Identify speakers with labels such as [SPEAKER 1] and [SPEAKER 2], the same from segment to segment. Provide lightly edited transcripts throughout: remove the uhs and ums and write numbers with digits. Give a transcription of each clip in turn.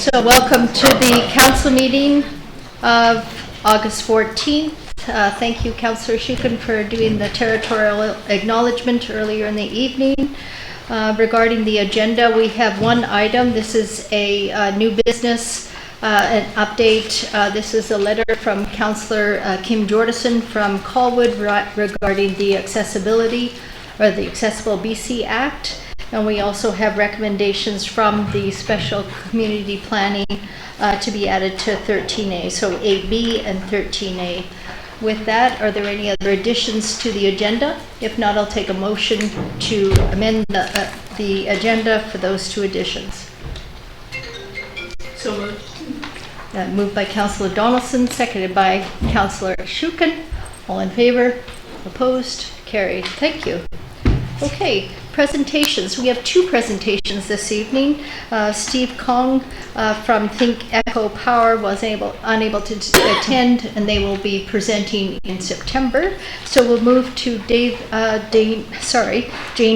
[SPEAKER 1] So welcome to the council meeting of August 14th. Thank you, Councillor Shuken, for doing the territorial acknowledgement earlier in the evening. Regarding the agenda, we have one item. This is a new business, an update. This is a letter from Councillor Kim Jordison from Colwood regarding the accessibility or the Accessible BC Act. And we also have recommendations from the special community planning to be added to 13A, so 8B and 13A. With that, are there any other additions to the agenda? If not, I'll take a motion to amend the agenda for those two additions.
[SPEAKER 2] So moved.
[SPEAKER 1] Moved by Councillor Donaldson, seconded by Councillor Shuken. All in favor? Opposed? Carried. Thank you. Okay, presentations. We have two presentations this evening. Steve Kong from Think Echo Power was unable to attend, and they will be presenting in September. So we'll move to Jane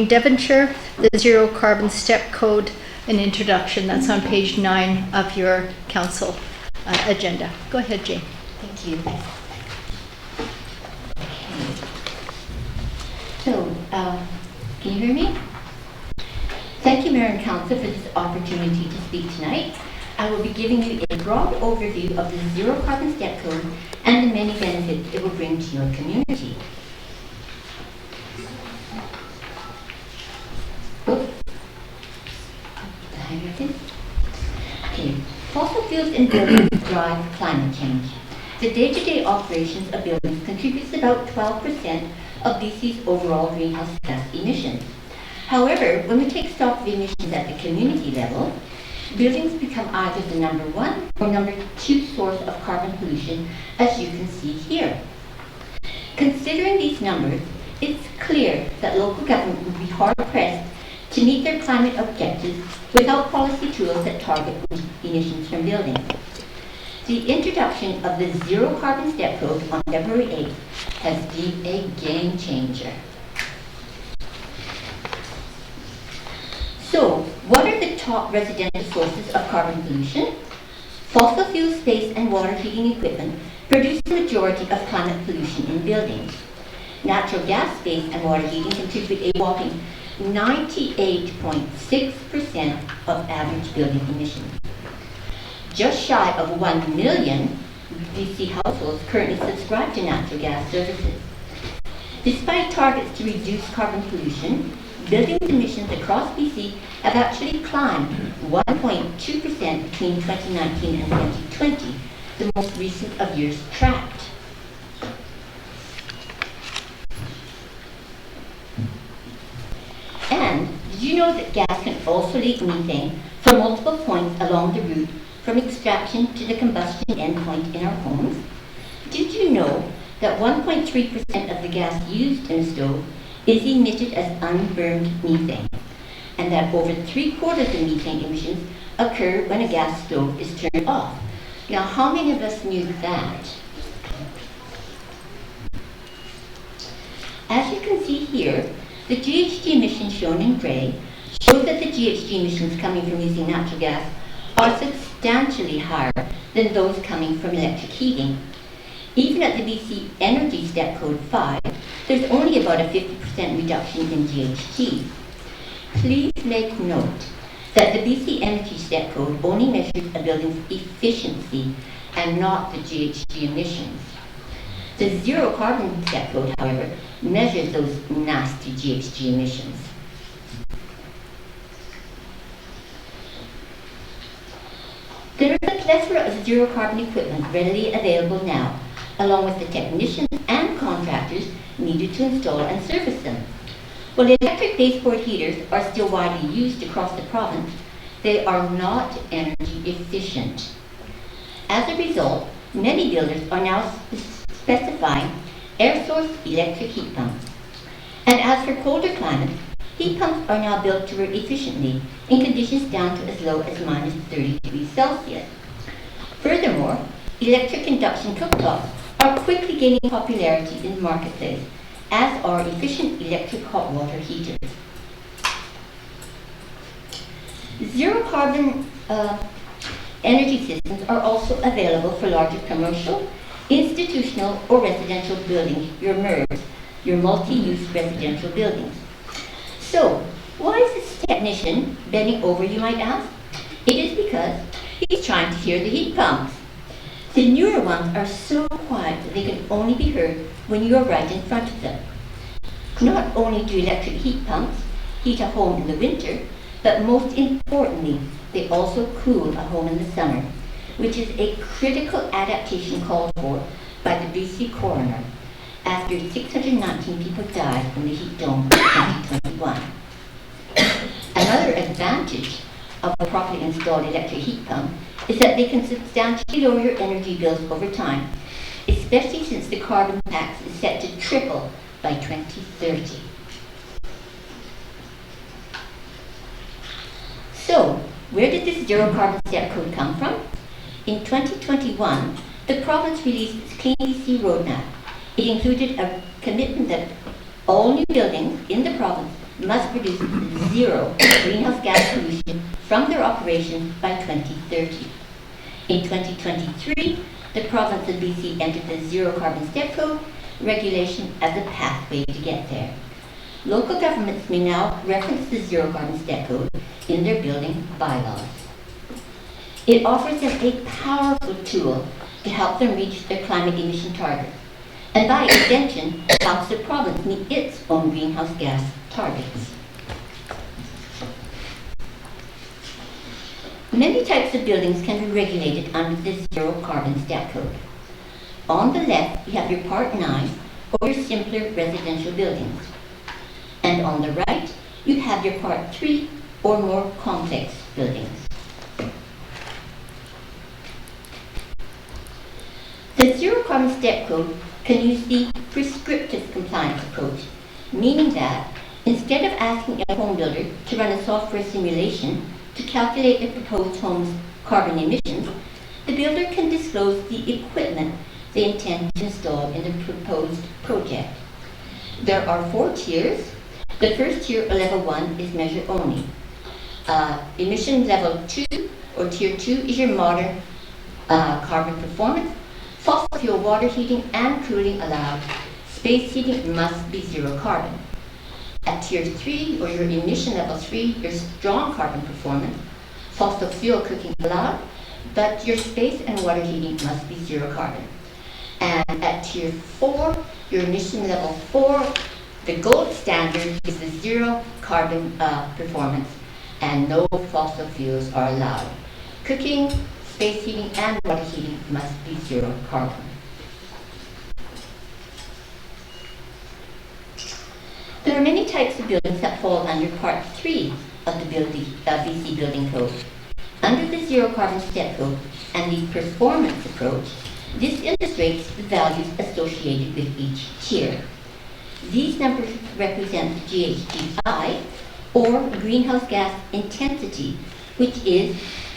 [SPEAKER 1] Devonshire, the Zero Carbon Step Code and Introduction. That's on page 9 of your council agenda. Go ahead, Jane.
[SPEAKER 3] Thank you. So, can you hear me? Thank you, Mayor and Council, for this opportunity to speak tonight. I will be giving you a broad overview of the Zero Carbon Step Code and the many benefits it will bring to your community. Okay. Fossil fuels in buildings drive climate change. The day-to-day operations of buildings contributes about 12% of BC's overall greenhouse gas emissions. However, when we take stock of emissions at the community level, buildings become either the number 1 or number 2 source of carbon pollution, as you can see here. Considering these numbers, it's clear that local government would be hard-pressed to meet their climate objectives without policy tools that target emissions from buildings. The introduction of the Zero Carbon Step Code on February 8th has been a game changer. So, what are the top residential sources of carbon pollution? Fossil fuel, space and water heating equipment produce the majority of climate pollution in buildings. Natural gas, space and water heating contribute a whopping 98.6% of average building emissions. Just shy of 1 million BC households currently subscribe to natural gas services. Despite targets to reduce carbon pollution, building emissions across BC have actually climbed 1.2% between 2019 and 2020, the most recent of years tracked. And did you know that gas can also leak methane from multiple points along the route from extraction to the combustion endpoint in our homes? Did you know that 1.3% of the gas used in a stove is emitted as unburned methane, and that over 3/4 of the methane emissions occur when a gas stove is turned off? Now, how many of us knew that? As you can see here, the GHG emissions shown in grey show that the GHG emissions coming from using natural gas are substantially higher than those coming from electric heating. Even at the BC Energy Step Code 5, there's only about a 50% reduction in GHG. Please make note that the BC Energy Step Code only measures a building's efficiency and not the GHG emissions. The Zero Carbon Step Code, however, measures those nasty GHG emissions. There is a plethora of zero carbon equipment readily available now, along with the technicians and contractors needed to install and service them. While electric baseboard heaters are still widely used across the province, they are not energy efficient. As a result, many builders are now specifying air source electric heat pumps. And as for colder climates, heat pumps are now built to work efficiently in conditions down to as low as -30 degrees Celsius. Furthermore, electric induction cooktops are quickly gaining popularity in the marketplace, as are efficient electric hot water heaters. Zero carbon energy systems are also available for larger commercial, institutional, or residential buildings, your multi-use residential buildings. So, why is this technician bending over, you might ask? It is because he's trying to hear the heat pumps. The newer ones are so quiet that they can only be heard when you are right in front of them. Not only do electric heat pumps heat a home in the winter, but most importantly, they also cool a home in the summer, which is a critical adaptation called for by the BC coroner after 619 people died in the heat dome in 2021. Another advantage of a properly installed electric heat pump is that they can substantially lower your energy bills over time, especially since the carbon tax is set to triple by 2030. So, where did this zero carbon step code come from? In 2021, the province released its Clean BC Roadmap. It included a commitment that all new buildings in the province must produce zero greenhouse gas pollution from their operation by 2030. In 2023, the province of BC entered the Zero Carbon Step Code regulation as a pathway to get there. Local governments may now reference the Zero Carbon Step Code in their building bylaws. It offers them a powerful tool to help them reach their climate emission targets, and by extension, helps the province meet its own greenhouse gas targets. Many types of buildings can be regulated under the Zero Carbon Step Code. On the left, you have your Part 9, or your simpler residential buildings. And on the right, you have your Part 3, or more complex buildings. The Zero Carbon Step Code can use the prescriptive compliance approach, meaning that instead of asking a home builder to run a software simulation to calculate the proposed home's carbon emissions, the builder can disclose the equipment they intend to install in the proposed project. There are 4 tiers. The first tier, or level 1, is measure only. Emission level 2, or tier 2, is your modern carbon performance. Fossil fuel water heating and cooling allowed. Space heating must be zero carbon. At tier 3, or your emission level 3, your strong carbon performance. Fossil fuel cooking allowed, but your space and water heating must be zero carbon. And at tier 4, your emission level 4, the gold standard is the zero carbon performance, and no fossil fuels are allowed. Cooking, space heating, and water heating must be zero carbon. There are many types of buildings that fall under Part 3 of the BC Building Code. Under the Zero Carbon Step Code and the performance approach, this illustrates the values associated with each tier. These numbers represent GHGI, or greenhouse gas intensity, which is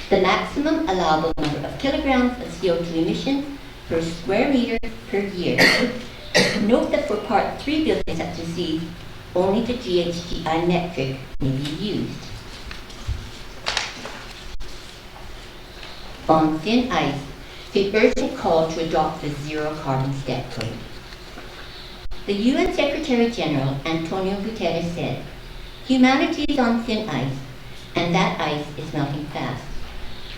[SPEAKER 3] the maximum allowable number of kilograms of CO2 emissions per square meter per year. Note that for Part 3 buildings that receive only the GHGI metric may be used. On thin ice, the urgent call to adopt the Zero Carbon Step Code. The UN Secretary General Antonio Guterres said, "Humanity is on thin ice, and that ice is melting fast.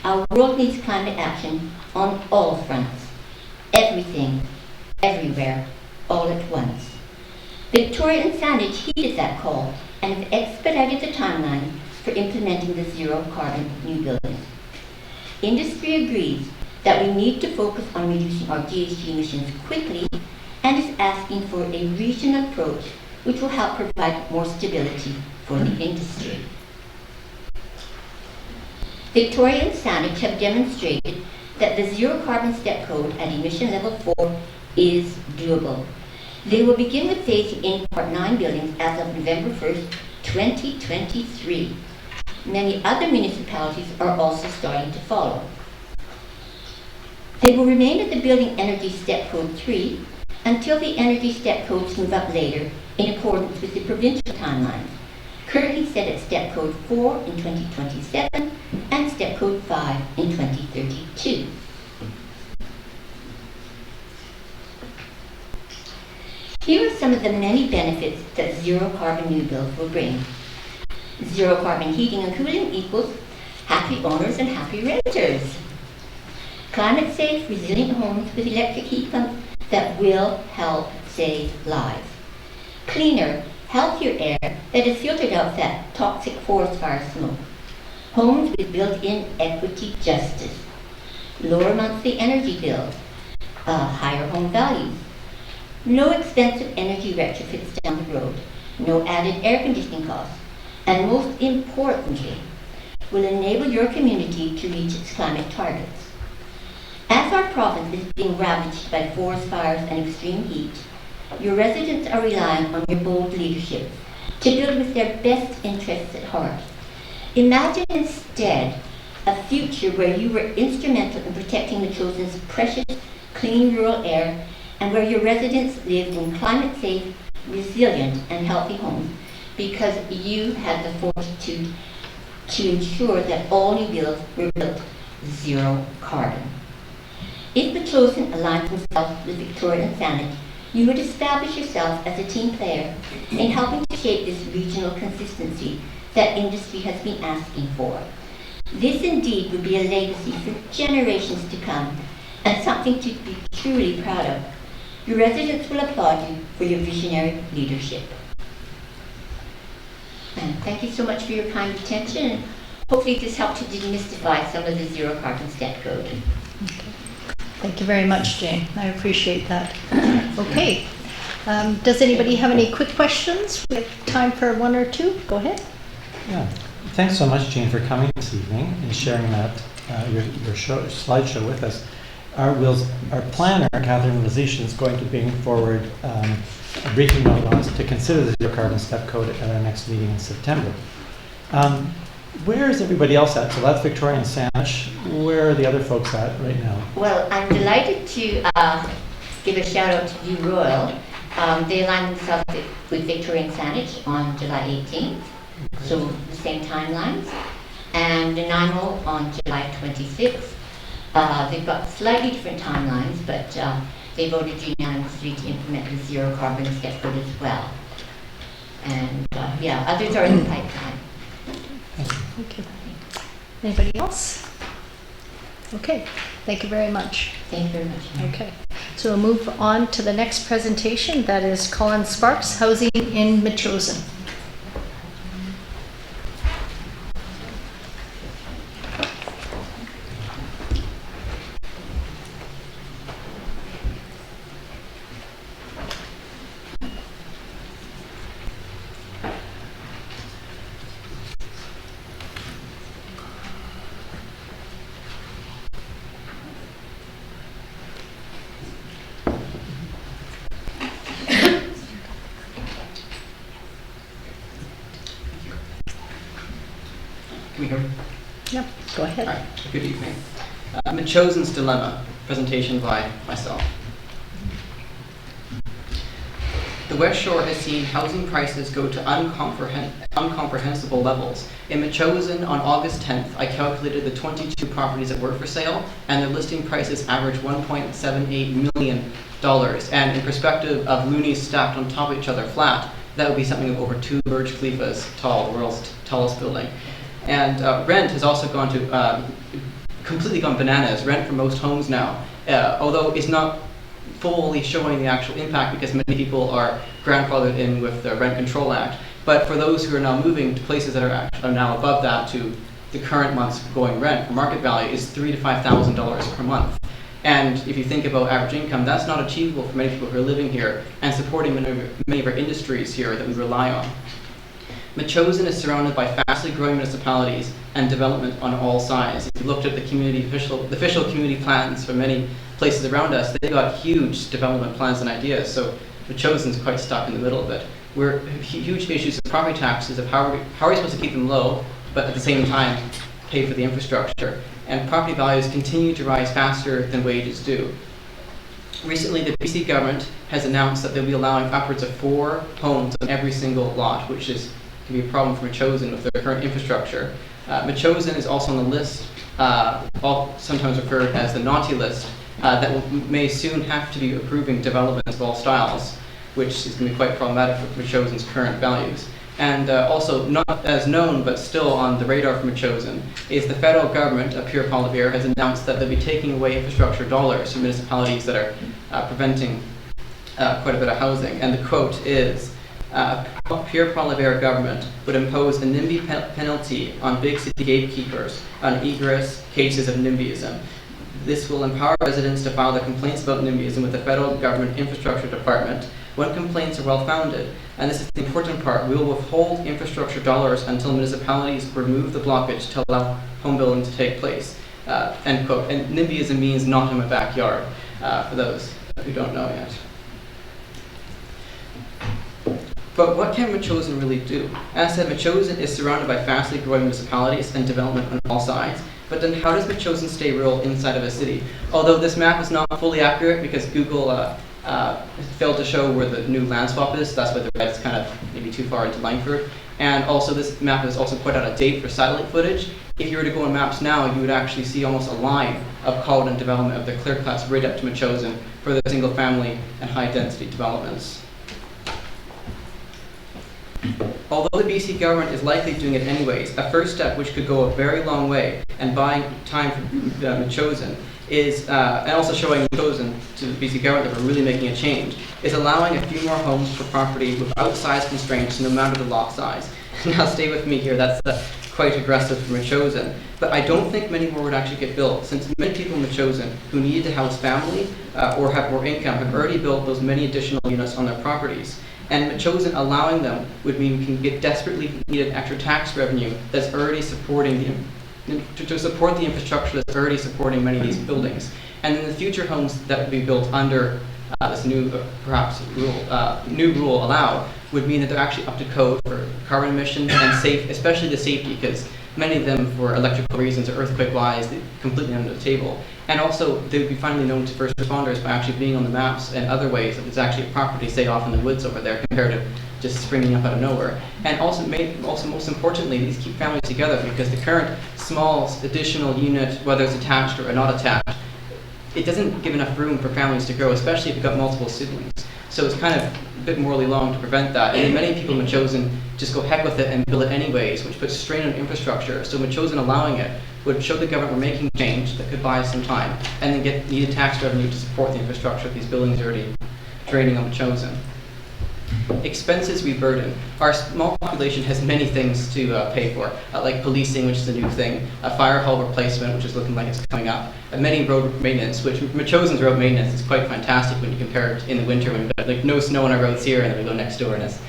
[SPEAKER 3] Our world needs climate action on all fronts. Everything, everywhere, all at once." Victoria and Saanich heeded that call and have expedited the timeline for implementing the zero carbon new buildings. Industry agrees that we need to focus on reducing our GHG emissions quickly and is asking for a regional approach which will help provide more stability for the industry. Victoria and Saanich have demonstrated that the Zero Carbon Step Code at emission level 4 is doable. They will begin with phasing in Part 9 buildings as of November 1st, 2023. Many other municipalities are also starting to follow. They will remain at the Building Energy Step Code 3 until the Energy Step Codes move up later in accordance with the provincial timelines, currently set at Step Code 4 in 2027 and Step Code 5 in 2030. Here are some of the many benefits that zero carbon new builds will bring. Zero carbon heating and cooling equals happy owners and happy renters. Climate safe, resilient homes with electric heat pumps that will help save lives. Cleaner, healthier air that is filtered out that toxic forest fire smoke. Homes with built-in equity justice. Lower monthly energy bills. Higher home values. No expensive energy retrofits down the road. No added air conditioning costs. And most importantly, will enable your community to reach its climate targets. As our province is being ravaged by forest fires and extreme heat, your residents are relying on your bold leadership to build with their best interests at heart. Imagine instead a future where you were instrumental in protecting the Chosen's precious, clean rural air, and where your residents lived in climate-safe, resilient, and healthy homes because you had the fortitude to ensure that all new builds were built zero carbon. If the Chosen aligned themselves with Victoria and Saanich, you would establish yourself as a team player in helping to shape this regional consistency that industry has been asking for. This indeed would be a legacy for generations to come and something to be truly proud of. Your residents will applaud you for your visionary leadership. And thank you so much for your kind attention, and hopefully this helped to demystify some of the zero carbon step code.
[SPEAKER 1] Thank you very much, Jane. I appreciate that. Okay. Does anybody have any quick questions? We have time for one or two. Go ahead.
[SPEAKER 4] Yeah. Thanks so much, Jane, for coming this evening and sharing that your slideshow with us. Our planner, Catherine Lazisha, is going to bring forward a briefing note on us to consider the zero carbon step code at our next meeting in September. Where is everybody else at? So that's Victoria and Saanich. Where are the other folks at right now?
[SPEAKER 3] Well, I'm delighted to give a shout out to View Royal. They aligned themselves with Victoria and Saanich on July 18th, so the same timelines, and Nanaimo on July 26th. They've got slightly different timelines, but they voted unanimously to implement the zero carbon step code as well. And yeah, others are in the pipeline.
[SPEAKER 1] Thank you. Anybody else? Okay. Thank you very much.
[SPEAKER 3] Thank you very much.
[SPEAKER 1] Okay. So we'll move on to the next presentation. That is Colin Sparks, Housing in Metchosin.
[SPEAKER 5] Can we hear me?
[SPEAKER 1] Yep, go ahead.
[SPEAKER 5] All right, good evening. Metchosin's Dilemma, presentation by myself. The West Shore has seen housing prices go to incomprehensible levels. In Metchosin, on August 10th, I calculated the 22 properties that were for sale, and their listing prices averaged $1.78 million. And in perspective of loonies stacked on top of each other flat, that would be something of over 2 Burj Khalifas tall, the world's tallest building. And rent has also gone to completely gone bananas. Rent for most homes now, although it's not fully showing the actual impact because many people are grandfathered in with the Rent Control Act. But for those who are now moving to places that are now above that to the current month's going rent, for market value is $3,000 to $5,000 per month. And if you think about average income, that's not achievable for many people who are living here and supporting many of our industries here that we rely on. Metchosin is surrounded by fastly growing municipalities and development on all sides. If you looked at the official community plans for many places around us, they've got huge development plans and ideas, so Metchosin's quite stuck in the middle of it. We're huge issues of property taxes, of how are we supposed to keep them low, but at the same time pay for the infrastructure. And property values continue to rise faster than wages do. Recently, the BC government has announced that they'll be allowing upwards of 4 homes on every single lot, which can be a problem for Metchosin with their current infrastructure. Metchosin is also on the list, sometimes referred as the naughty list, that may soon have to be approving developments of all styles. which is going to be quite problematic for Metchosen's current values. And also, not as known, but still on the radar for Metchosen, is the federal government, Pierre Poilievre, has announced that they'll be taking away infrastructure dollars from municipalities that are preventing quite a bit of housing. And the quote is, Pierre Poilievre government would impose a NIMBY penalty on big city gatekeepers on egress cases of NIMBYism. This will empower residents to file their complaints about NIMBYism with the federal government infrastructure department when complaints are well-founded. And this is the important part. We will withhold infrastructure dollars until municipalities remove the blockage to allow home building to take place. End quote. And NIMBYism means not in my backyard, for those who don't know yet. But what can Metchosen really do? As I said, Metchosen is surrounded by fastly growing municipalities and development on all sides. But then how does Metchosen stay rural inside of a city? Although this map is not fully accurate because Google failed to show where the new land swap is. That's why the red is kind of maybe too far into Langford. And also this map is also quite out of date for satellite footage. If you were to go on maps now, you would actually see almost a line of Caledon development of the clear cuts right up to Metchosen for the single family and high density developments. Although the BC government is likely doing it anyways, a first step which could go a very long way and buying time for Metchosen is, and also showing Metchosen to the BC government that we're really making a change, is allowing a few more homes per property without size constraints no matter the lot size. Now stay with me here, that's quite aggressive for Metchosen. But I don't think many more would actually get built, since many people in Metchosen who needed to house family or have more income have already built those many additional units on their properties. And Metchosen allowing them would mean we can get desperately needed extra tax revenue that's already supporting to support the infrastructure that's already supporting many of these buildings. And then the future homes that would be built under this new, perhaps new rule allowed would mean that they're actually up to code for carbon emissions and safe, especially the safety, because many of them, for electrical reasons or earthquake-wise, they're completely under the table. And also, they would be finally known to first responders by actually being on the maps and other ways that there's actually a property, say, off in the woods over there, compared to just springing up out of nowhere. And also most importantly, these keep families together, because the current small additional unit, whether it's attached or not attached, it doesn't give enough room for families to grow, especially if you've got multiple siblings. So it's kind of a bit morally wrong to prevent that. And many people in Metchosen just go heck with it and build it anyways, which puts strain on infrastructure. So Metchosen allowing it would show the government we're making change that could buy us some time, and then get needed tax revenue to support the infrastructure of these buildings already draining on Metchosen. Expenses we burden. Our small population has many things to pay for, like policing, which is a new thing, a fire hall replacement, which is looking like it's coming up, many road maintenance, which Metchosen's road maintenance is quite fantastic when you compare it in the winter when we've got like no snow on our roads here, and then we go next door and it's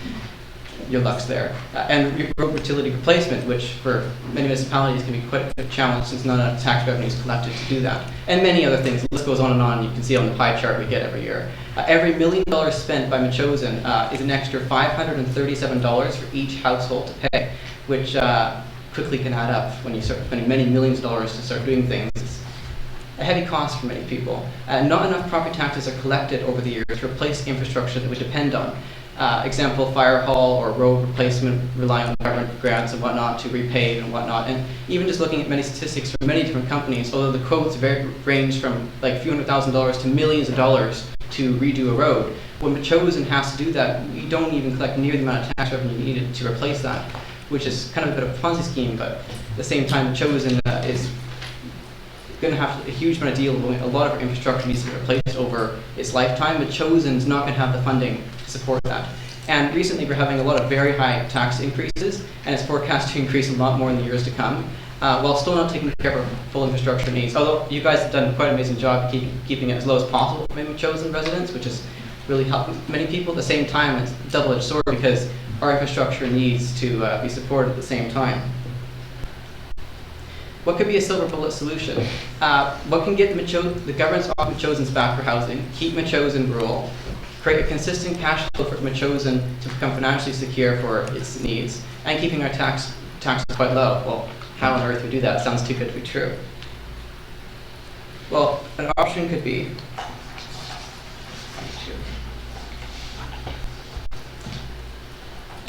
[SPEAKER 5] your luck's there. And road utility replacement, which for many municipalities can be quite a challenge since none of the tax revenue is collected to do that. And many other things. The list goes on and on. You can see on the pie chart we get every year. Every $1 million spent by Metchosen is an extra $537 for each household to pay, which quickly can add up when you start spending many millions of dollars to start doing things. It's a heavy cost for many people. Not enough property taxes are collected over the years to replace infrastructure that we depend on. Example, fire hall or road replacement rely on government grants and whatnot to repave and whatnot. And even just looking at many statistics from many different companies, although the quotes range from like a few $100,000 to millions of dollars to redo a road, when Metchosen has to do that, we don't even collect near the amount of tax revenue needed to replace that, which is kind of a bit of a Ponzi scheme, but at the same time, Metchosen is going to have a huge amount of deal. A lot of our infrastructure needs to be replaced over its lifetime, but Metchosen's not going to have the funding to support that. And recently we're having a lot of very high tax increases, and it's forecast to increase a lot more in the years to come, while still not taking care of our full infrastructure needs. Although you guys have done quite an amazing job keeping it as low as possible for Metchosen residents, which is really helping many people. At the same time, it's a double-edged sword because our infrastructure needs to be supported at the same time. What could be a silver bullet solution? What can get the government's off Metchosen's back for housing, keep Metchosen rural, create a consistent cash flow for Metchosen to become financially secure for its needs, and keeping our taxes quite low? Well, how on earth would we do that? It sounds too good to be true. Well, an option could be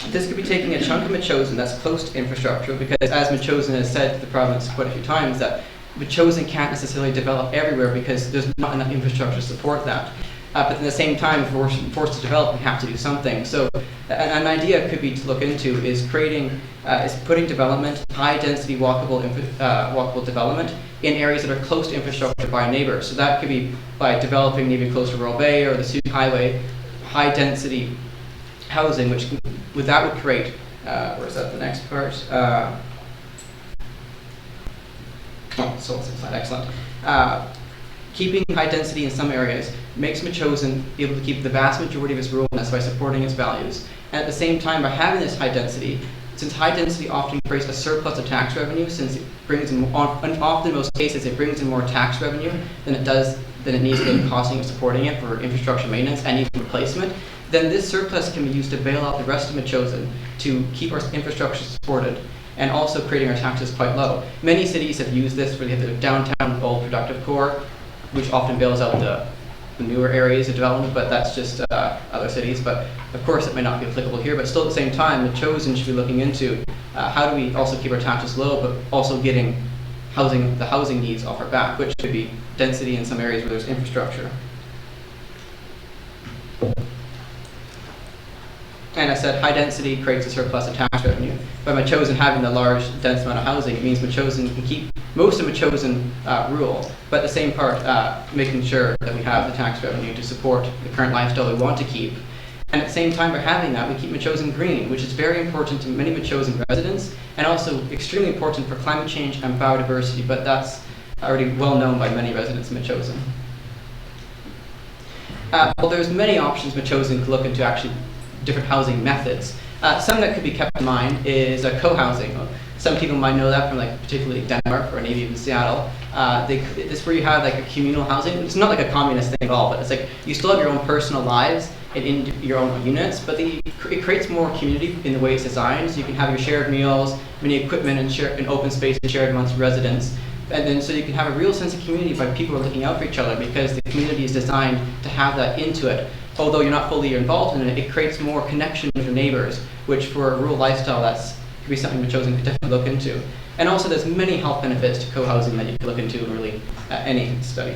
[SPEAKER 5] this could be taking a chunk of Metchosen that's close to infrastructure, because as Metchosen has said to the province quite a few times, that Metchosen can't necessarily develop everywhere because there's not enough infrastructure to support that. But at the same time, if we're forced to develop, we have to do something. So an idea could be to look into is putting development, high-density walkable development in areas that are close to infrastructure by neighbors. So that could be by developing maybe close to Royal Bay or the Sioux Highway, high-density housing, which would create, where's that the next part? Excellent. Keeping high density in some areas makes Metchosin able to keep the vast majority of its ruralness by supporting its values. And at the same time, by having this high density, since high density often creates a surplus of tax revenue, since it brings in, often in most cases, it brings in more tax revenue than it needs to costing of supporting it for infrastructure maintenance and even replacement, then this surplus can be used to bail out the rest of Metchosin to keep our infrastructure supported and also creating our taxes quite low. Many cities have used this for the downtown old productive core, which often bails out the newer areas of development, but that's just other cities. But of course, it may not be applicable here, but still at the same time, Metchosin should be looking into how do we also keep our taxes low, but also getting the housing needs off our back, which could be density in some areas where there's infrastructure. And I said high density creates a surplus of tax revenue. By Metchosin having the large, dense amount of housing, it means Metchosin can keep most of Metchosin rural, but at the same part, making sure that we have the tax revenue to support the current lifestyle we want to keep. And at the same time, by having that, we keep Metchosin green, which is very important to many Metchosin residents, and also extremely important for climate change and biodiversity, but that's already well known by many residents in Metchosin. Well, there's many options Metchosin could look into actually different housing methods. Some that could be kept in mind is co-housing. Some people might know that from particularly Denmark or maybe even Seattle. It's where you have a communal housing. It's not like a communist thing at all, but it's you still have your own personal lives and in your own units, but it creates more community in the way it's designed. So you can have your shared meals, many equipment and open space shared amongst residents. And then so you can have a real sense of community by people are looking out for each other because the community is designed to have that into it. Although you're not fully involved in it, it creates more connection with your neighbors, which for a rural lifestyle, could be something Metchosin could definitely look into. And also there's many health benefits to co-housing that you could look into in really any study.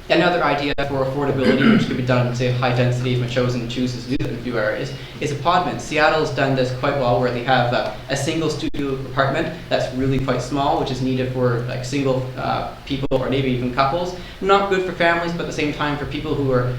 [SPEAKER 5] Another idea for affordability, which could be done, say, high density, if Metchosin chooses to do that in a few areas, is apartments. Seattle's done this quite well, where they have a single studio apartment that's really quite small, which is needed for single people or maybe even couples. Not good for families, but at the same time for people who are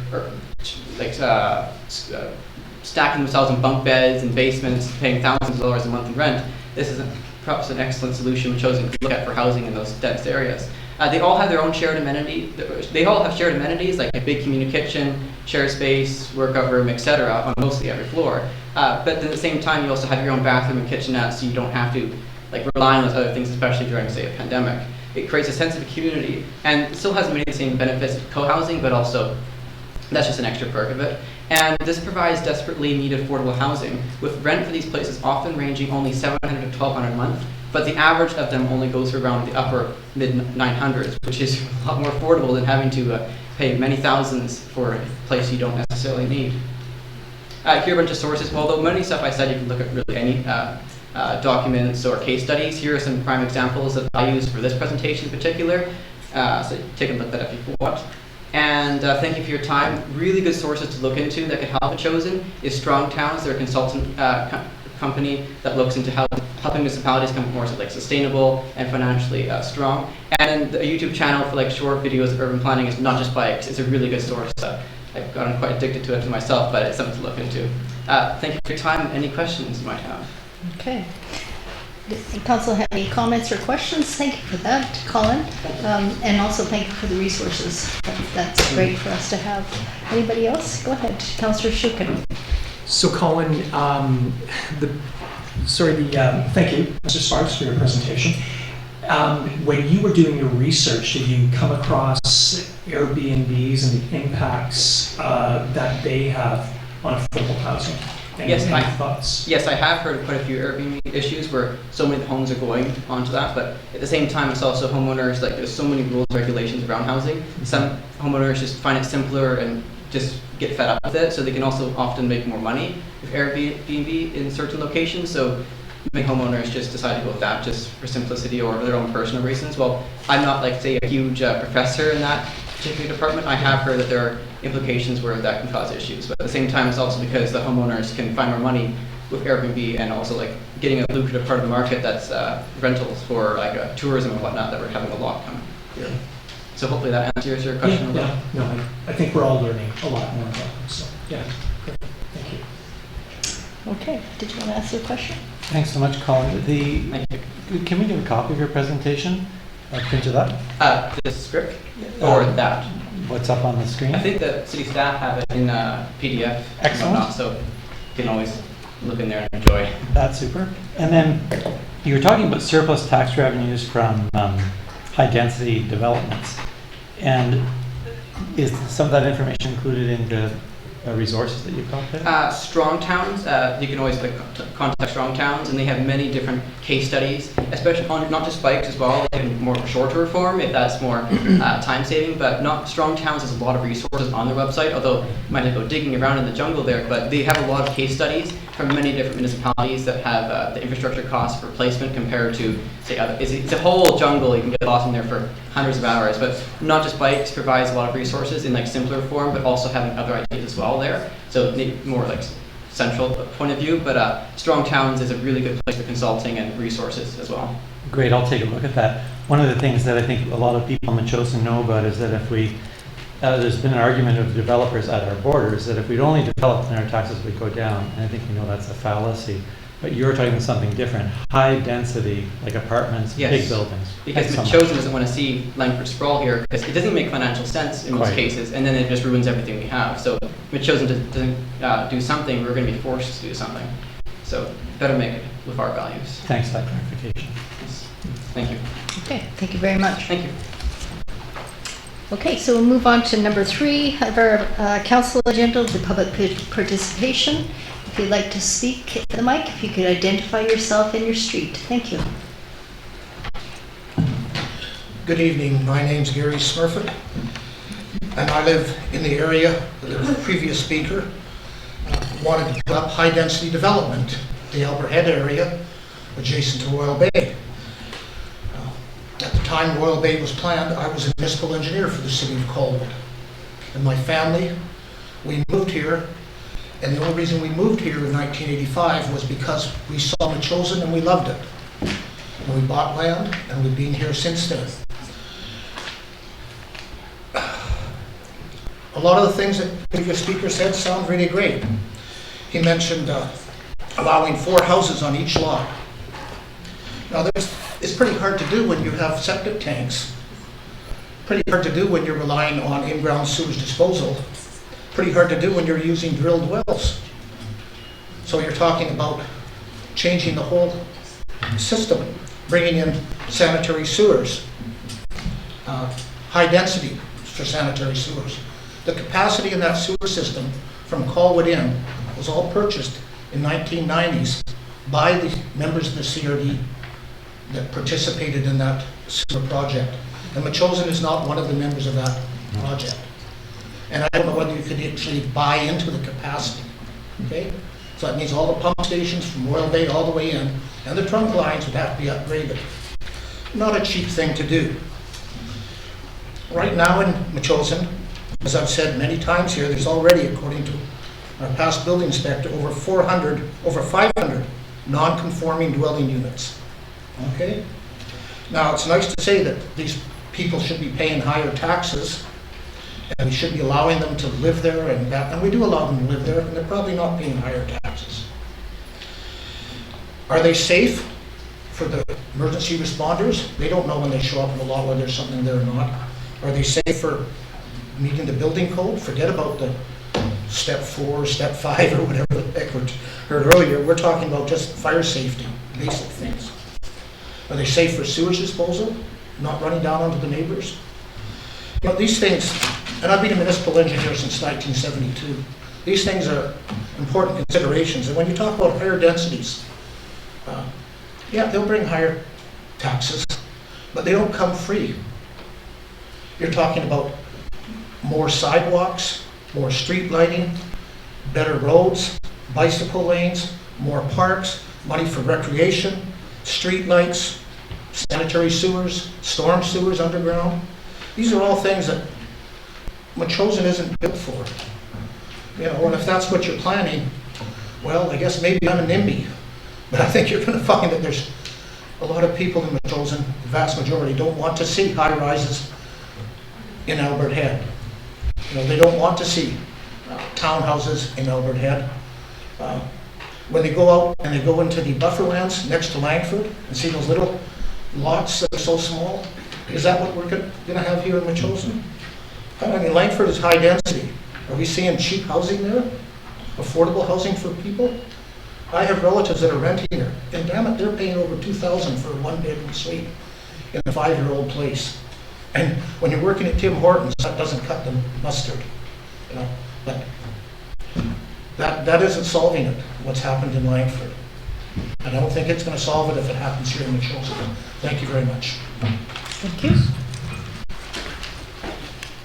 [SPEAKER 5] stacking themselves in bunk beds and basements, paying thousands of dollars a month in rent. This is perhaps an excellent solution Metchosin could look at for housing in those dense areas. They all have their own shared amenity. They all have shared amenities like a big community kitchen, shared space, workout room, etc. on mostly every floor. But at the same time, you also have your own bathroom and kitchenette, so you don't have to rely on those other things, especially during, say, a pandemic. It creates a sense of community and still has many of the same benefits of co-housing, but also that's just an extra perk of it. And this provides desperately needed affordable housing, with rent for these places often ranging only $700 to $1,200 a month. But the average of them only goes for around the upper mid-900s, which is a lot more affordable than having to pay many thousands for a place you don't necessarily need. Here are a bunch of sources. Although many stuff I said, you can look at really any documents or case studies. Here are some prime examples that I use for this presentation in particular. So take a look at that if you want. And thank you for your time. Really good sources to look into that could help Metchosin is Strong Towns. They're a consultant company that looks into helping municipalities become more sustainable and financially strong. And the YouTube channel for short videos of urban planning is Not Just Bikes. It's a really good source. I've gotten quite addicted to it myself, but it's something to look into. Thank you for your time. Any questions you might have?
[SPEAKER 1] Okay. Does the council have any comments or questions? Thank you for that, Colin. And also thank you for the resources. That's great for us to have. Anybody else? Go ahead, Councillor Shukin.
[SPEAKER 6] So Colin, thank you, Mr. Sparks, for your presentation. When you were doing your research, did you come across Airbnbs and the impacts that they have on affordable housing? Any thoughts?
[SPEAKER 5] Yes, I have heard quite a few Airbnb issues where so many homes are going onto that, but at the same time, it's also homeowners, there's so many rules and regulations around housing. Some homeowners just find it simpler and just get fed up with it, so they can also often make more money with Airbnb in certain locations. So many homeowners just decide to go with that just for simplicity or for their own personal reasons. Well, I'm not say a huge professor in that particular department. I have heard that there are implications where that can cause issues. But at the same time, it's also because the homeowners can find more money with Airbnb, and also like getting a lucrative part of the market that's rentals for like tourism and whatnot that we're having a lot coming here. So hopefully that answers your question a little.
[SPEAKER 6] Yeah, no, I think we're all learning a lot more about them, so, yeah, good. Thank you.
[SPEAKER 1] Okay, did you want to ask your question?
[SPEAKER 4] Thanks so much, Colin.
[SPEAKER 5] Thank you.
[SPEAKER 4] Can we get a copy of your presentation? Print it up?
[SPEAKER 5] The script or that?
[SPEAKER 4] What's up on the screen?
[SPEAKER 5] I think the city staff have it in PDF.
[SPEAKER 4] Excellent.
[SPEAKER 5] And whatnot, so you can always look in there and enjoy.
[SPEAKER 4] That's super. And then you were talking about surplus tax revenues from high-density developments. And is some of that information included in the resources that you've got there?
[SPEAKER 5] Strong Towns, you can always contact Strong Towns, and they have many different case studies, especially on not just bikes as well, in more shorter form if that's more time saving. But not Strong Towns has a lot of resources on their website, although you might have to go digging around in the jungle there. But they have a lot of case studies from many different municipalities that have the infrastructure costs for placement compared to say other. It's a whole jungle. You can get lost in there for hundreds of hours. But Not Just Bikes provides a lot of resources in like simpler form, but also having other ideas as well there. So more like central point of view, but Strong Towns is a really good place for consulting and resources as well.
[SPEAKER 4] Great, I'll take a look at that. One of the things that I think a lot of people in Metchosin know about is that if we, there's been an argument of developers at our borders that if we'd only develop, then our taxes would go down. And I think we know that's a fallacy. But you're talking about something different, high density, like apartments,
[SPEAKER 5] Yes.
[SPEAKER 4] big buildings.
[SPEAKER 5] Because
[SPEAKER 4] Thanks so
[SPEAKER 5] Metchosin
[SPEAKER 4] much.
[SPEAKER 5] doesn't want to see Langford sprawl here because it doesn't make financial sense in most
[SPEAKER 4] Quite.
[SPEAKER 5] cases, and then it just ruins everything we have. So Metchosin doesn't do something, we're going to be forced to do something. So better make it with our values.
[SPEAKER 4] Thanks for that clarification.
[SPEAKER 5] Yes. Thank you.
[SPEAKER 1] Okay, thank you very much.
[SPEAKER 5] Thank you.
[SPEAKER 1] Okay, so we'll move on to number 3 of our council agenda, the public participation. If you'd like to speak at the mic, if you could identify yourself and your street. Thank you.
[SPEAKER 7] Good evening. My name's Gary Smurfett, and I live in the area that the previous speaker wanted to put up high-density development, the Albert Head area adjacent to Royal Bay. At the time Royal Bay was planned, I was a municipal engineer for the city of Colwood. And my family, we moved here, and the only reason we moved here in 1985 was because we saw Metchosin and we loved it. And we bought land, and we've been here since then. A lot of the things that the previous speaker said sound really great. He mentioned allowing 4 houses on each lot. Now, it's pretty hard to do when you have septic tanks. Pretty hard to do when you're relying on in-ground sewage disposal. Pretty hard to do when you're using drilled wells. So you're talking about changing the whole system, bringing in sanitary sewers, high density for sanitary sewers. The capacity in that sewer system from Colwood in was all purchased in 1990s by the members of the CRD that participated in that sewer project. And Metchosin is not one of the members of that project. And I don't know whether you could actually buy into the capacity, okay? So that means all the pump stations from Royal Bay all the way in, and the trunk lines would have to be upgraded. Not a cheap thing to do. Right now in Metchosin, as I've said many times here, there's already, according to our past building inspector, over 500 non-conforming dwelling units. Okay? Now, it's nice to say that these people should be paying higher taxes, and we should be allowing them to live there, and we do allow them to live there, and they're probably not paying higher taxes. Are they safe for the emergency responders? They don't know when they show up in the law whether there's something there or not. Are they safe for meeting the building code? Forget about the step 4, step 5, or whatever the heck we heard earlier. We're talking about just fire safety, basic things. Are they safe for sewage disposal? Not running down onto the neighbors? You know, these things, and I've been a municipal engineer since 1972, these things are important considerations. And when you talk about higher densities, yeah, they'll bring higher taxes, but they don't come free. You're talking about more sidewalks, more street lighting, better roads, bicycle lanes, more parks, money for recreation, street lights, sanitary sewers, storm sewers underground. These are all things that Metchosin isn't built for. You know, and if that's what you're planning, well, I guess maybe I'm a NIMBY, but I think you're gonna find that there's a lot of people in Metchosin, the vast majority, don't want to see high rises in Albert Head. You know, they don't want to see townhouses in Albert Head. When they go out and they go into the buffer lands next to Langford and see those little lots that are so small, is that what we're gonna have here in Metchosin? I mean, Langford is high density. Are we seeing cheap housing there? Affordable housing for people? I have relatives that are renting there, and damn it, they're paying over $2,000 for a one-bedroom suite in a 5-year-old place. And when you're working at Tim Hortons, that doesn't cut the mustard, you know. But that isn't solving it, what's happened in Langford. And I don't think it's going to solve it if it happens here in Metchosin. Thank you very much.
[SPEAKER 2] Thank you.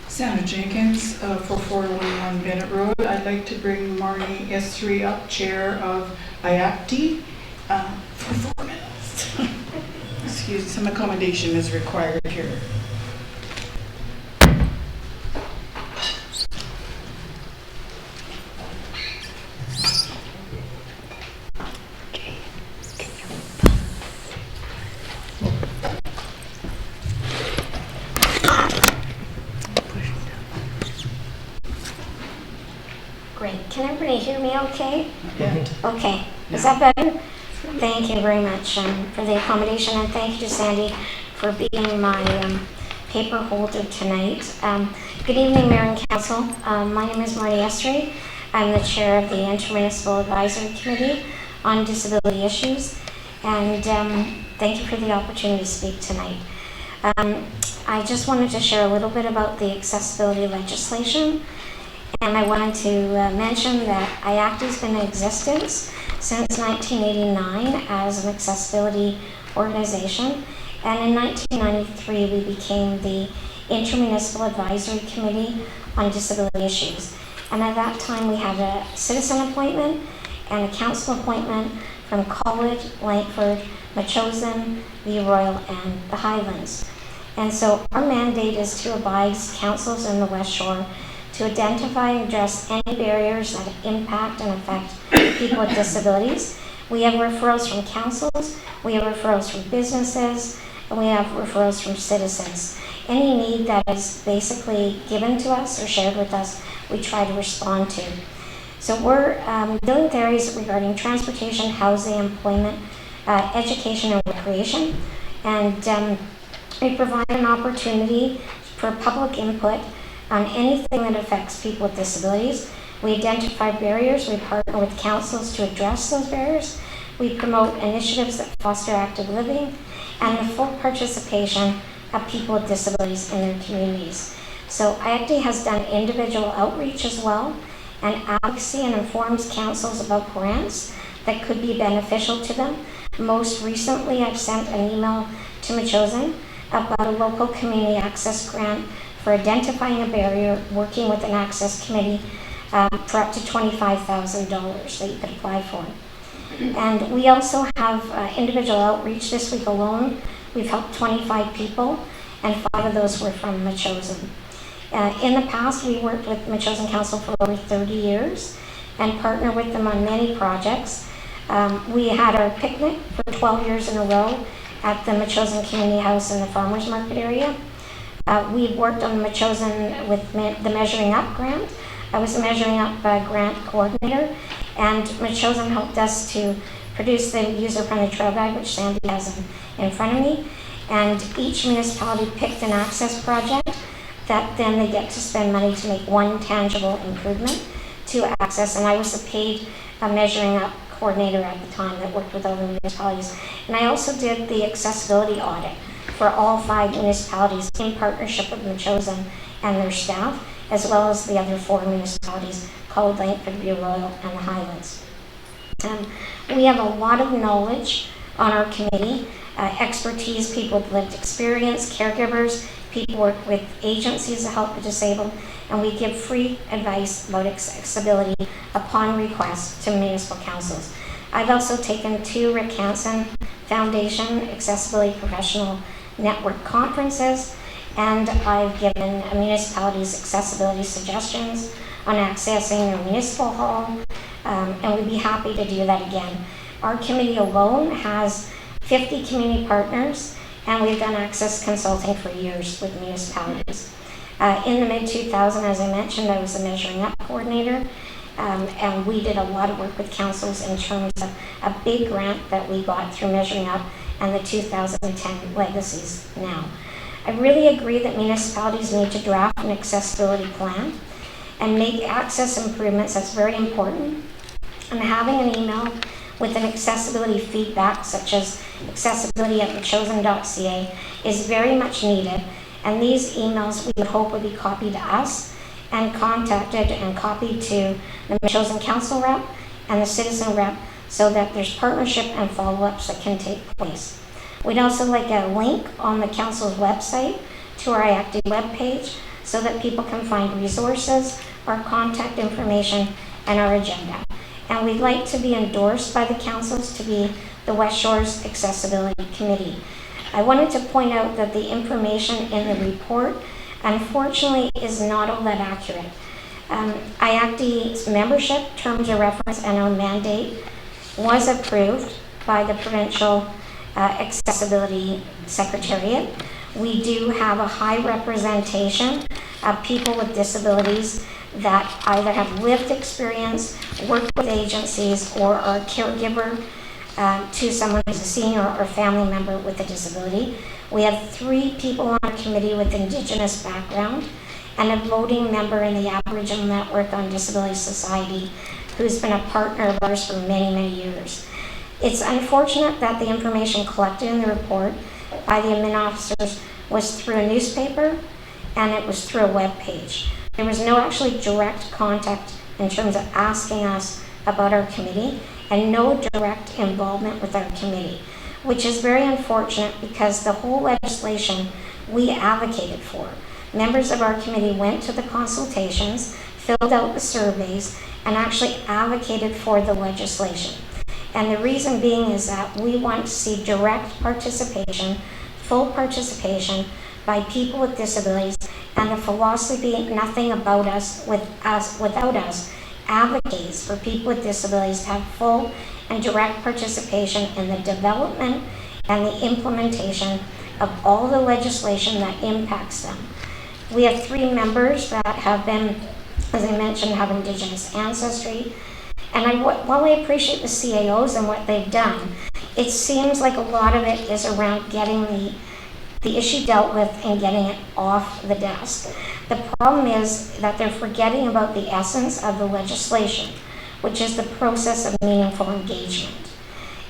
[SPEAKER 2] Sandra Jenkins for 411 Bennett Road. I'd like to bring Marnie Esri up, Chair of IACTI, for 4 minutes. Excuse me, some accommodation is required here.
[SPEAKER 8] Great. Can everybody hear me okay?
[SPEAKER 2] Yeah.
[SPEAKER 8] Okay. Is that better? Thank you very much for the accommodation, and thank you to Sandy for being my paper holder tonight. Good evening, Mayor and Council. My name is Marnie Esri. I'm the chair of the Intermunicipal Advisory Committee on Disability Issues, and thank you for the opportunity to speak tonight. I just wanted to share a little bit about the accessibility legislation. And I wanted to mention that IACTI has been in existence since 1989 as an accessibility organization. And in 1993, we became the Intermunicipal Advisory Committee on Disability Issues. And at that time, we had a citizen appointment and a council appointment from Colwood, Langford, Metchosin, the Royal, and the Highlands. And so our mandate is to advise councils in the West Shore to identify and address any barriers that impact and affect people with disabilities. We have referrals from councils, we have referrals from businesses, and we have referrals from citizens. Any need that is basically given to us or shared with us, we try to respond to. So we're dealing with areas regarding transportation, housing, employment, education, and recreation. And we provide an opportunity for public input on anything that affects people with disabilities. We identify barriers, we partner with councils to address those barriers, we promote initiatives that foster active living, and the full participation of people with disabilities in their communities. So IACTI has done individual outreach as well, and advocacy, and informs councils about grants that could be beneficial to them. Most recently, I've sent an email to Metchosin about a local community access grant for identifying a barrier, working with an access committee for up to $25,000 that you could apply for. And we also have individual outreach. This week alone, we've helped 25 people, and 5 of those were from Metchosin. In the past, we worked with Metchosin Council for over 30 years and partnered with them on many projects. We had our picnic for 12 years in a row at the Metchosin Community House in the Farmers Market area. We worked on Metchosin with the Measuring Up grant. I was the Measuring Up grant coordinator, and Metchosin helped us to produce the user-friendly trail guide, which Sandy has in front of me. And each municipality picked an access project that then they get to spend money to make one tangible improvement to access. And I was the paid Measuring Up coordinator at the time that worked with other municipalities. And I also did the accessibility audit for all 5 municipalities in partnership with Metchosin and their staff, as well as the other 4 municipalities, Colwood, Langford, View Royal, and the Highlands. We have a lot of knowledge on our committee, expertise, people with lived experience, caregivers, people work with agencies to help the disabled, and we give free advice about accessibility upon request to municipal councils. I've also taken 2 Rick Hansen Foundation Accessibility Professional Network conferences, and I've given municipalities accessibility suggestions on accessing their municipal hall, and we'd be happy to do that again. Our committee alone has 50 community partners, and we've done access consulting for years with municipalities. In the mid-2000s, as I mentioned, I was a Measuring Up coordinator, and we did a lot of work with councils in terms of a big grant that we got through Measuring Up and the 2010 legacies now. I really agree that municipalities need to draft an accessibility plan and make access improvements. That's very important. And having an email with an accessibility feedback, such as accessibility@thechosen.ca, is very much needed. And these emails we would hope would be copied to us and contacted and copied to the Chosen Council rep and the citizen rep, so that there's partnership and follow-ups that can take place. We'd also like a link on the council's website to our IACTI webpage so that people can find resources, our contact information, and our agenda. And we'd like to be endorsed by the councils to be the West Shores Accessibility Committee. I wanted to point out that the information in the report, unfortunately, is not all that accurate. IACTI's membership, terms of reference, and our mandate was approved by the Provincial Accessibility Secretariat. We do have a high representation of people with disabilities that either have lived experience, worked with agencies, or are a caregiver to someone who's a senior or family member with a disability. We have 3 people on our committee with Indigenous background and a voting member in the Aboriginal Network on Disability Society who's been a partner of ours for many, many years. It's unfortunate that the information collected in the report by the admin officers was through a newspaper and it was through a web page. There was no actually direct contact in terms of asking us about our committee and no direct involvement with our committee, which is very unfortunate because the whole legislation we advocated for. Members of our committee went to the consultations, filled out the surveys, and actually advocated for the legislation. And the reason being is that we want to see direct participation, full participation by people with disabilities, and the philosophy, nothing about us, without us, advocates for people with disabilities to have full and direct participation in the development and the implementation of all the legislation that impacts them. We have 3 members that have been, as I mentioned, have Indigenous ancestry. And while I appreciate the CAOs and what they've done, it seems like a lot of it is around getting the issue dealt with and getting it off the desk. The problem is that they're forgetting about the essence of the legislation, which is the process of meaningful engagement.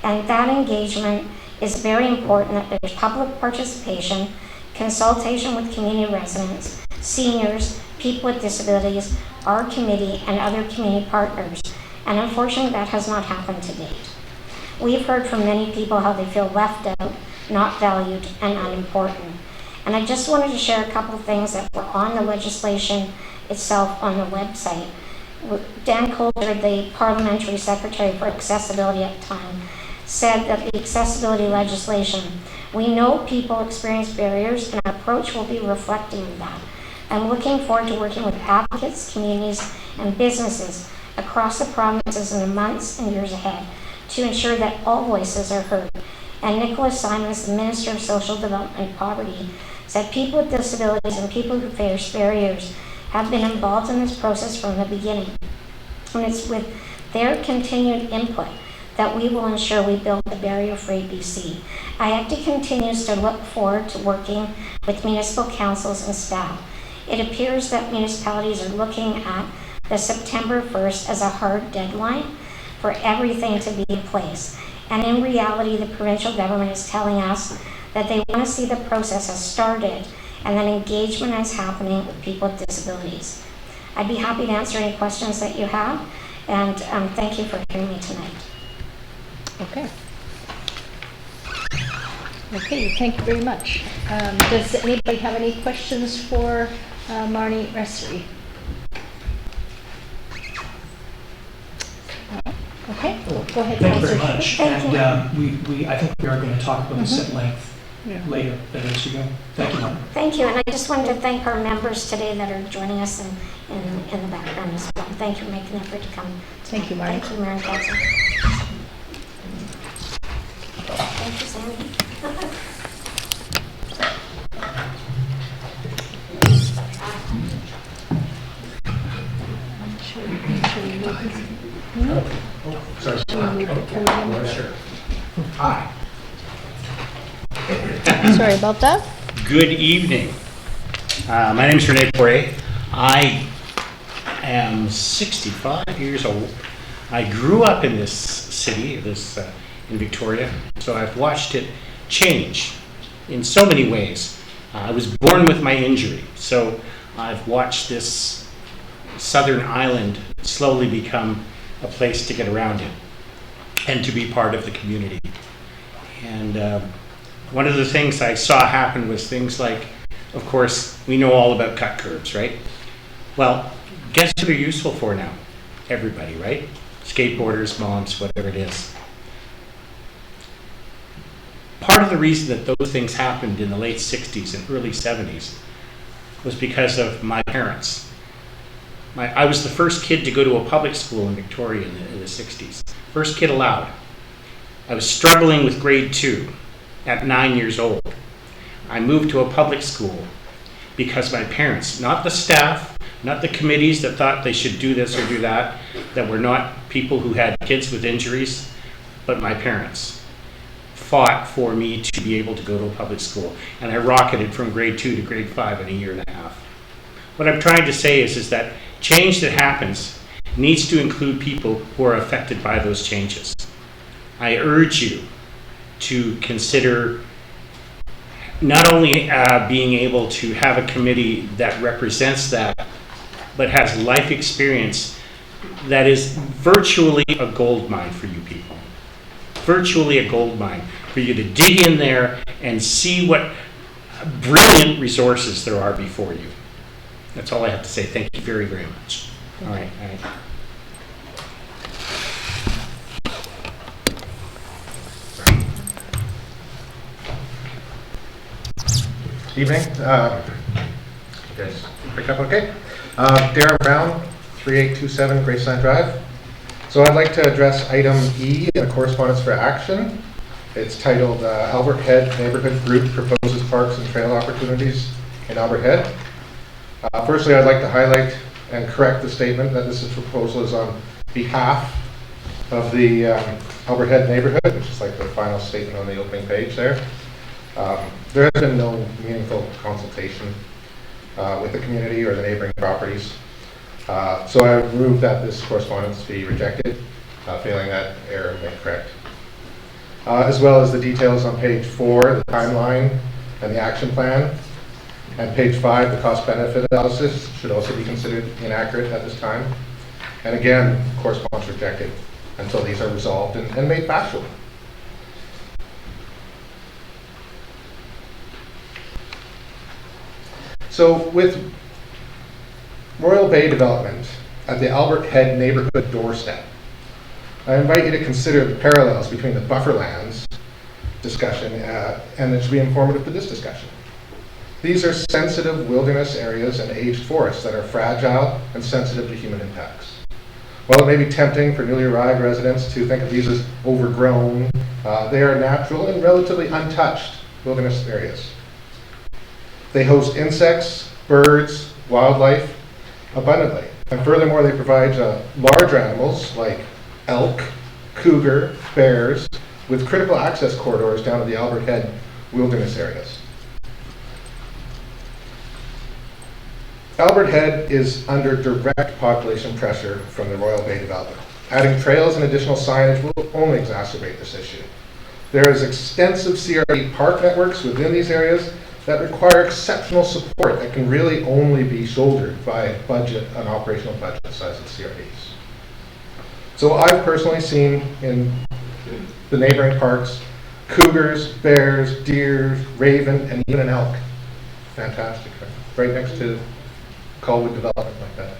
[SPEAKER 8] And that engagement is very important, that there's public participation, consultation with community residents, seniors, people with disabilities, our committee, and other community partners. And unfortunately, that has not happened to date. We've heard from many people how they feel left out, not valued, and unimportant. And I just wanted to share a couple of things that were on the legislation itself on the website. Dan Coulter, the Parliamentary Secretary for Accessibility at the time, said that the accessibility legislation, we know people experience barriers and our approach will be reflecting of that. I'm looking forward to working with advocates, communities, and businesses across the provinces in the months and years ahead to ensure that all voices are heard. And Nicholas Simons, the Minister of Social Development and Poverty, said people with disabilities and people who face barriers have been involved in this process from the beginning. And it's with their continued input that we will ensure we build the barrier-free BC. IACTI continues to look forward to working with municipal councils and staff. It appears that municipalities are looking at the September 1st as a hard deadline for everything to be in place. And in reality, the provincial government is telling us that they want to see the process has started and that engagement is happening with people with disabilities. I'd be happy to answer any questions that you have, and thank you for hearing me tonight.
[SPEAKER 1] Okay. Okay, thank you very much. Does anybody have any questions for Marnie Ressery? Okay, go ahead.
[SPEAKER 6] Thank you very
[SPEAKER 1] Councillor
[SPEAKER 6] much.
[SPEAKER 1] Schuman.
[SPEAKER 8] Thank
[SPEAKER 6] And I think we are going to talk about this at length later as you go. Thank you, Mark.
[SPEAKER 8] Thank you, and I just wanted to thank our members today that are joining us in the background as well. Thank you for making the effort to come.
[SPEAKER 1] Thank you, Marty.
[SPEAKER 8] Thank you, Mayor and Council. Thank you, Sandy.
[SPEAKER 9] Hi.
[SPEAKER 1] Sorry about that.
[SPEAKER 9] Good evening. My name is Rene Poirier. I am 65 years old. I grew up in this city, in Victoria, so I've watched it change in so many ways. I was born with my injury, so I've watched this southern island slowly become a place to get around in and to be part of the community. And one of the things I saw happen was things like, of course, we know all about cut curbs, right? Well, guess who they're useful for now? Everybody, right? Skateboarders, moms, whatever it is. Part of the reason that those things happened in the late 60s and early 70s was because of my parents. I was the first kid to go to a public school in Victoria in the 60s. First kid allowed. I was struggling with grade 2 at 9 years old. I moved to a public school because my parents, not the staff, not the committees that thought they should do this or do that were not people who had kids with injuries, but my parents fought for me to be able to go to a public school. And I rocketed from grade 2 to grade 5 in a year and a half. What I'm trying to say is that change that happens needs to include people who are affected by those changes. I urge you to consider not only being able to have a committee that represents that, but has life experience that is virtually a gold mine for you people. Virtually a gold mine for you to dig in there and see what brilliant resources there are before you. That's all I have to say. Thank you very, very much. All right.
[SPEAKER 10] Evening. You guys pick up okay? Darren Brown, 3827 Graceland Drive. So I'd like to address item E in the correspondence for action. It's titled Albert Head Neighborhood Group Proposes Parks and Trail Opportunities in Albert Head. Firstly, I'd like to highlight and correct the statement that this proposal is on behalf of the Albert Head neighborhood, which is like the final statement on the opening page there. There has been no meaningful consultation with the community or the neighboring properties. So I would move that this correspondence be rejected, feeling that error made correct. As well as the details on page 4, the timeline and the action plan. And page 5, the cost-benefit analysis should also be considered inaccurate at this time. And again, correspondence rejected until these are resolved and made factual. So with Royal Bay development at the Albert Head neighborhood doorstep, I invite you to consider the parallels between the buffer lands discussion and it should be informative to this discussion. These are sensitive wilderness areas and aged forests that are fragile and sensitive to human impacts. While it may be tempting for newly arrived residents to think of these as overgrown, they are natural and relatively untouched wilderness areas. They host insects, birds, wildlife abundantly. And furthermore, they provide larger animals like elk, cougar, bears, with critical access corridors down to the Albert Head wilderness areas. Albert Head is under direct population pressure from the Royal Bay development. Adding trails and additional signage will only exacerbate this issue. There is extensive CRD park networks within these areas that require exceptional support that can really only be shouldered by an operational budget the size of CRDs. So I've personally seen in the neighboring parks cougars, bears, deer, raven, and even an elk. Fantastic, right next to Colwood development like that.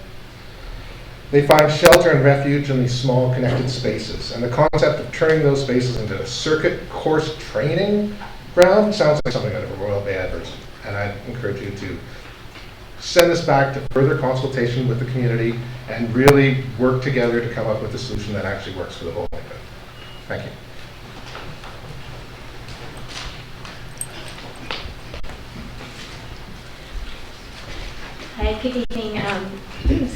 [SPEAKER 10] They find shelter and refuge in these small connected spaces, and the concept of turning those spaces into circuit course training Brown sounds like something out of a Royal Bay advertisement, and I encourage you to send this back to further consultation with the community and really work together to come up with a solution that actually works for the whole neighborhood. Thank you.
[SPEAKER 11] Hi, good evening.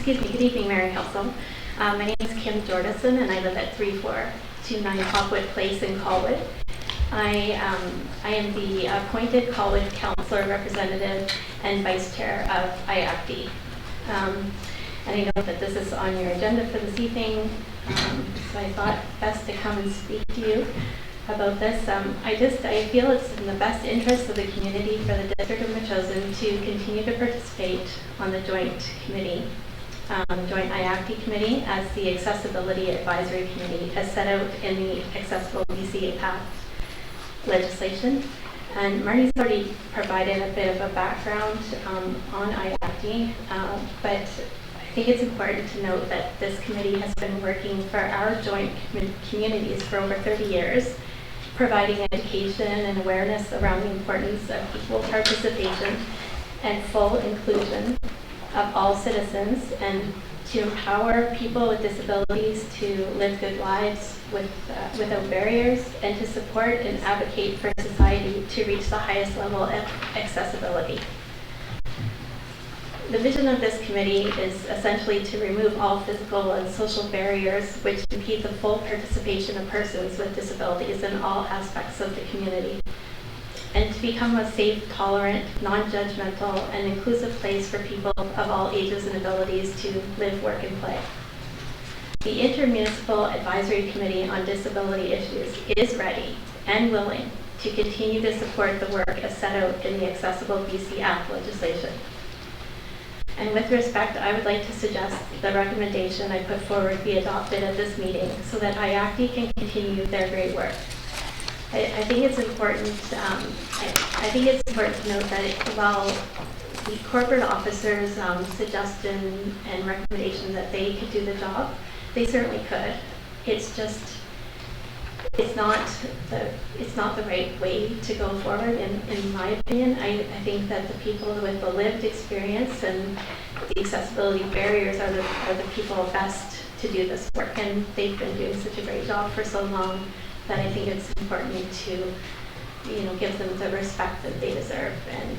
[SPEAKER 11] Good evening, Mayor and Council. My name is Kim Jordison, and I live at 3429 Hopwood Place in Colwood. I am the appointed Colwood Councillor Representative and Vice Chair of IACD. And I know that this is on your agenda for this evening, so I thought best to come and speak to you about this. I feel it's in the best interest of the community for the District of Metchosin to continue to participate on the joint committee, joint IACD committee, as the Accessibility Advisory Committee as set out in the Accessible BC Path legislation. And Marty's already provided a bit of a background on IACD, but I think it's important to note that this committee has been working for our joint communities for over 30 years, providing education and awareness around the importance of equal participation and full inclusion of all citizens, and to empower people with disabilities to live good lives without barriers, and to support and advocate for society to reach the highest level of accessibility. The vision of this committee is essentially to remove all physical and social barriers which impede the full participation of persons with disabilities in all aspects of the community, and to become a safe, tolerant, non-judgmental, and inclusive place for people of all ages and abilities to live, work, and play. The Intermunicipal Advisory Committee on Disability Issues is ready and willing to continue to support the work as set out in the Accessible BC Act legislation. And with respect, I would like to suggest the recommendation I put forward be adopted at this meeting so that IACD can continue their great work. I think it's important. I think it's important to note that while the corporate officers' suggestion and recommendation that they could do the job, they certainly could. It's just it's not the right way to go forward. In my opinion, I think that the people with the lived experience and the accessibility barriers are the people best to do this work, and they've been doing such a great job for so long that I think it's important to, give them the respect that they deserve and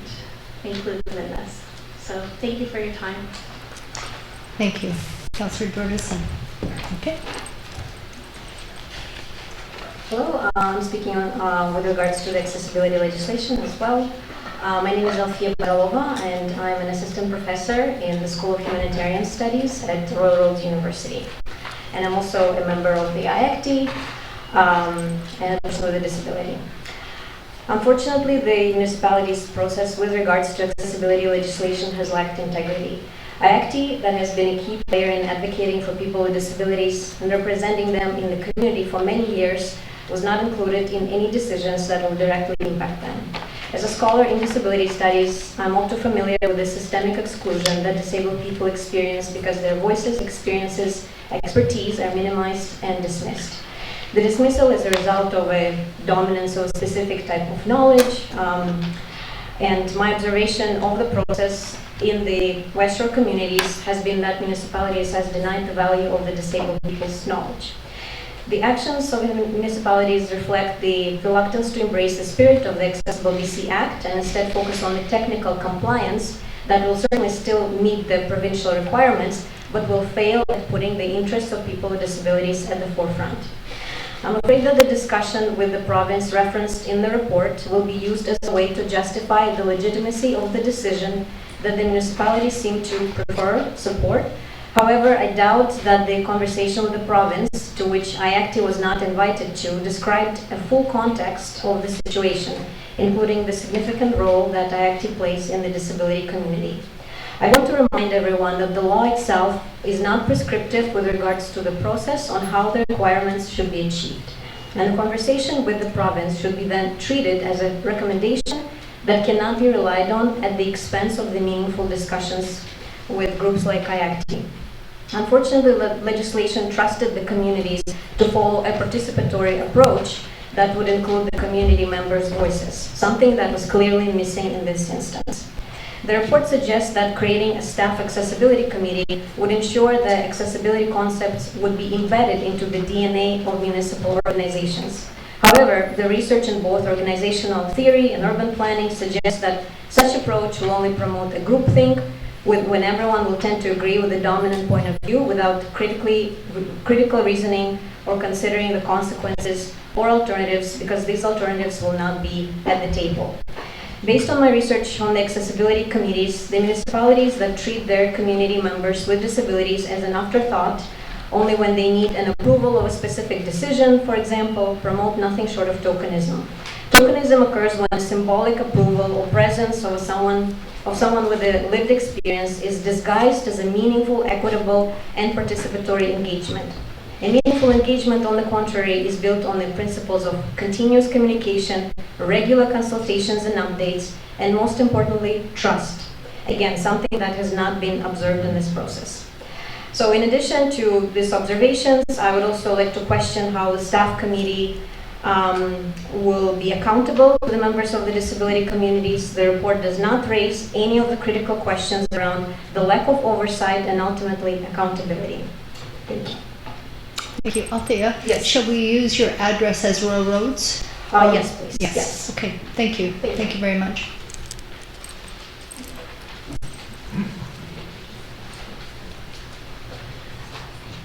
[SPEAKER 11] include them in this. So thank you for your time.
[SPEAKER 1] Thank you. Councillor Jordison. Okay.
[SPEAKER 12] Hello, I'm speaking on, with regards to the accessibility legislation as well. My name is Elfia Paralova, and I'm an assistant professor in the School of Humanitarian Studies at Royal Roads University. And I'm also a member of the IACD and a person with a disability. Unfortunately, the municipality's process with regards to accessibility legislation has lacked integrity. IACD, that has been a key player in advocating for people with disabilities and representing them in the community for many years, was not included in any decisions that will directly impact them. As a scholar in disability studies, I'm all too familiar with the systemic exclusion that disabled people experience because their voices, experiences, expertise are minimized and dismissed. The dismissal is a result of a dominance of a specific type of knowledge, and my observation of the process in the West Shore communities has been that municipalities has denied the value of the disabled people's knowledge. The actions of municipalities reflect the reluctance to embrace the spirit of the Accessible BC Act and instead focus on the technical compliance that will certainly still meet the provincial requirements, but will fail at putting the interests of people with disabilities at the forefront. I'm afraid that the discussion with the province referenced in the report will be used as a way to justify the legitimacy of the decision that the municipalities seem to support. However, I doubt that the conversation with the province, to which IACD was not invited to, described a full context of the situation, including the significant role that IACD plays in the disability community. I want to remind everyone that the law itself is not prescriptive with regards to the process on how the requirements should be achieved. And the conversation with the province should be then treated as a recommendation that cannot be relied on at the expense of the meaningful discussions with groups like IACD. Unfortunately, the legislation trusted the communities to follow a participatory approach that would include the community members' voices, something that was clearly missing in this instance. The report suggests that creating a staff accessibility committee would ensure that accessibility concepts would be embedded into the DNA of municipal organizations. However, the research in both organizational theory and urban planning suggests that such approach will only promote a groupthink when everyone will tend to agree with the dominant point of view without critical reasoning or considering the consequences or alternatives, because these alternatives will not be at the table. Based on my research on the accessibility committees, the municipalities that treat their community members with disabilities as an afterthought, only when they need an approval of a specific decision, for example, promote nothing short of tokenism. Tokenism occurs when a symbolic approval or presence of someone with a lived experience is disguised as a meaningful, equitable, and participatory engagement. A meaningful engagement, on the contrary, is built on the principles of continuous communication, regular consultations and updates, and most importantly, trust. Again, something that has not been observed in this process. So in addition to these observations, I would also like to question how the staff committee will be accountable to the members of the disability communities. The report does not raise any of the critical questions around the lack of oversight and ultimately accountability. Thank you.
[SPEAKER 1] Thank you. Althea?
[SPEAKER 12] Yes.
[SPEAKER 1] Shall we use your address as Royal Roads?
[SPEAKER 12] Yes, please.
[SPEAKER 1] Yes. Okay, thank you. Thank you very much.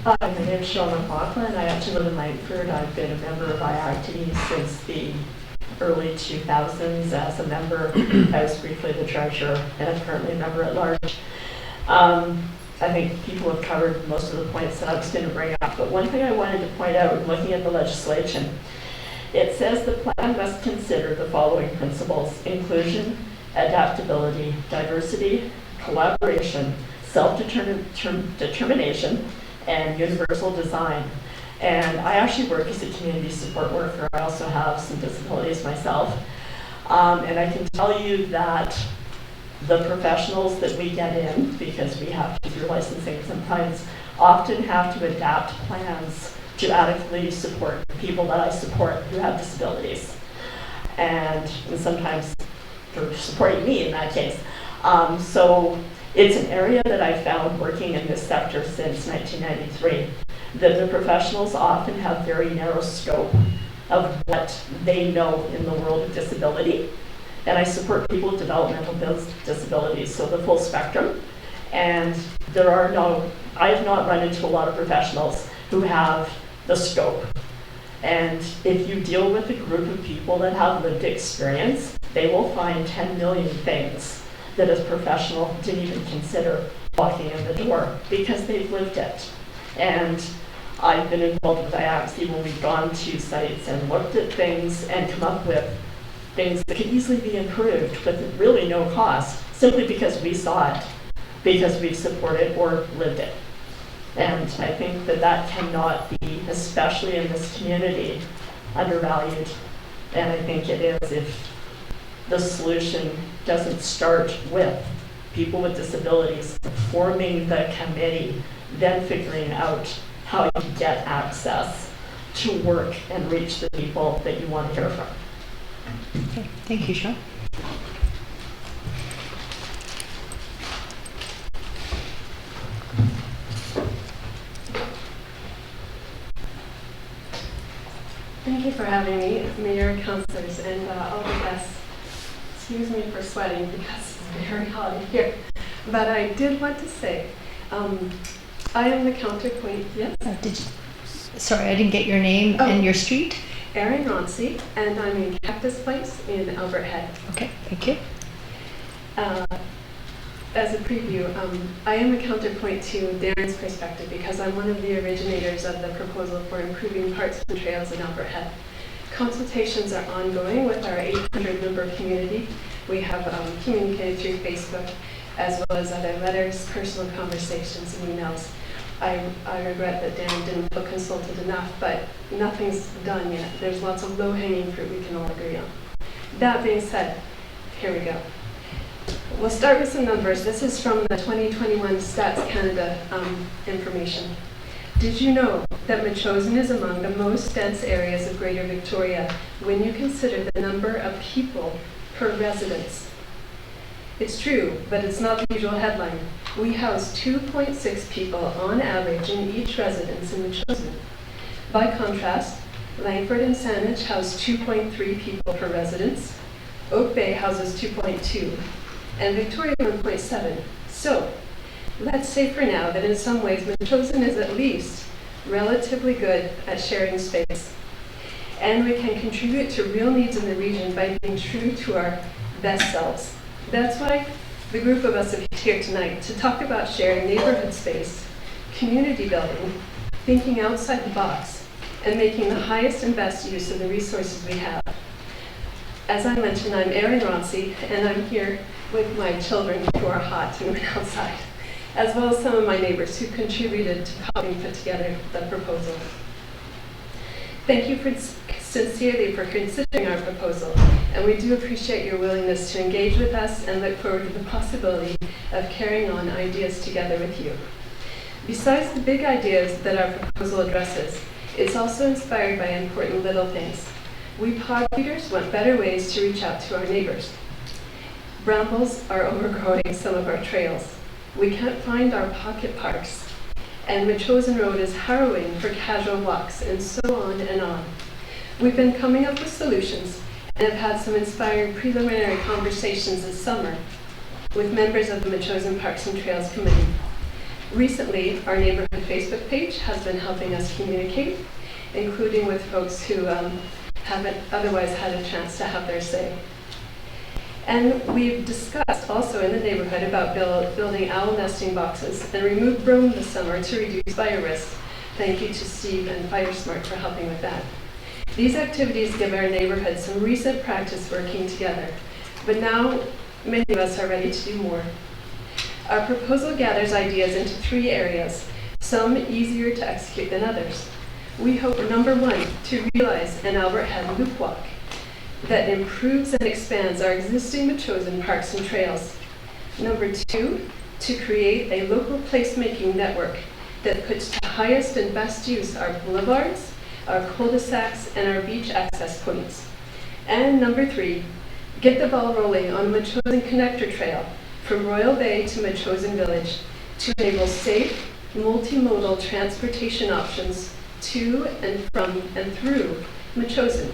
[SPEAKER 13] Hi, my name is Sean McLaughlin. I actually live in Langford. I've been a member of IACTI since the early 2000s. As a member, I was briefly the treasurer and I'm currently a member at large. I think people have covered most of the points that I was going to bring up, but one thing I wanted to point out, looking at the legislation, it says the plan must consider the following principles: inclusion, adaptability, diversity, collaboration, self-determination, and universal design. And I actually work as a community support worker. I also have some disabilities myself. And I can tell you that the professionals that we get in, because we have to do licensing sometimes, often have to adapt plans to adequately support people that I support who have disabilities. And sometimes for supporting me in that case. So it's an area that I found working in this sector since 1993, that the professionals often have very narrow scope of what they know in the world of disability. And I support people with developmental disabilities, so the full spectrum. And I have not run into a lot of professionals who have the scope. And if you deal with a group of people that have lived experience, they will find 10 million things that as a professional didn't even consider walking in the door because they've lived it. And I've been involved with IACSI when we've gone to sites and looked at things and come up with things that could easily be improved with really no cost, simply because we saw it, because we've supported or lived it. And I think that that cannot be, especially in this community, undervalued. And I think it is if the solution doesn't start with people with disabilities forming the committee, then figuring out how you get access to work and reach the people that you want to hear from.
[SPEAKER 1] Okay, thank you, Sean.
[SPEAKER 14] Thank you for having me, Mayor and councilors, and all the guests. Excuse me for sweating because it's very hot in here. But I did want to say, I am the counterpoint, yes?
[SPEAKER 1] Sorry, I didn't get your name and your street.
[SPEAKER 14] Erin Ronci, and I'm in Cactus Place in Albert Head.
[SPEAKER 1] Okay, thank you.
[SPEAKER 14] As a preview, I am a counterpoint to Darren's perspective because I'm one of the originators of the proposal for improving parks and trails in Albert Head. Consultations are ongoing with our 800-member community. We have communicated through Facebook as well as other letters, personal conversations, and emails. I regret that Darren didn't feel consulted enough, but nothing's done yet. There's lots of low-hanging fruit we can all agree on. That being said, here we go. We'll start with some numbers. This is from the 2021 Stats Canada information. Did you know that Metchosin is among the most dense areas of Greater Victoria when you consider the number of people per residence. It's true, but it's not the usual headline. We house 2.6 people on average in each residence in Metchosin. By contrast, Langford and Saanich house 2.3 people per residence, Oak Bay houses 2.2, and Victoria 1.7. So, let's say for now that in some ways Metchosin is at least relatively good at sharing space. And we can contribute to real needs in the region by being true to our best selves. That's why the group of us are here tonight, to talk about sharing neighborhood space, community building, thinking outside the box, and making the highest and best use of the resources we have. As I mentioned, I'm Erin Ronci, and I'm here with my children who are hot and went outside, as well as some of my neighbors who contributed to helping put together the proposal. Thank you sincerely for considering our proposal, and we do appreciate your willingness to engage with us and look forward to the possibility of carrying on ideas together with you. Besides the big ideas that our proposal addresses, it's also inspired by important little things. We pod leaders want better ways to reach out to our neighbors. Brambles are overgrowing some of our trails. We can't find our pocket parks. And Metchosin Road is harrowing for casual walks, and so on and on. We've been coming up with solutions and have had some inspiring preliminary conversations this summer with members of the Metchosin Parks and Trails Committee. Recently, our neighborhood Facebook page has been helping us communicate, including with folks who haven't otherwise had a chance to have their say. And we've discussed also in the neighborhood about building owl nesting boxes and remove brome this summer to reduce fire risk. Thank you to Steve and FireSmart for helping with that. These activities give our neighborhood some recent practice working together, but now many of us are ready to do more. Our proposal gathers ideas into 3 areas, some easier to execute than others. We hope, number 1, to realize an Albert Head loop walk that improves and expands our existing Metchosin parks and trails. Number 2, to create a local placemaking network that puts to highest and best use our boulevards, our cul-de-sacs, and our beach access points. And number 3, get the ball rolling on Metchosin Connector Trail from Royal Bay to Metchosin Village to enable safe, multimodal transportation options to and from and through Metchosin,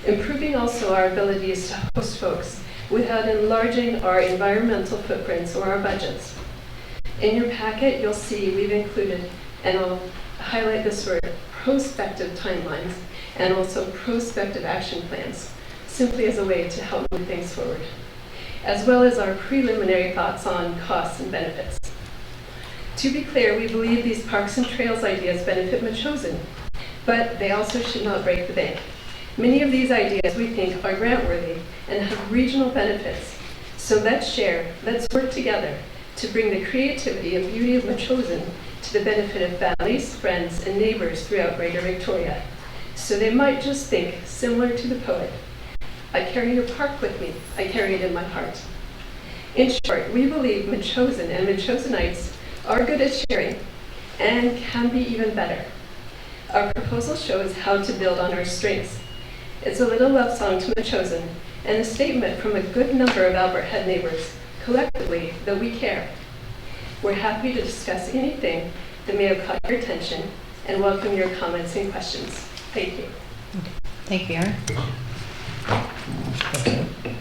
[SPEAKER 14] improving also our abilities to host folks without enlarging our environmental footprints or our budgets. In your packet, you'll see we've included, and I'll highlight this word, prospective timelines and also prospective action plans, simply as a way to help move things forward, as well as our preliminary thoughts on costs and benefits. To be clear, we believe these parks and trails ideas benefit Metchosin, but they also should not break the bank. Many of these ideas we think are grant-worthy and have regional benefits. So let's share, let's work together to bring the creativity and beauty of Metchosin to the benefit of families, friends, and neighbors throughout Greater Victoria. So they might just think, similar to the poet, I carry your park with me, I carry it in my heart. In short, we believe Metchosin and Metchosinites are good at sharing and can be even better. Our proposal shows how to build on our strengths. It's a little love song to Metchosin and a statement from a good number of Albert Head neighbors, collectively, that we care. We're happy to discuss anything that may have caught your attention and welcome your comments and questions. Thank you.
[SPEAKER 1] Thank you, Erin.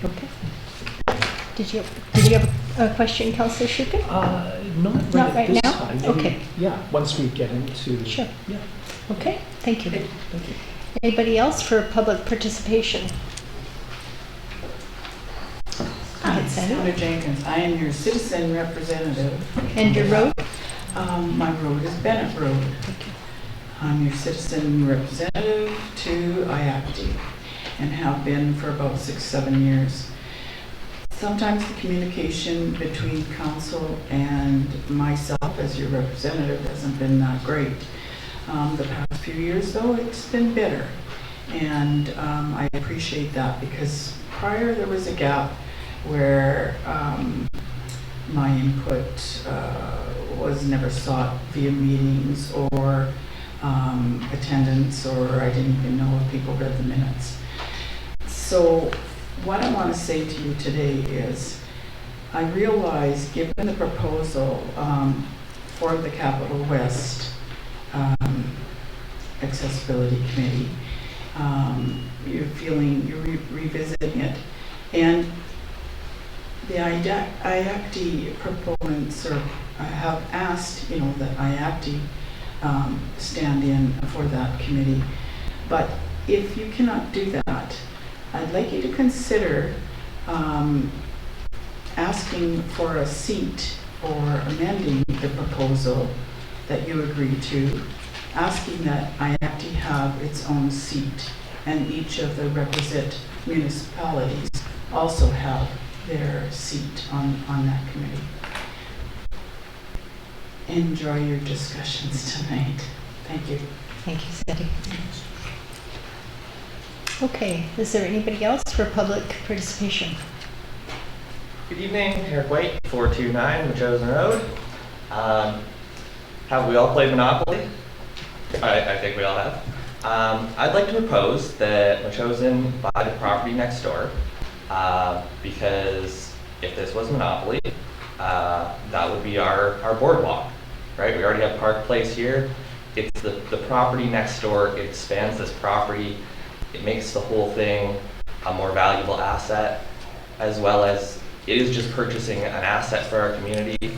[SPEAKER 1] Okay. Did you have a question, Councillor Shukin?
[SPEAKER 6] Not
[SPEAKER 1] Not
[SPEAKER 6] right
[SPEAKER 1] right
[SPEAKER 6] at this
[SPEAKER 1] now?
[SPEAKER 6] time. Maybe,
[SPEAKER 1] Okay.
[SPEAKER 6] Yeah, once we get into.
[SPEAKER 1] Sure.
[SPEAKER 6] Yeah,
[SPEAKER 1] Okay, thank you.
[SPEAKER 6] thank you.
[SPEAKER 1] Anybody else for public participation?
[SPEAKER 15] Hi, Senator Jenkins. I am your citizen representative.
[SPEAKER 1] And your road?
[SPEAKER 15] My road is Bennett Road. I'm your citizen representative to IAPTI and have been for about 6-7 years. Sometimes the communication between council and myself as your representative hasn't been that great. The past few years, though, it's been better. And I appreciate that because prior there was a gap where my input was never sought via meetings or attendance, or I didn't even know if people read the minutes. So what I want to say to you today is, I realize, given the proposal for the Capital West Accessibility Committee, you're revisiting it, and the IACTI proponents have asked, that IACTI stand in for that committee. But if you cannot do that, I'd like you to consider asking for a seat or amending the proposal that you agreed to, asking that IACTI have its own seat, and each of the requisite municipalities also have their seat on that committee. Enjoy your discussions tonight. Thank you.
[SPEAKER 1] Thank you, Sandy. Okay, is there anybody else for public participation?
[SPEAKER 16] Good evening, Eric White, 429 Machosen Road. Have we all played Monopoly? I think we all have. I'd like to propose that Machosen buy the property next door, because if this was Monopoly, that would be our boardwalk, right? We already have Park Place here. It's the property next door. It expands this property. It makes the whole thing a more valuable asset, as well as it is just purchasing an asset for our community.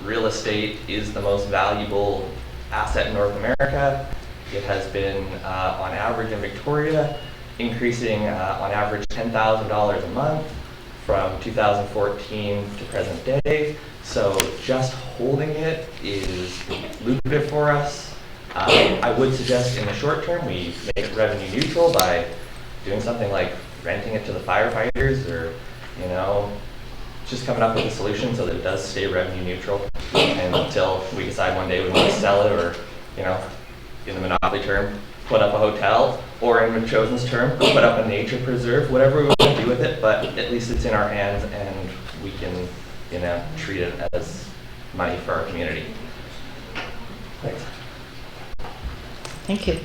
[SPEAKER 16] Real estate is the most valuable asset in North America. It has been, on average in Victoria, increasing on average $10,000 a month from 2014 to present day. So just holding it is lucrative for us. I would suggest in the short term we make it revenue neutral by doing something like renting it to the firefighters, or just coming up with a solution so that it does stay revenue neutral, and until we decide one day we want to sell it, or in the Monopoly term, put up a hotel, or in Machosen's term, put up a nature preserve, whatever we want to do with it, but at least it's in our hands and we can treat it as money for our community. Thanks.
[SPEAKER 1] Thank you.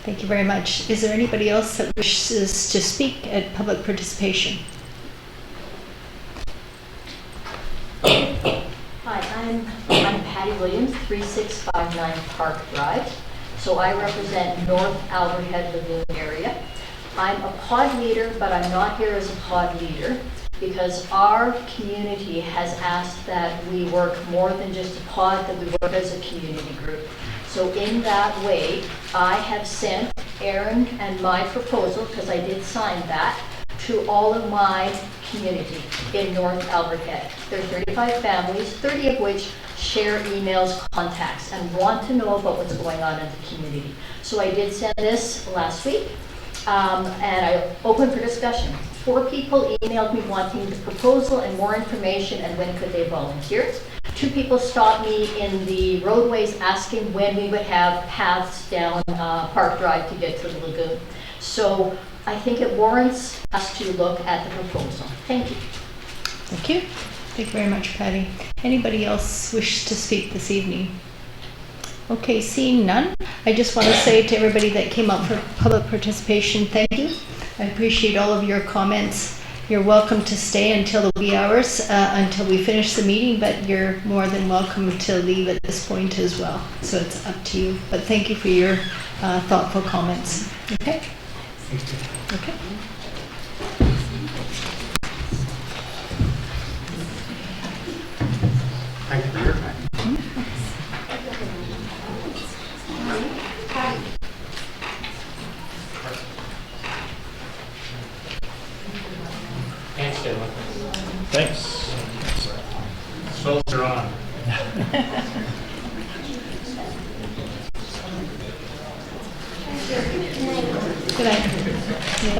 [SPEAKER 1] Thank you very much. Is there anybody else that wishes to speak at public participation?
[SPEAKER 17] Hi, I'm Patty Williams, 3659 Park Drive. So I represent North Alberthead Lagoon area. I'm a pod leader, but I'm not here as a pod leader because our community has asked that we work more than just a pod, that we work as a community group. So in that way, I have sent Aaron and my proposal, because I did sign that, to all of my community in North Alberthead. There are 35 families, 30 of which share emails, contacts, and want to know about what's going on in the community. So I did send this last week, and I opened for discussion. 4 people emailed me wanting the proposal and more information and when could they volunteer. 2 people stopped me in the roadways asking when we would have paths down Park Drive to get to the lagoon. So I think it warrants us to look at the proposal. Thank you.
[SPEAKER 1] Thank you. Thank you very much, Patty. Anybody else wish to speak this evening? Okay, seeing none, I just want to say to everybody that came up for public participation, thank you. I appreciate all of your comments. You're welcome to stay until the wee hours, until we finish the meeting, but you're more than welcome to leave at this point as well. So it's up to you. But thank you for your thoughtful comments. Okay? Okay.
[SPEAKER 9] Thank you for your time. Thanks, Dylan.
[SPEAKER 18] Thanks.
[SPEAKER 9] Soldier on.
[SPEAKER 1] Good night.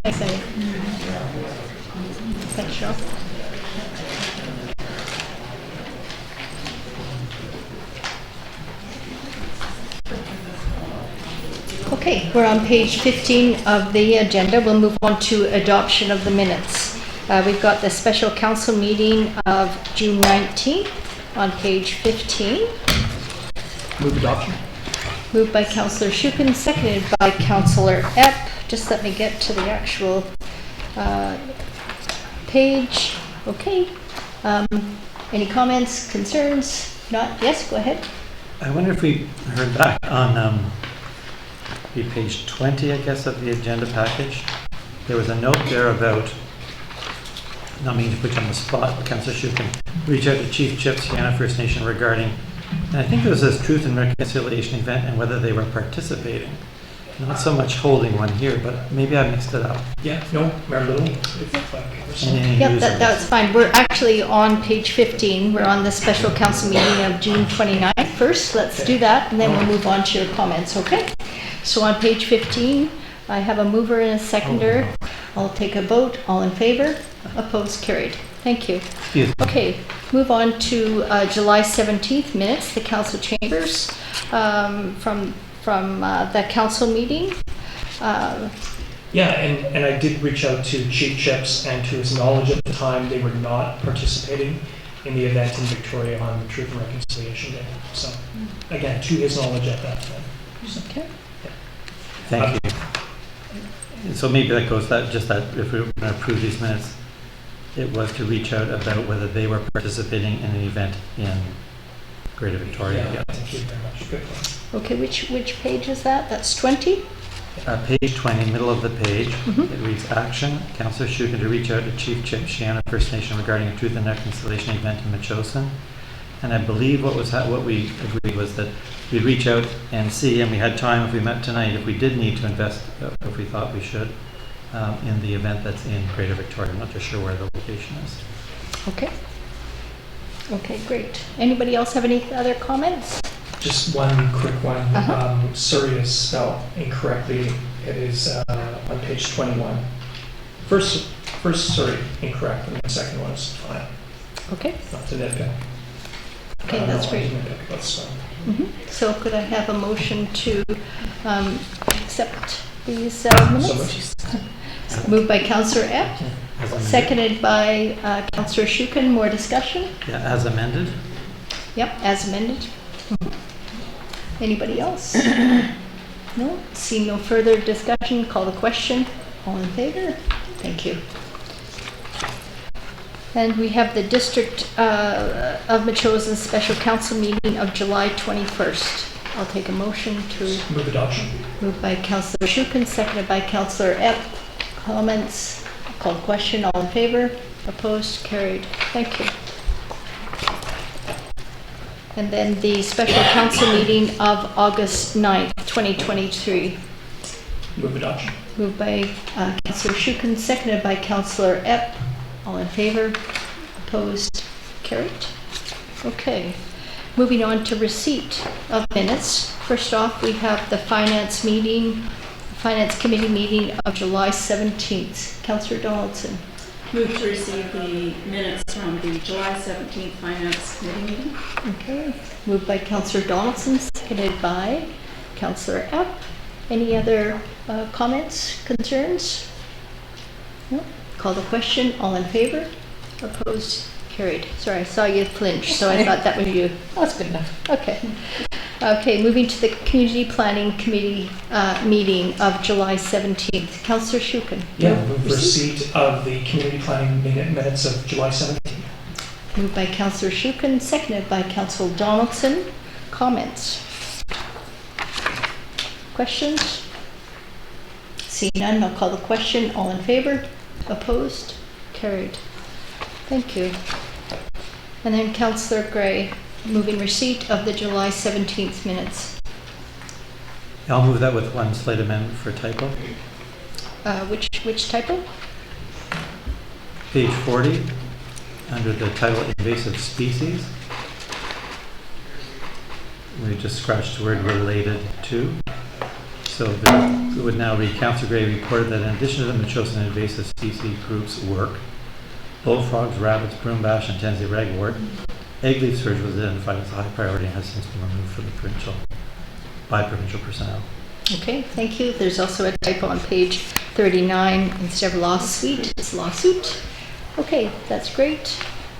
[SPEAKER 1] Thanks, Eddie. Thanks, Cheryl. Okay, we're on page 15 of the agenda. We'll move on to adoption of the minutes. We've got the special council meeting of June 19th on page 15.
[SPEAKER 18] Move adoption.
[SPEAKER 1] Moved by Councillor Shukin, seconded by Councillor Epp. Just let me get to the actual page. Okay. Any comments, concerns? Not? Yes, go ahead.
[SPEAKER 4] I wonder if we heard back on page 20, I guess, of the agenda package. There was a note there about, not meaning to put you on the spot, but Councillor Shukin reach out to Chief Chips, Fianna First Nation regarding, and I think there was this Truth and Reconciliation event and whether they were participating. Not so much holding one here, but maybe I mixed it up.
[SPEAKER 6] Yeah, no, Mayor Little,
[SPEAKER 1] Yep, that's fine. We're actually on page 15. We're on the special council meeting of June 29th first. Let's do that, and then we'll move on to your comments, okay? So on page 15, I have a mover and a seconder. I'll take a vote. All in favor? Opposed? Carried. Thank you.
[SPEAKER 4] Excuse me.
[SPEAKER 1] Okay, move on to July 17th minutes, the council chambers from the council meeting.
[SPEAKER 6] Yeah, and I did reach out to Chief Chips, and to his knowledge at the time, they were not participating in the event in Victoria on the Truth and Reconciliation Day. So, again, to his knowledge at that time.
[SPEAKER 1] Okay.
[SPEAKER 4] Thank you. So maybe that goes, just that if we were going to approve these minutes, it was to reach out about whether they were participating in an event in Greater Victoria.
[SPEAKER 6] Yeah, thank you very much. Good point.
[SPEAKER 1] Okay, which page is that? That's 20?
[SPEAKER 4] Page 20, middle of the page,
[SPEAKER 1] Mhm.
[SPEAKER 4] it reads, action, Councillor Shukin to reach out to Chief Chip Shannon First Nation regarding a Truth and Reconciliation event in Metchosin. And I believe what we agreed was that we'd reach out and see, and we had time if we met tonight, if we did need to invest, if we thought we should, in the event that's in Greater Victoria. I'm not just sure where the location is.
[SPEAKER 1] Okay. Okay, great. Anybody else have any other comments?
[SPEAKER 6] Just one quick one.
[SPEAKER 1] Uh-huh.
[SPEAKER 6] Surrey is spelled incorrectly. It is on page 21. First Surrey incorrect, and the second one is fine.
[SPEAKER 1] Okay.
[SPEAKER 6] Not to nitpick.
[SPEAKER 1] Okay, that's great.
[SPEAKER 6] Nitpick about spelling.
[SPEAKER 1] So could I have a motion to accept these minutes? Moved by Councillor Epp,
[SPEAKER 4] As amended.
[SPEAKER 1] seconded by Councillor Shukin. More discussion?
[SPEAKER 4] Yeah, as amended.
[SPEAKER 1] Yep, as amended. Anybody else? No? See no further discussion, call the question. All in favor? Thank you. And we have the District of Metchosin Special Council meeting of July 21st. I'll take a motion to
[SPEAKER 6] Move adoption.
[SPEAKER 1] move by Councillor Shukin, seconded by Councillor Epp. Comments? Call the question. All in favor? Opposed? Carried. Thank you. And then the special council meeting of August 9th, 2023.
[SPEAKER 6] Move adoption.
[SPEAKER 1] Moved by Councillor Shukin, seconded by Councillor Epp. All in favor? Opposed? Carried. Okay. Moving on to receipt of minutes. First off, we have the Finance Committee meeting of July 17th. Councillor Donaldson.
[SPEAKER 18] Move to receive the minutes from the July 17th Finance Committee meeting.
[SPEAKER 1] Okay. Moved by Councillor Donaldson, seconded by Councillor Epp. Any other comments, concerns? No? Call the question. All in favor? Opposed? Carried. Sorry, I saw you flinch, so I thought that was you.
[SPEAKER 2] That's good enough.
[SPEAKER 1] Okay. Okay, moving to the Community Planning Committee meeting of July 17th. Councillor Shukin.
[SPEAKER 6] Yeah, move receipt of the community planning minutes of July 17th.
[SPEAKER 1] Moved by Councillor Shukin, seconded by Councillor Donaldson. Comments? Questions? See none, I'll call the question. All in favor? Opposed? Carried. Thank you. And then Councillor Gray, moving receipt of the July 17th minutes.
[SPEAKER 4] I'll move that with one slight amendment for typo.
[SPEAKER 1] Which typo?
[SPEAKER 4] Page 40, under the title Invasive Species. We just scratched the word related to. So it would now read, Councillor Gray reported that in addition to the Metchosin invasive species group's work, bullfrogs, rabbits, broombash, and Tansy ragwort, egg leaf surge was identified as a high priority and has since been removed from the by provincial personnel.
[SPEAKER 1] Okay, thank you. There's also a typo on page 39. Instead of lawsuit, it's lawsuit. Okay, that's great.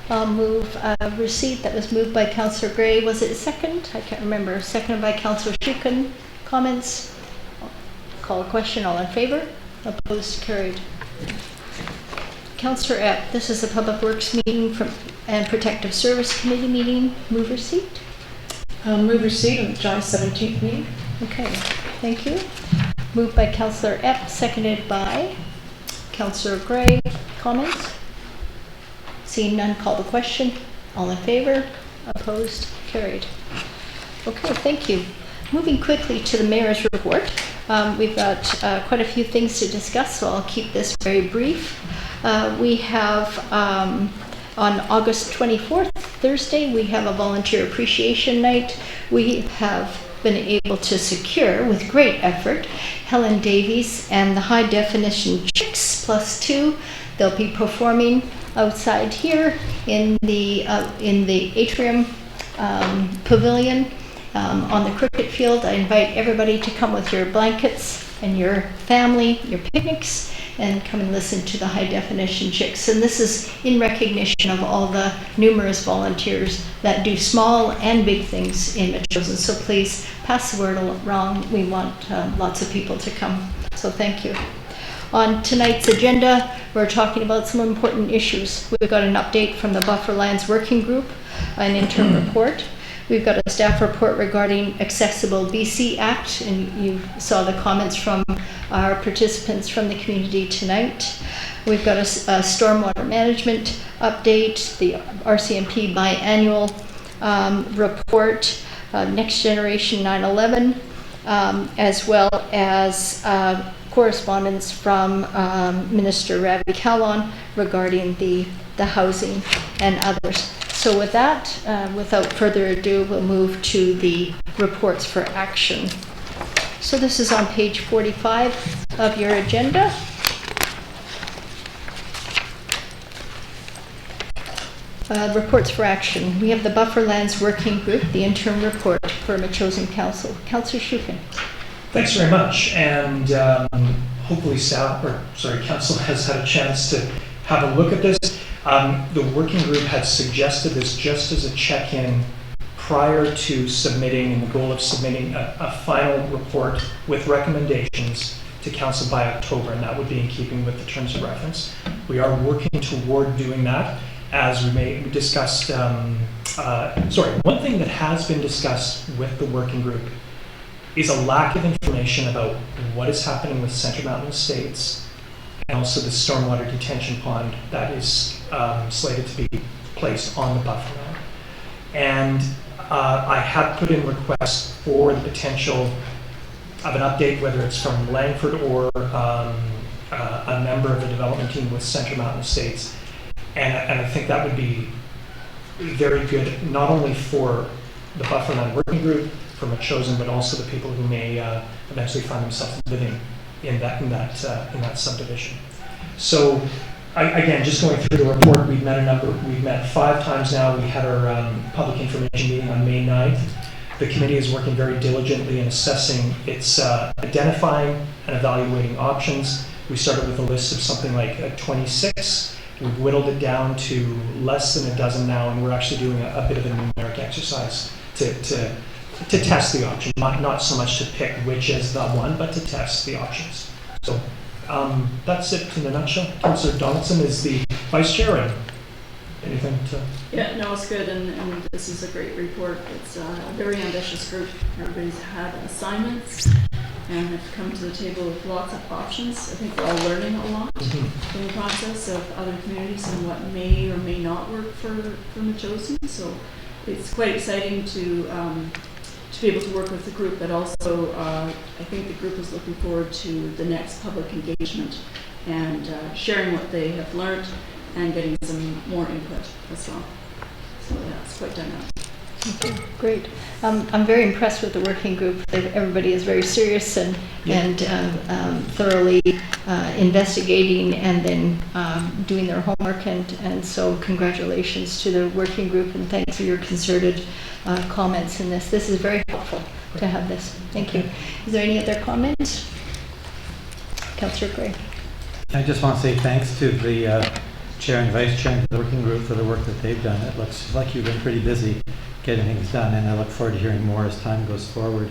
[SPEAKER 1] I'll move receipt. That was moved by Councillor Gray. Was it second? I can't remember. Seconded by Councillor Shukin. Comments? Call a question. All in favor? Opposed? Carried. Councillor Epp, this is a Public Works meeting and Protective Service Committee meeting. Move receipt.
[SPEAKER 2] Move receipt of the July 17th meeting.
[SPEAKER 1] Okay, thank you. Moved by Councillor Epp, seconded by Councillor Gray. Comments? Seeing none, call the question. All in favor? Opposed? Carried. Okay, thank you. Moving quickly to the Mayor's report. We've got quite a few things to discuss, so I'll keep this very brief. We have on August 24th, Thursday, we have a volunteer appreciation night. We have been able to secure, with great effort, Helen Davies and the High Definition Chicks +2. They'll be performing outside here in the atrium pavilion on the cricket field. I invite everybody to come with your blankets and your family, your picnics, and come and listen to the High Definition Chicks. And this is in recognition of all the numerous volunteers that do small and big things in Metchosin. So please pass the word around. We want lots of people to come. So thank you. On tonight's agenda, we're talking about some important issues. We've got an update from the Buffer Lands Working Group, an interim report. We've got a staff report regarding Accessible BC Act, and you saw the comments from our participants from the community tonight. We've got a stormwater management update, the RCMP biannual report, Next Generation 9/11, as well as correspondence from Minister Ravi Kahlon regarding the housing and others. So with that, without further ado, we'll move to the reports for action. So this is on page 45 of your agenda. Reports for action. We have the Buffer Lands Working Group, the interim report for Metchosin Council. Councillor Shukin.
[SPEAKER 6] Thanks very much, and hopefully Council has had a chance to have a look at this. The working group had suggested this just as a check-in prior to submitting, and the goal of submitting a final report with recommendations to Council by October, and that would be in keeping with the terms of reference. We are working toward doing that, as we discussed. One thing that has been discussed with the working group is a lack of information about what is happening with Central Mountain Estates and also the stormwater detention pond that is slated to be placed on the buffer land. And I have put in requests for the potential of an update, whether it's from Langford or a member of the development team with Central Mountain Estates. And I think that would be very good, not only for the buffer land working group, for Metchosin, but also the people who may eventually find themselves living in that subdivision. So, again, just going through the report, we've met 5 times now. We had our public information meeting on May 9th. The committee is working very diligently in assessing its identifying and evaluating options. We started with a list of something like 26. We've whittled it down to less than a dozen now, and we're actually doing a bit of a numeric exercise to test the option, not so much to pick which is the one, but to test the options. So that's it in a nutshell. Councillor Donaldson is the vice chair. And anything to?
[SPEAKER 18] Yeah, no, it's good, and this is a great report. It's a very ambitious group. Everybody's had assignments and have come to the table with lots of options. I think we're all learning a lot from the process of other communities and what may or may not work for Metchosin. So it's quite exciting to be able to work with the group, but also I think the group is looking forward to the next public engagement and sharing what they have learned and getting some more input as well. So yeah, it's quite dynamic.
[SPEAKER 1] Okay, great. I'm very impressed with the working group. Everybody is very serious and thoroughly investigating and then doing their homework. And so congratulations to the working group, and thanks for your concerted comments in this. This is very helpful to have this. Thank you. Is there any other comments? Councillor Gray.
[SPEAKER 4] I just want to say thanks to the chair and vice chair and the working group for the work that they've done. It looks like you've been pretty busy getting things done, and I look forward to hearing more as time goes forward.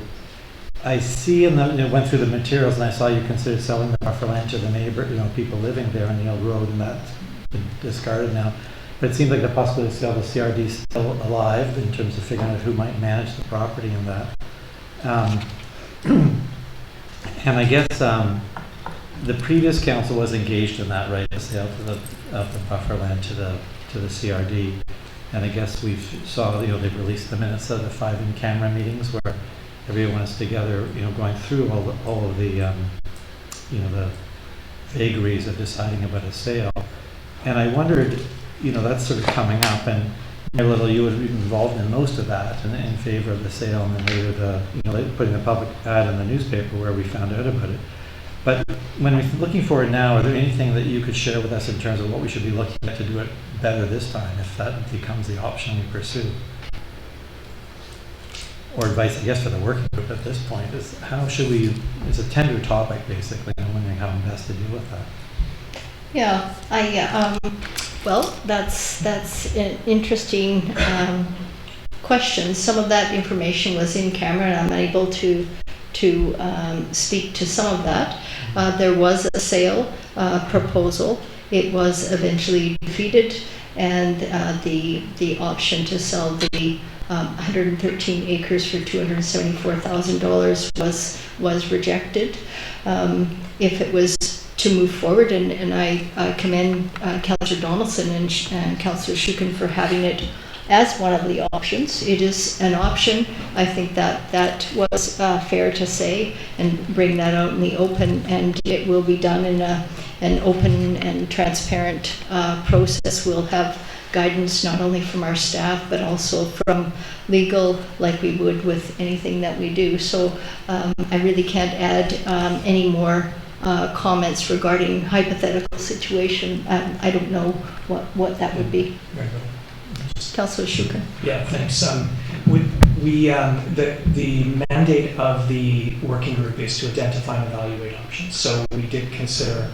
[SPEAKER 4] I see went through the materials, and I saw you considered selling the buffer land to the neighbor, people living there on the old road, and that's been discarded now. But it seems like the possibility to sell the CRD is still alive in terms of figuring out who might manage the property and that. And I guess the previous council was engaged in that, right, the sale of the buffer land to the CRD. And I guess we've saw, they've released the minutes of the 5 in-camera meetings where everyone is together, going through all of the, the vagaries of deciding about a sale. And I wondered, that's sort of coming up, and Mayor Little, you would be involved in most of that and in favor of the sale, and then later putting the public ad in the newspaper where we found out about it. But when we're looking forward now, are there anything that you could share with us in terms of what we should be looking at to do it better this time, if that becomes the option we pursue? Or advice, I guess, for the working group at this point is how should we, it's a tender topic basically, and I'm wondering how best to deal with that.
[SPEAKER 1] Yeah, well, that's an interesting question. Some of that information was in camera, and I'm unable to speak to some of that. There was a sale proposal. It was eventually defeated, and the option to sell the 113 acres for $274,000 was rejected. If it was to move forward, and I commend Councillor Donaldson and Councillor Shuken for having it as one of the options. It is an option. I think that was fair to say and bring that out in the open, and it will be done in an open and transparent process. We'll have guidance not only from our staff but also from legal, like we would with anything that we do. So I really can't add any more comments regarding hypothetical situation. I don't know what that would be.
[SPEAKER 6] Very good.
[SPEAKER 1] Councillor Shuken.
[SPEAKER 6] Yeah, thanks. The mandate of the working group is to identify and evaluate options. So we did consider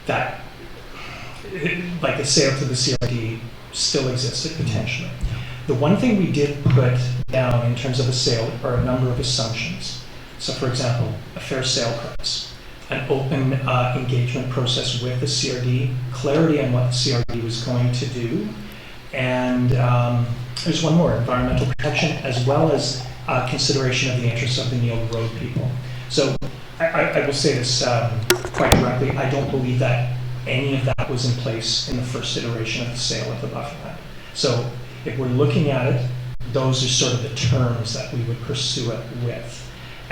[SPEAKER 6] that, like the sale to the CRD still existed potentially. The one thing we did put down in terms of a sale are a number of assumptions. So for example, a fair sale price, an open engagement process with the CRD, clarity on what the CRD was going to do, and there's one more, environmental protection, as well as consideration of the interests of the Neil Road people. So I will say this quite directly, I don't believe that any of that was in place in the first iteration of the sale of the buffer land. So if we're looking at it, those are sort of the terms that we would pursue it with.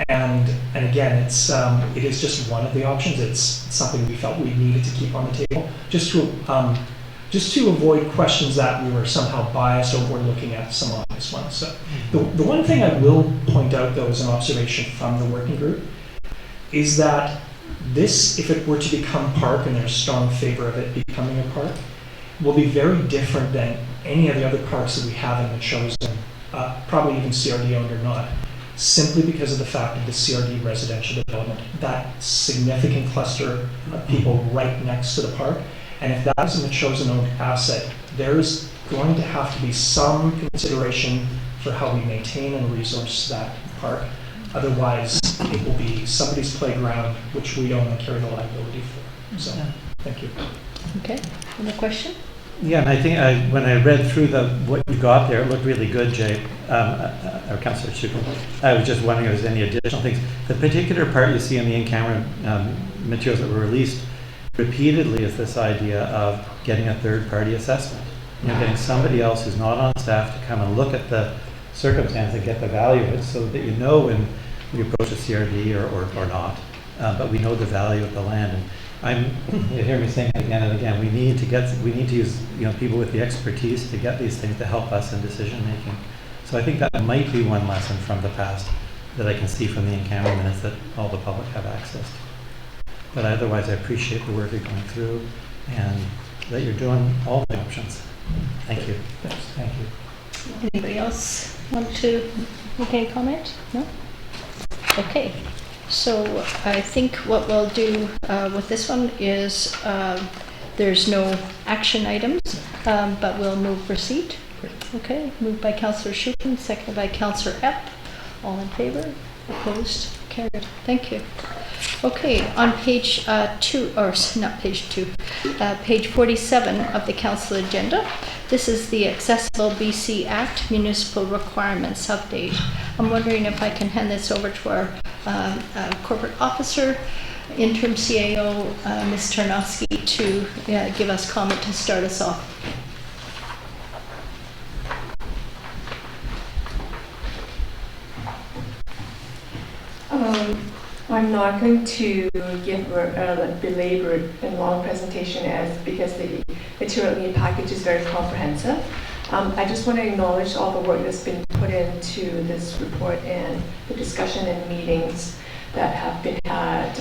[SPEAKER 6] And again, it is just one of the options. It's something we felt we needed to keep on the table, just to avoid questions that we were somehow biased or we're looking at some obvious ones. So the one thing I will point out, though, as an observation from the working group, is that this, if it were to become park, and there's strong favor of it becoming a park, will be very different than any of the other parks that we have in the chosen, probably even CRD owned or not, simply because of the fact of the CRD residential development, that significant cluster of people right next to the park. And if that is a chosen owned asset, there's going to have to be some consideration for how we maintain and resource that park. Otherwise, it will be somebody's playground, which we own and carry the liability for. So, thank you.
[SPEAKER 1] Okay, any question?
[SPEAKER 4] Yeah, and I think when I read through what you got there, it looked really good, Jay, or Councillor Shuken. I was just wondering if there's any additional things. The particular part you see in the in-camera materials that were released repeatedly is this idea of getting a third-party assessment. Getting somebody else who's not on staff to come and look at the circumstance and get the value of it, so that when we approach a CRD or not, but we know the value of the land. And you hear me saying it again and again, we need to use people with the expertise to get these things to help us in decision making. So I think that might be one lesson from the past that I can see from the in-camera minutes that all the public have access to. But otherwise, I appreciate the work you're going through and that you're doing all the options. Thank you.
[SPEAKER 6] Thanks.
[SPEAKER 4] Thank you.
[SPEAKER 1] Anybody else want to make any comment? No? Okay. So I think what we'll do with this one is There's no action items, but we'll move receipt. Okay, moved by Councillor Schuppen, seconded by Councillor Epp. All in favor? Opposed? Carried. Thank you. Okay, on page 2, or not page 2, page 47 of the council agenda, this is the Accessible BC Act Municipal Requirements Update. I'm wondering if I can hand this over to our corporate officer, interim CAO, Ms. Tarnowski, to give us comment to start us off.
[SPEAKER 13] I'm not going to give a belabored and long presentation because the material in the package is very comprehensive. I just want to acknowledge all the work that's been put into this report and the discussion and meetings that have been had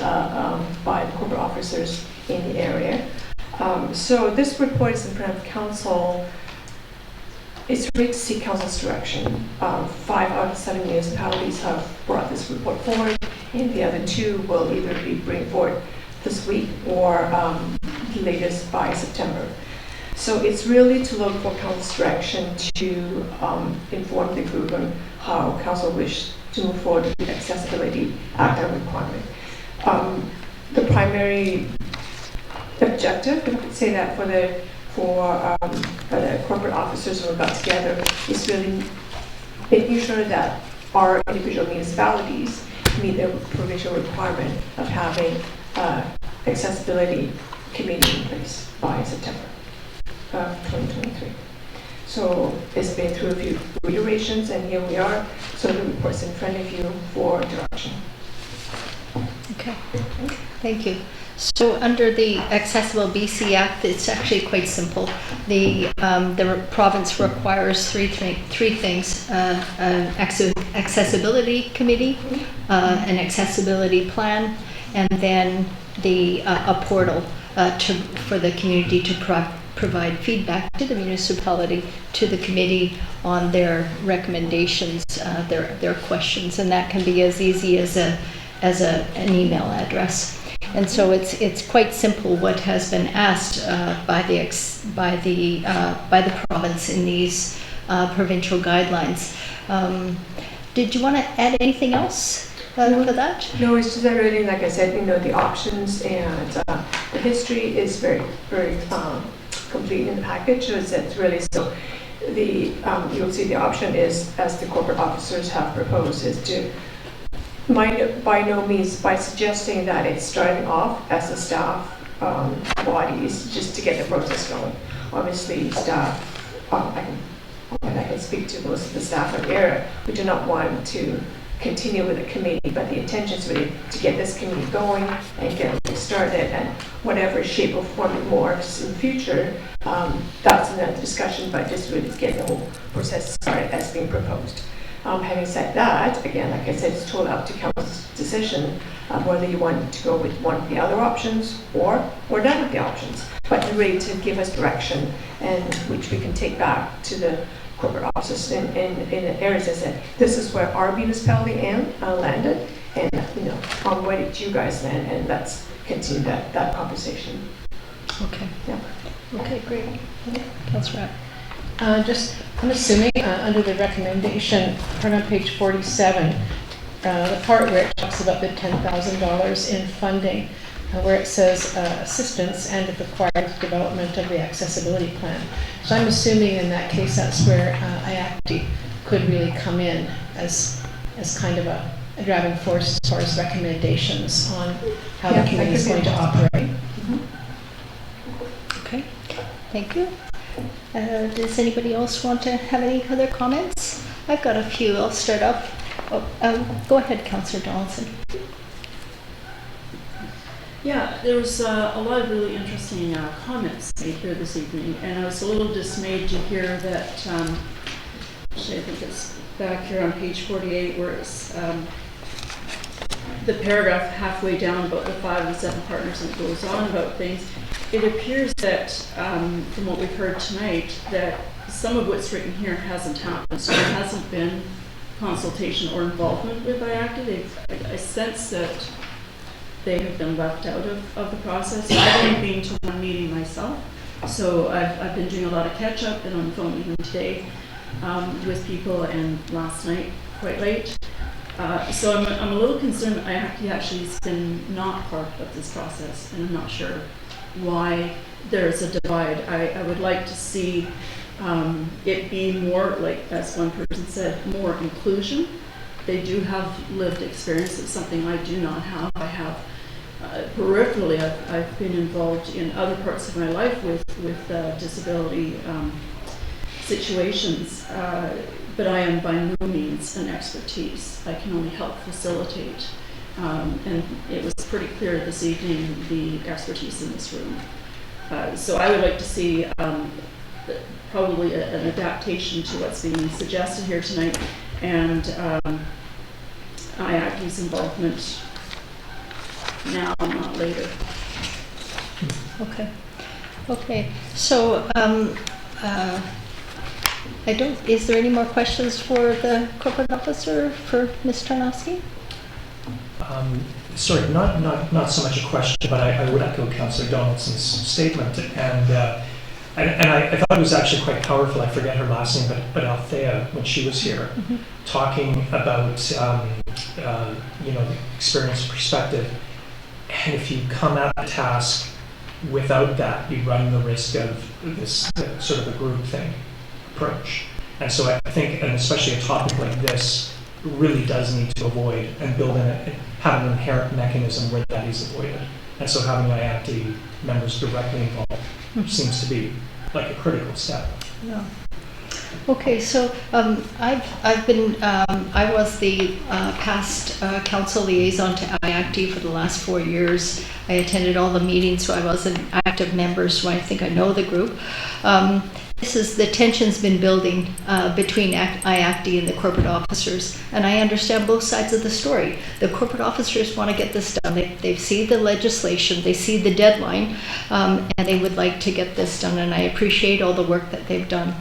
[SPEAKER 13] by the corporate officers in the area. So this report is in front of council. It's great to see council's direction. 5 out of 7 municipalities have brought this report forward, and the other 2 will either be bring forward this week or latest by September. So it's really to look for council's direction to inform the group on how council wish to move forward with the Accessibility Act and requirement. The primary objective, if I could say that, for the corporate officers who got together is really making sure that our individual municipalities meet the provincial requirement of having accessibility committee in place by September of 2023. So it's been through a few iterations, and here we are. So the report's in front of you for direction.
[SPEAKER 1] Okay, thank you. So under the Accessible BC Act, it's actually quite simple. The province requires three things: an accessibility committee, an accessibility plan, and then a portal for the community to provide feedback to the municipality, to the committee on their recommendations, their questions, and that can be as easy as an email address. And so it's quite simple what has been asked by the province in these provincial guidelines. Did you want to add anything else for that?
[SPEAKER 13] No, it's just that really, like I said, the options and the history is very, very complete in the package. So it's really so. You'll see the option is, as the corporate officers have proposed, is to. By no means by suggesting that it's starting off as a staff bodies just to get the process going. Obviously, staff, I can speak to most of the staff in the area. We do not want to continue with the committee, but the intention is really to get this committee going and get it started, and whatever shape or form it morphs in the future, that's another discussion, but just really to get the whole process started as being proposed. Having said that, again, like I said, it's totally up to council's decision whether you want to go with one of the other options or none of the options, but really to give us direction, and which we can take back to the corporate offices in areas that said, this is where our municipality landed, and on where did you guys land, and let's continue that conversation.
[SPEAKER 1] Okay.
[SPEAKER 13] Yeah.
[SPEAKER 1] Okay, great. Councillor
[SPEAKER 19] I'm assuming under the recommendation, turn on page 47, the part where it talks about the $10,000 in funding, where it says assistance and if required development of the accessibility plan. So I'm assuming in that case that's where IACTI could really come in as kind of a driving force as far as recommendations on how the community is going to operate.
[SPEAKER 1] Okay, thank you. Does anybody else want to have any other comments? I've got a few. I'll start up. Go ahead, Councillor Donaldson.
[SPEAKER 18] Yeah, there was a lot of really interesting comments made here this evening, and I was a little dismayed to hear that, actually I think it's back here on page 48 where it's the paragraph halfway down about the 5 and 7 partners, and it goes on about things. It appears that, from what we've heard tonight, that some of what's written here hasn't happened. So there hasn't been consultation or involvement with IACTI. I sense that they have been left out of the process. I've only been to one meeting myself, so I've been doing a lot of catch up, and on the phone even today with people, and last night quite late. So I'm a little concerned. He actually has been not part of this process, and I'm not sure why there's a divide. I would like to see it be more, like as one person said, more inclusion. They do have lived experience. It's something I do not have. I have peripherally, I've been involved in other parts of my life with disability situations, but I am by no means an expertise. I can only help facilitate. And it was pretty clear this evening, the expertise in this room. So I would like to see probably an adaptation to what's being suggested here tonight, and IACT's involvement now, not later.
[SPEAKER 1] Okay. So is there any more questions for the corporate officer for Ms. Tarnowski?
[SPEAKER 6] Sorry, not so much a question, but I would echo Councillor Donaldson's statement, and I thought it was actually quite powerful. I forget her last name, but Althea, when she was here, talking about the experience perspective, and if you come at the task without that, you run the risk of this sort of a groupthink approach. And so I think, and especially a topic like this, really does need to avoid and have an inherent mechanism where that is avoided. And so having IACT members directly involved seems to be like a critical step.
[SPEAKER 1] Yeah. Okay, so I was the past council liaison to IACT for the last 4 years. I attended all the meetings, so I was an active member, so I think I know the group. The tension's been building between IACT and the corporate officers, and I understand both sides of the story. The corporate officers want to get this done. They see the legislation, they see the deadline, and they would like to get this done, and I appreciate all the work that they've done.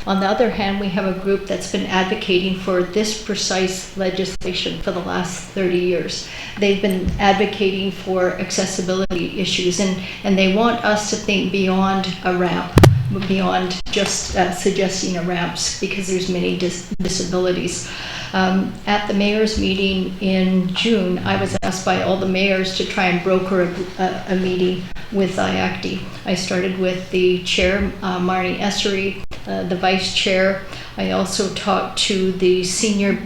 [SPEAKER 1] On the other hand, we have a group that's been advocating for this precise legislation for the last 30 years. They've been advocating for accessibility issues, and they want us to think beyond a ramp, beyond just suggesting a ramps, because there's many disabilities. At the mayor's meeting in June, I was asked by all the mayors to try and broker a meeting with IACT. I started with the chair, Marnie Essery, the vice chair. I also talked to the senior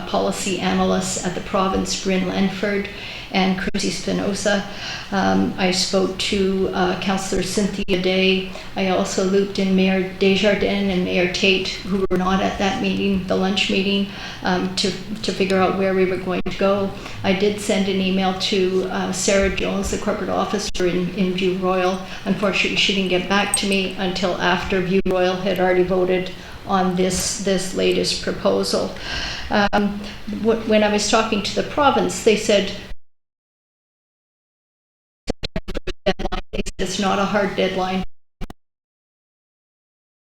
[SPEAKER 1] policy analysts at the province, Bryn Lanford and Cruzy Spinoza. I spoke to Councillor Cynthia Day. I also looped in Mayor Desjardins and Mayor Tate, who were not at that meeting, the lunch meeting, to figure out where we were going to go. I did send an email to Sarah Jones, the corporate officer in View Royal. Unfortunately, she didn't get back to me until after View Royal had already voted on this latest proposal. When I was talking to the province, they said it's not a hard deadline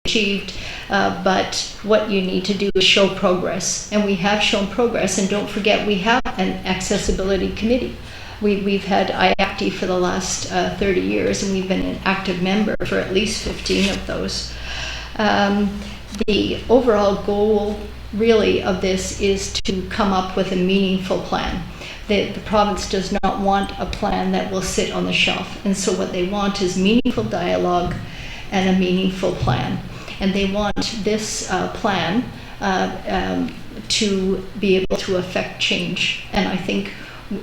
[SPEAKER 1] achieved, but what you need to do is show progress, and we have shown progress. And don't forget, we have an accessibility committee. We've had IACT for the last 30 years, and we've been an active member for at least 15 of those. The overall goal really of this is to come up with a meaningful plan. The province does not want a plan that will sit on the shelf, and so what they want is meaningful dialogue and a meaningful plan. And they want this plan to be able to affect change. And I think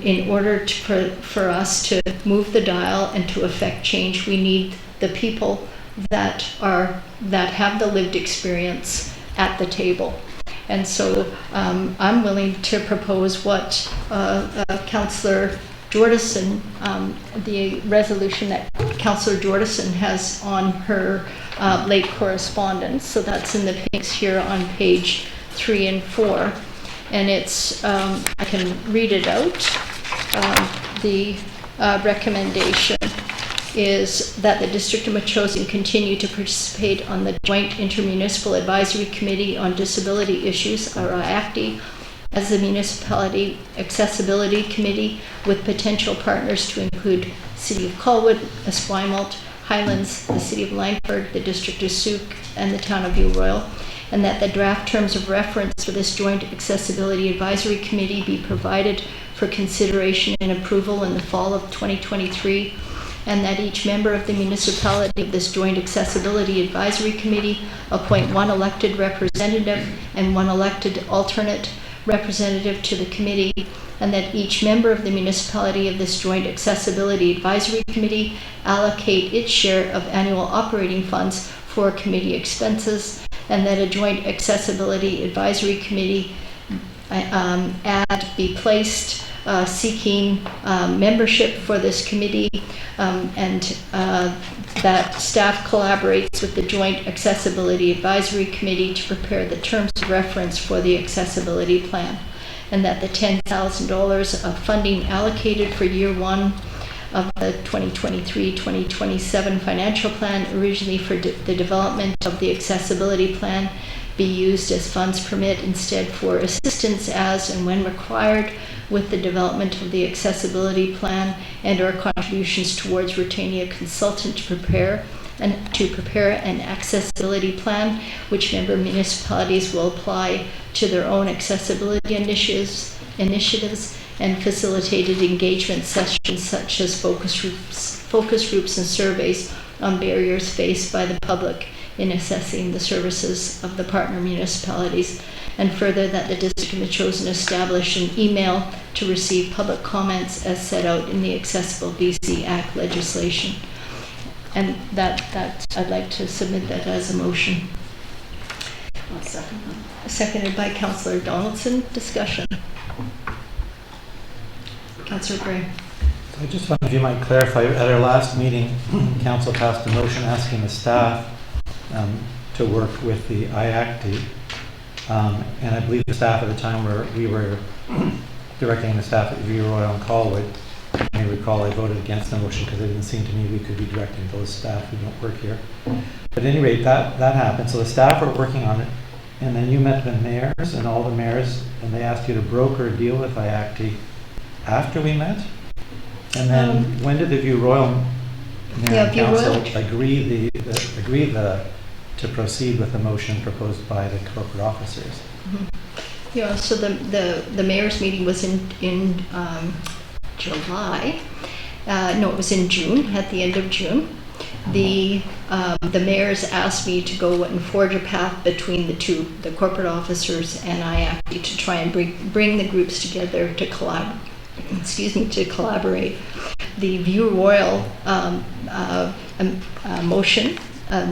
[SPEAKER 1] in order for us to move the dial and to affect change, we need the people that have the lived experience at the table. And so I'm willing to propose what Councillor Jordison, the resolution that Councillor Jordison has on her late correspondence. So that's in the pinks here on page 3 and 4. And it's, I can read it out. The recommendation is that the District of Metchosin continue to participate on the Joint Intermunicipal Advisory Committee on Disability Issues, or IACTI, as the Municipality Accessibility Committee with potential partners to include City of Colwood, Esquimalt, Highlands, the City of Langford, the District of Sauk, and the Town of View Royal, and that the draft terms of reference for this Joint Accessibility Advisory Committee be provided for consideration and approval in the fall of 2023, and that each member of the municipality of this Joint Accessibility Advisory Committee appoint one elected representative and one elected alternate representative to the committee, and that each member of the municipality of this Joint Accessibility Advisory Committee allocate its share of annual operating funds for committee expenses, and that a Joint Accessibility Advisory Committee ad be placed seeking membership for this committee, and that staff collaborates with the Joint Accessibility Advisory Committee to prepare the terms of reference for the accessibility plan, and that the $10,000 of funding allocated for year one of the 2023-2027 financial plan, originally for the development of the accessibility plan, be used as funds permit instead for assistance as and when required with the development of the accessibility plan, and or contributions towards retaining a consultant to prepare an accessibility plan, which member municipalities will apply to their own accessibility initiatives and facilitated engagement sessions such as focus groups and surveys on barriers faced by the public in assessing the services of the partner municipalities, and further that the District of Metchosin establish an email to receive public comments as set out in the Accessible BC Act legislation. And that I'd like to submit that as a motion.
[SPEAKER 18] I'll second that.
[SPEAKER 1] Seconded by Councillor Donaldson. Discussion. Councillor Gray.
[SPEAKER 4] I just wonder if you might clarify, at our last meeting, Council passed a motion asking the staff to work with the IACTI, and I believe the staff at the time we were directing the staff at View Royal and Colwood. I recall I voted against the motion because it didn't seem to me we could be directing those staff who don't work here. But at any rate, that happened. So the staff were working on it, and then you met the mayors and all the mayors, and they asked you to broker a deal with IACTI after we met. And then when did the View Royal Mayor and Council agree to proceed with the motion proposed by the corporate officers?
[SPEAKER 1] Mm-hmm. Yeah, so the mayor's meeting was in July. No, it was in June, at the end of June. The mayors asked me to go and forge a path between the two, the corporate officers and IACTI, to try and bring the groups together to collaborate. The View Royal motion,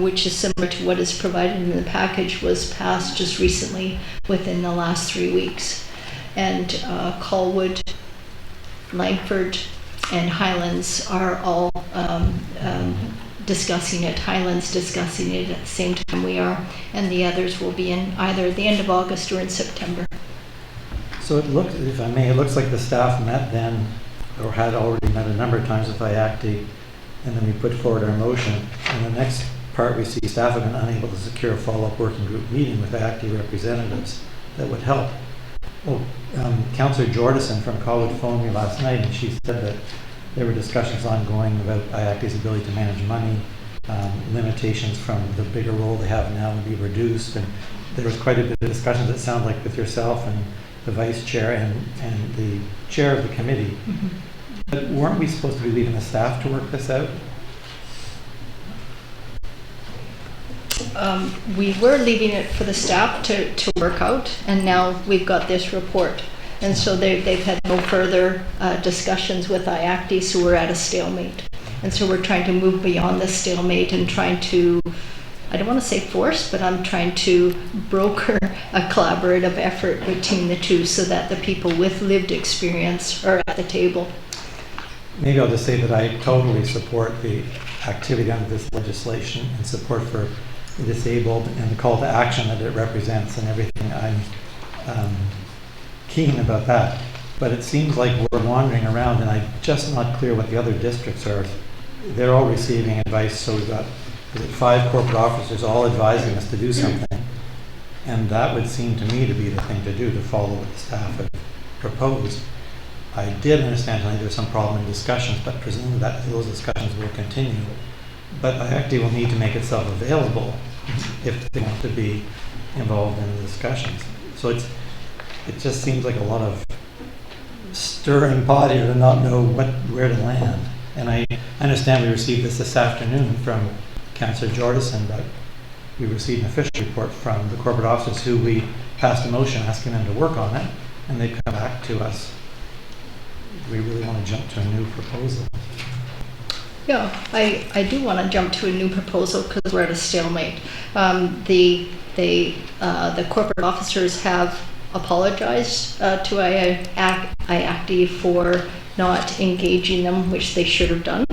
[SPEAKER 1] which is similar to what is provided in the package, was passed just recently within the last 3 weeks. And Colwood, Langford, and Highlands are all discussing it. Highlands discussing it at the same time we are, and the others will be in either at the end of August or in September.
[SPEAKER 4] So it looks, if I may, it looks like the staff met then, or had already met a number of times with IACTI, and then we put forward our motion. And the next part, we see staff have been unable to secure a follow-up working group meeting with IACTI representatives that would help. Well, Councillor Jordison from Colwood phoned me last night, and she said that there were discussions ongoing about IACTI's ability to manage money, limitations from the bigger role they have now would be reduced, and there was quite a bit of discussions, it sounds like, with yourself and the vice chair and the chair of the committee.
[SPEAKER 1] Mm-hmm.
[SPEAKER 4] But weren't we supposed to be leaving the staff to work this out?
[SPEAKER 1] We were leaving it for the staff to work out, and now we've got this report. And so they've had no further discussions with IACTI, so we're at a stalemate. And so we're trying to move beyond the stalemate and trying to, I don't want to say force, but I'm trying to broker a collaborative effort between the two so that the people with lived experience are at the table.
[SPEAKER 4] Maybe I'll just say that I totally support the activity under this legislation and support for the disabled and the call to action that it represents and everything. I'm keen about that. But it seems like we're wandering around, and I'm just not clear what the other districts are. They're all receiving advice, so we've got 5 corporate officers all advising us to do something. And that would seem to me to be the thing to do, to follow what the staff had proposed. I did understand tonight there's some problem in discussions, but presumably that those discussions will continue. But IACTI will need to make itself available if they want to be involved in the discussions. So it just seems like a lot of stirring pot here to not know where to land. And I understand we received this afternoon from Councillor Jordison, but we received an official report from the corporate officers who we passed a motion asking them to work on it, and they've come back to us. We really want to jump to a new proposal.
[SPEAKER 1] Yeah, I do want to jump to a new proposal because we're at a stalemate. The corporate officers have apologized to IACTI for not engaging them, which they should have done.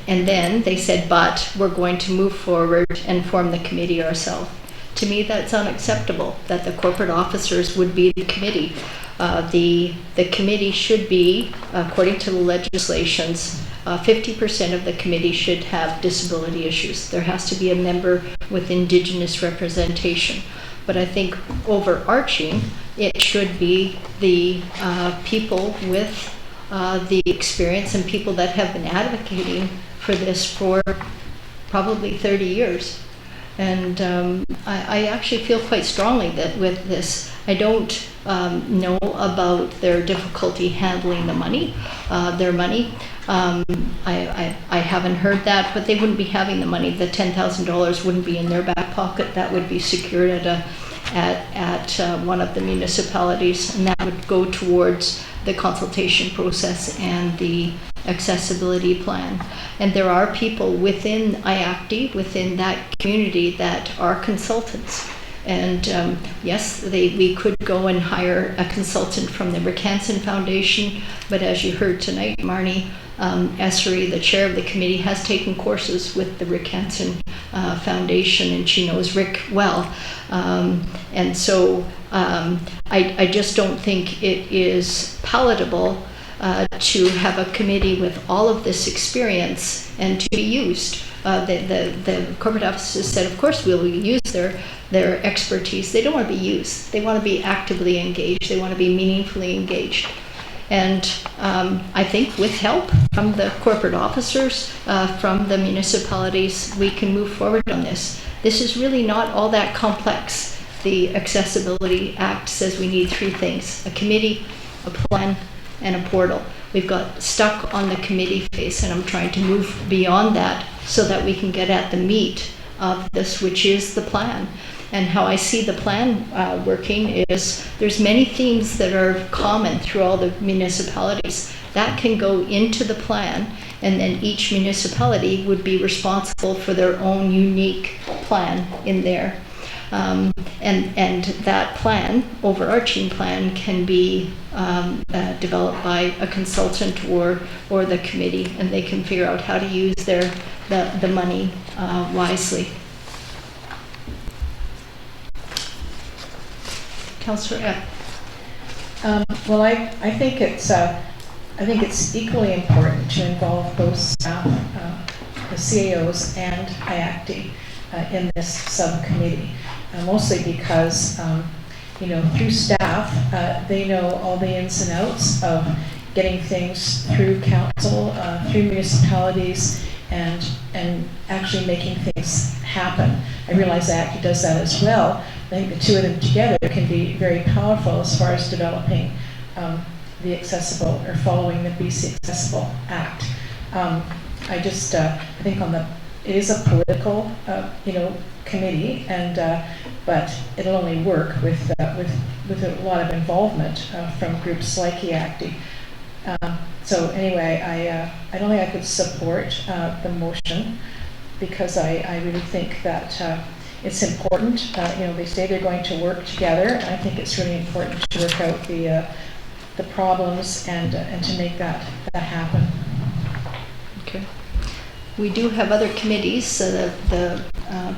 [SPEAKER 1] And then they said, but we're going to move forward and form the committee ourselves. To me, that's unacceptable, that the corporate officers would be the committee. The committee should be, according to the legislations, 50% of the committee should have disability issues. There has to be a member with Indigenous representation. But I think overarching, it should be the people with the experience and people that have been advocating for this for probably 30 years. And I actually feel quite strongly that with this, I don't know about their difficulty handling the money, their money. I haven't heard that, but they wouldn't be having the money. The $10,000 wouldn't be in their back pocket. That would be secured at one of the municipalities, and that would go towards the consultation process and the accessibility plan. And there are people within IACTI, within that community, that are consultants. And yes, we could go and hire a consultant from the Rick Hansen Foundation, but as you heard tonight, Marnie Essery, the chair of the committee, has taken courses with the Rick Hansen Foundation, and she knows Rick well. And so I just don't think it is palatable to have a committee with all of this experience and to be used. The corporate officers said, of course we will use their expertise. They don't want to be used. They want to be actively engaged. They want to be meaningfully engaged. And I think with help from the corporate officers, from the municipalities, we can move forward on this. This is really not all that complex. The Accessibility Act says we need three things: a committee, a plan, and a portal. We've got stuck on the committee phase, and I'm trying to move beyond that so that we can get at the meat of this, which is the plan. And how I see the plan working is there's many themes that are common through all the municipalities. That can go into the plan, and then each municipality would be responsible for their own unique plan in there. And that plan, overarching plan, can be developed by a consultant or the committee, and they can figure out how to use the money wisely. Councillor Epp.
[SPEAKER 19] Well, I think it's equally important to involve both staff, the CAOs, and IACTI in this subcommittee. Mostly because, through staff, they know all the ins and outs of getting things through council, through municipalities, and actually making things happen. I realize IACTI does that as well. I think the two of them together can be very powerful as far as developing the accessible, or following the BC Accessible Act. I think it is a political, committee, but it'll only work with a lot of involvement from groups like IACTI. So anyway, I don't think I could support the motion, because I really think that it's important. They say they're going to work together, and I think it's really important to work out the problems and to make that happen.
[SPEAKER 1] Okay. We do have other committees, the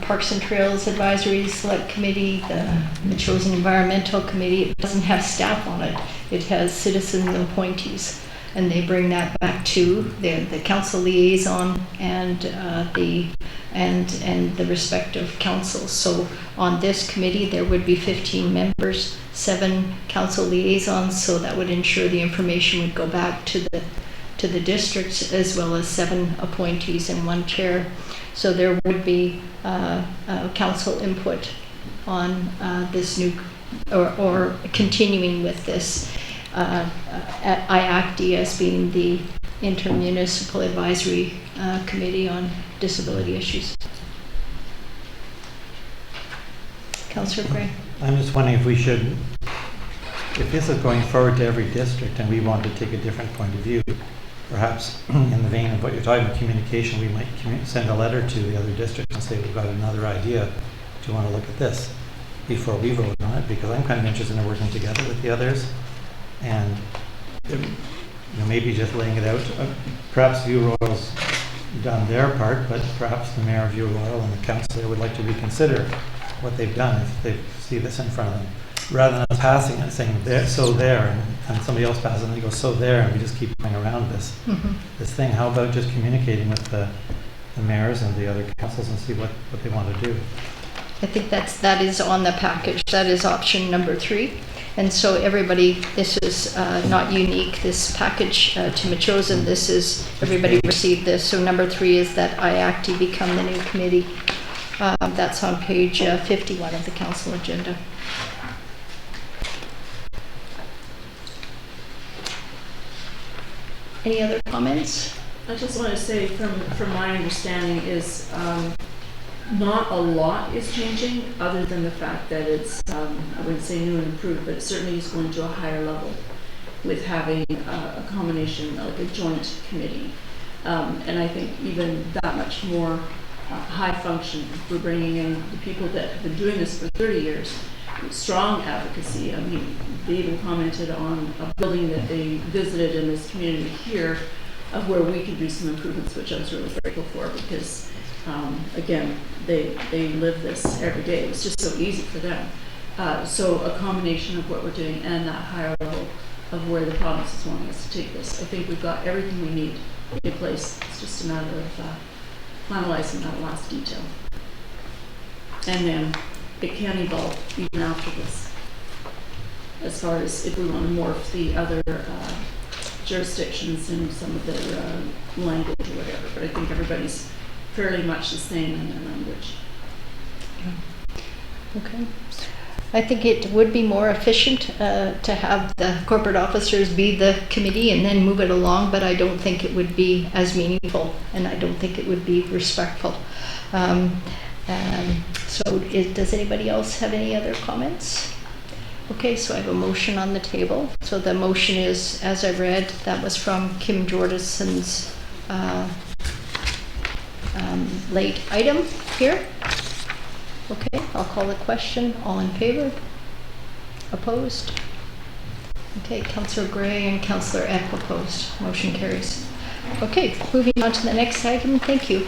[SPEAKER 1] Parks and Trails Advisory Select Committee, the Chosen Environmental Committee. It doesn't have staff on it. It has citizen appointees. and they bring that back to the council liaison and the respective councils. So on this committee, there would be 15 members, 7 council liaisons, so that would ensure the information would go back to the districts, as well as 7 appointees and 1 chair. So there would be council input on this new, or continuing with this IACD as being the Intermunicipal Advisory Committee on Disability Issues. Councillor Gray.
[SPEAKER 4] I'm just wondering if we should, if this is going forward to every district and we want to take a different point of view, perhaps in the vein of what you're talking about, communication, we might send a letter to the other districts and say, we've got another idea. Do you want to look at this before we vote on it? Because I'm kind of interested in working together with the others and maybe just laying it out. Perhaps View Royal's done their part, but perhaps the mayor of View Royal and the councillor would like to reconsider what they've done if they see this in front of them, rather than us passing it and saying there, so there, and somebody else passes it and they go so there, and we just keep going around this this thing. How about just communicating with the mayors and the other councils and see what they want to do?
[SPEAKER 1] I think that is on the package. That is option number 3. And so everybody, this is not unique, this package to Metchosin, this is, everybody received this. So number 3 is that IACD become the new committee. That's on page 51 of the council agenda. Any other comments?
[SPEAKER 18] I just want to say, from my understanding, is not a lot is changing, other than the fact that it's, I wouldn't say new and improved, but it certainly is going to a higher level with having a combination of a joint committee. And I think even that much more high function. We're bringing in the people that have been doing this for 30 years. Strong advocacy. I mean, they even commented on a building that they visited in this community here, of where we could do some improvements, which I was really grateful for, because again, they live this every day. It's just so easy for them. So a combination of what we're doing and that higher level of where the province is wanting us to take this. I think we've got everything we need in place. It's just a matter of finalizing that last detail. And then it can evolve even after this, as far as if we want to morph the other jurisdictions in some of their language or whatever. But I think everybody's fairly much the same in their language.
[SPEAKER 1] Okay. I think it would be more efficient to have the corporate officers be the committee and then move it along, but I don't think it would be as meaningful, and I don't think it would be respectful. So does anybody else have any other comments? Okay, so I have a motion on the table. So the motion is, as I read, that was from Kim Jordison's late item here. Okay, I'll call the question. All in favor? Opposed? Okay, Councillor Gray and Councillor Epp opposed. Motion carries. Okay, moving on to the next item. Thank you.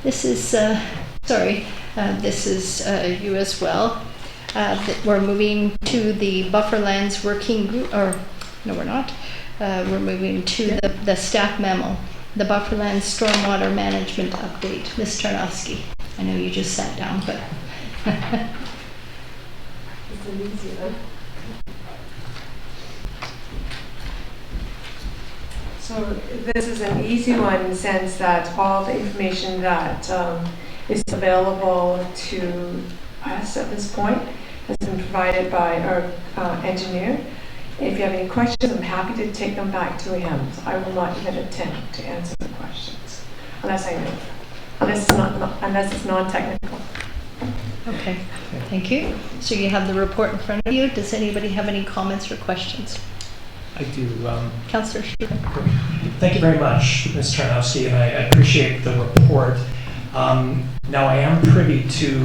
[SPEAKER 1] This is, this is you as well. We're moving to the Bufferlands Working Group, or no, we're not. We're moving to the staff memo, the Bufferlands Stormwater Management Update. Ms. Tarnowski, I know you just sat down, but.
[SPEAKER 14] It's an easy one. So this is an easy one in the sense that all the information that is available to us at this point has been provided by our engineer. If you have any questions, I'm happy to take them back to him. So I will not even attempt to answer the questions unless I know, unless it's non-technical.
[SPEAKER 1] Okay, thank you. So you have the report in front of you. Does anybody have any comments or questions?
[SPEAKER 6] I do.
[SPEAKER 1] Councillor Schuman.
[SPEAKER 6] Thank you very much, Ms. Tarnowski, and I appreciate the report. Now, I am privy to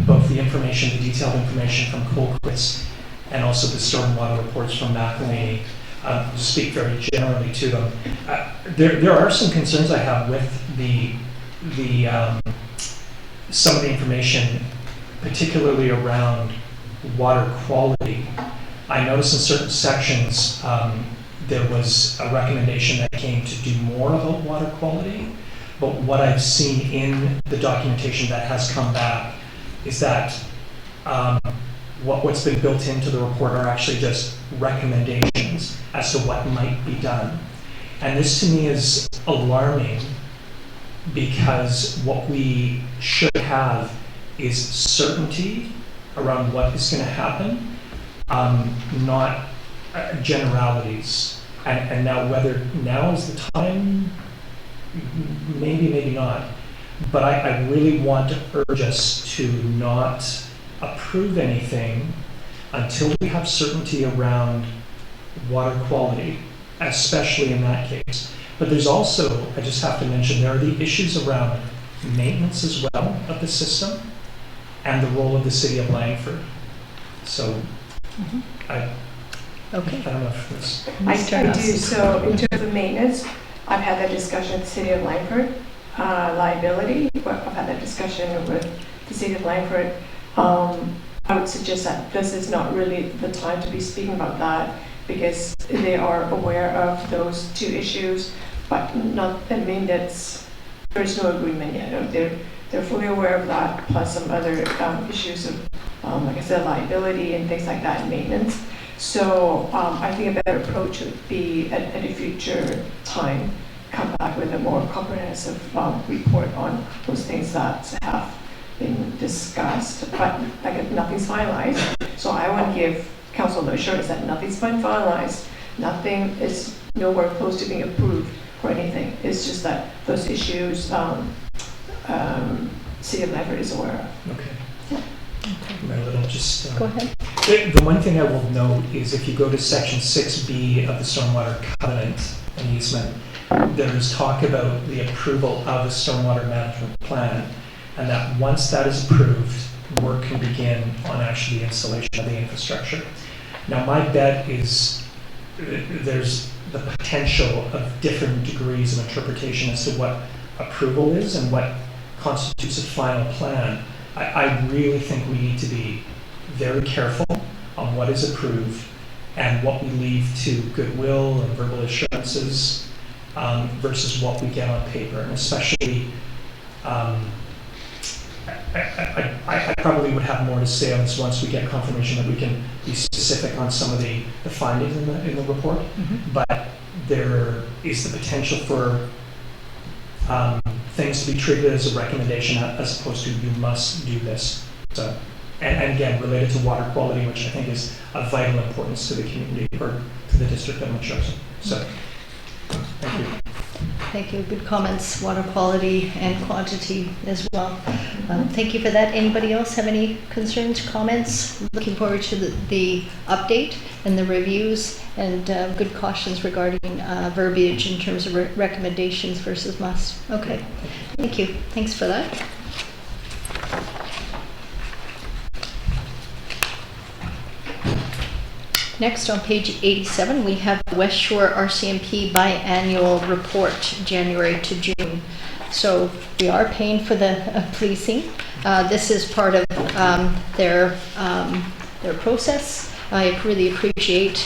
[SPEAKER 6] both the information, the detailed information from Colquitts, and also the stormwater reports from McElhaney. To speak very generally to them, there are some concerns I have with the some of the information, particularly around water quality. I noticed in certain sections, there was a recommendation that came to do more about water quality, but what I've seen in the documentation that has come back is that what's been built into the report are actually just recommendations as to what might be done. And this to me is alarming, because what we should have is certainty around what is going to happen, not generalities. And now, whether now is the time, maybe not. But I really want to urge us to not approve anything until we have certainty around water quality, especially in that case. But there's also, I just have to mention, there are the issues around maintenance as well of the system and the role of the city of Langford. So I don't know if this...
[SPEAKER 20] I do. So in terms of maintenance, I've had that discussion with the city of Langford. Liability, I've had that discussion with the city of Langford. I would suggest that this is not really the time to be speaking about that, because they are aware of those two issues, but not, I mean, there's no agreement yet. They're fully aware of that, plus some other issues of, like I said, liability and things like that, and maintenance. So I think a better approach would be at a future time, come back with a more comprehensive report on those things that have been discussed, but like nothing's finalized. So I want to give council the assurance that nothing's been finalized, nothing is nowhere close to being approved or anything. It's just that those issues City of Langford is aware of.
[SPEAKER 6] Okay. Marilyn, just
[SPEAKER 1] Go ahead.
[SPEAKER 6] The one thing I will note is if you go to section 6B of the stormwater covenant and easement, there's talk about the approval of a stormwater management plan, and that once that is approved, work can begin on actually the installation of the infrastructure. Now, my bet is there's the potential of different degrees of interpretation as to what approval is and what constitutes a final plan. I really think we need to be very careful on what is approved and what we leave to goodwill and verbal assurances versus what we get on paper. And especially, I probably would have more to say on this once we get confirmation that we can be specific on some of the findings in the report. But there is the potential for things to be treated as a recommendation as opposed to you must do this. So, and again, related to water quality, which I think is of vital importance to the community or to the district that I'm chosen. So, thank you.
[SPEAKER 1] Thank you. Good comments, water quality and quantity as well. Thank you for that. Anybody else have any concerns, comments? Looking forward to the update and the reviews and good cautions regarding verbiage in terms of recommendations versus must. Okay. Thank you. Thanks for that. Next, on page 87, we have the West Shore RCMP biannual report, January to June. So we are paying for the policing. This is part of their process. I really appreciate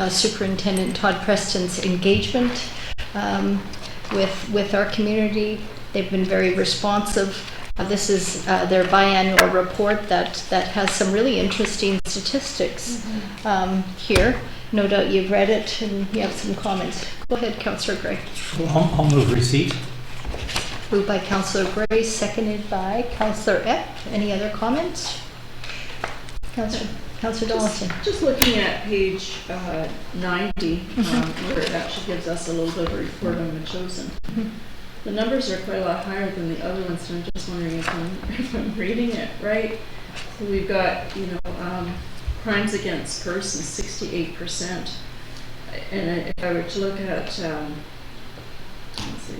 [SPEAKER 1] Superintendent Todd Preston's engagement with our community. They've been very responsive. This is their biannual report that has some really interesting statistics here. No doubt you've read it and you have some comments. Go ahead, Councillor Gray.
[SPEAKER 4] I'll move receipt.
[SPEAKER 1] Moved by Councillor Gray, seconded by Councillor Epp. Any other comments? Councillor Donaldson.
[SPEAKER 18] Just looking at page 90, where it actually gives us a little bit of a report on the chosen. The numbers are quite a lot higher than the other ones, and I'm just wondering if I'm reading it right. So we've got, crimes against persons, 68%. And if I were to look at, let's see,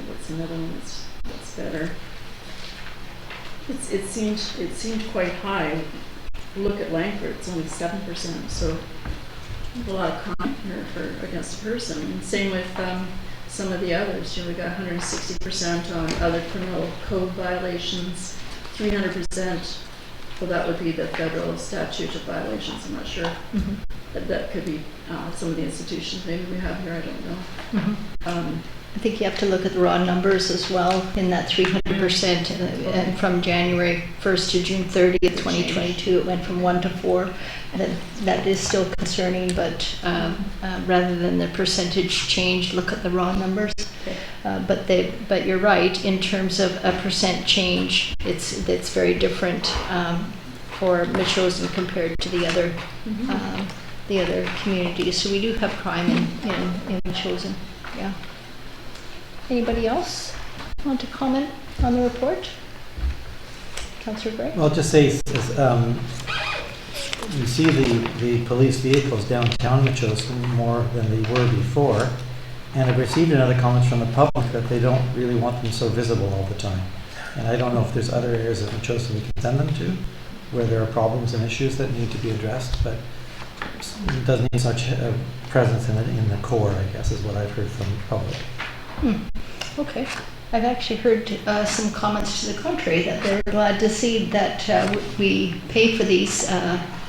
[SPEAKER 18] what's another one that's better? It seemed quite high. Look at Langford, it's only 7%. So a lot of crime here against a person. And same with some of the others. You know, we got 160% on other criminal code violations, 300%. Well, that would be the federal statute of violations. I'm not sure. That could be some of the institutions maybe we have here. I don't know.
[SPEAKER 1] I think you have to look at the raw numbers as well in that 300%. And from January 1st to June 30th, 2022, it went from 1 to 4. That is still concerning, but rather than the percentage change, look at the raw numbers. But you're right, in terms of a percent change, it's very different for Metchosin compared to the other communities. So we do have crime in Metchosin. Yeah. Anybody else want to comment on the report? Councillor Gray?
[SPEAKER 4] Well, I'll just say, you see the police vehicles downtown Metchosin more than they were before, and I've received another comments from the public that they don't really want them so visible all the time. And I don't know if there's other areas of Metchosin we can send them to, where there are problems and issues that need to be addressed, but it doesn't need such a presence in the core, I guess, is what I've heard from the public.
[SPEAKER 1] Okay. I've actually heard some comments to the contrary, that they're glad to see that we pay for these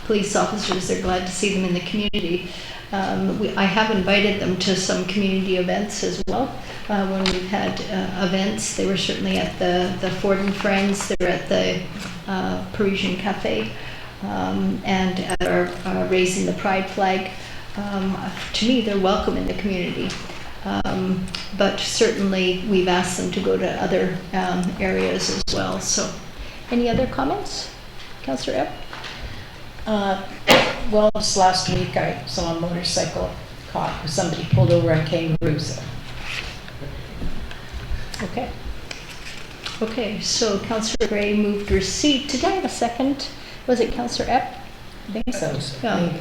[SPEAKER 1] police officers. They're glad to see them in the community. I have invited them to some community events as well. When we've had events, they were certainly at the Ford and Friends, they were at the Parisian Cafe, and at our Raising the Pride flag. To me, they're welcome in the community. But certainly we've asked them to go to other areas as well. So, any other comments? Councillor Epp?
[SPEAKER 19] Well, just last week I saw a motorcycle caught with somebody pulled over on Kangaroos.
[SPEAKER 1] Okay. Okay, so Councillor Gray moved receipt. Did I have a second? Was it Councillor Epp?
[SPEAKER 19] I think so.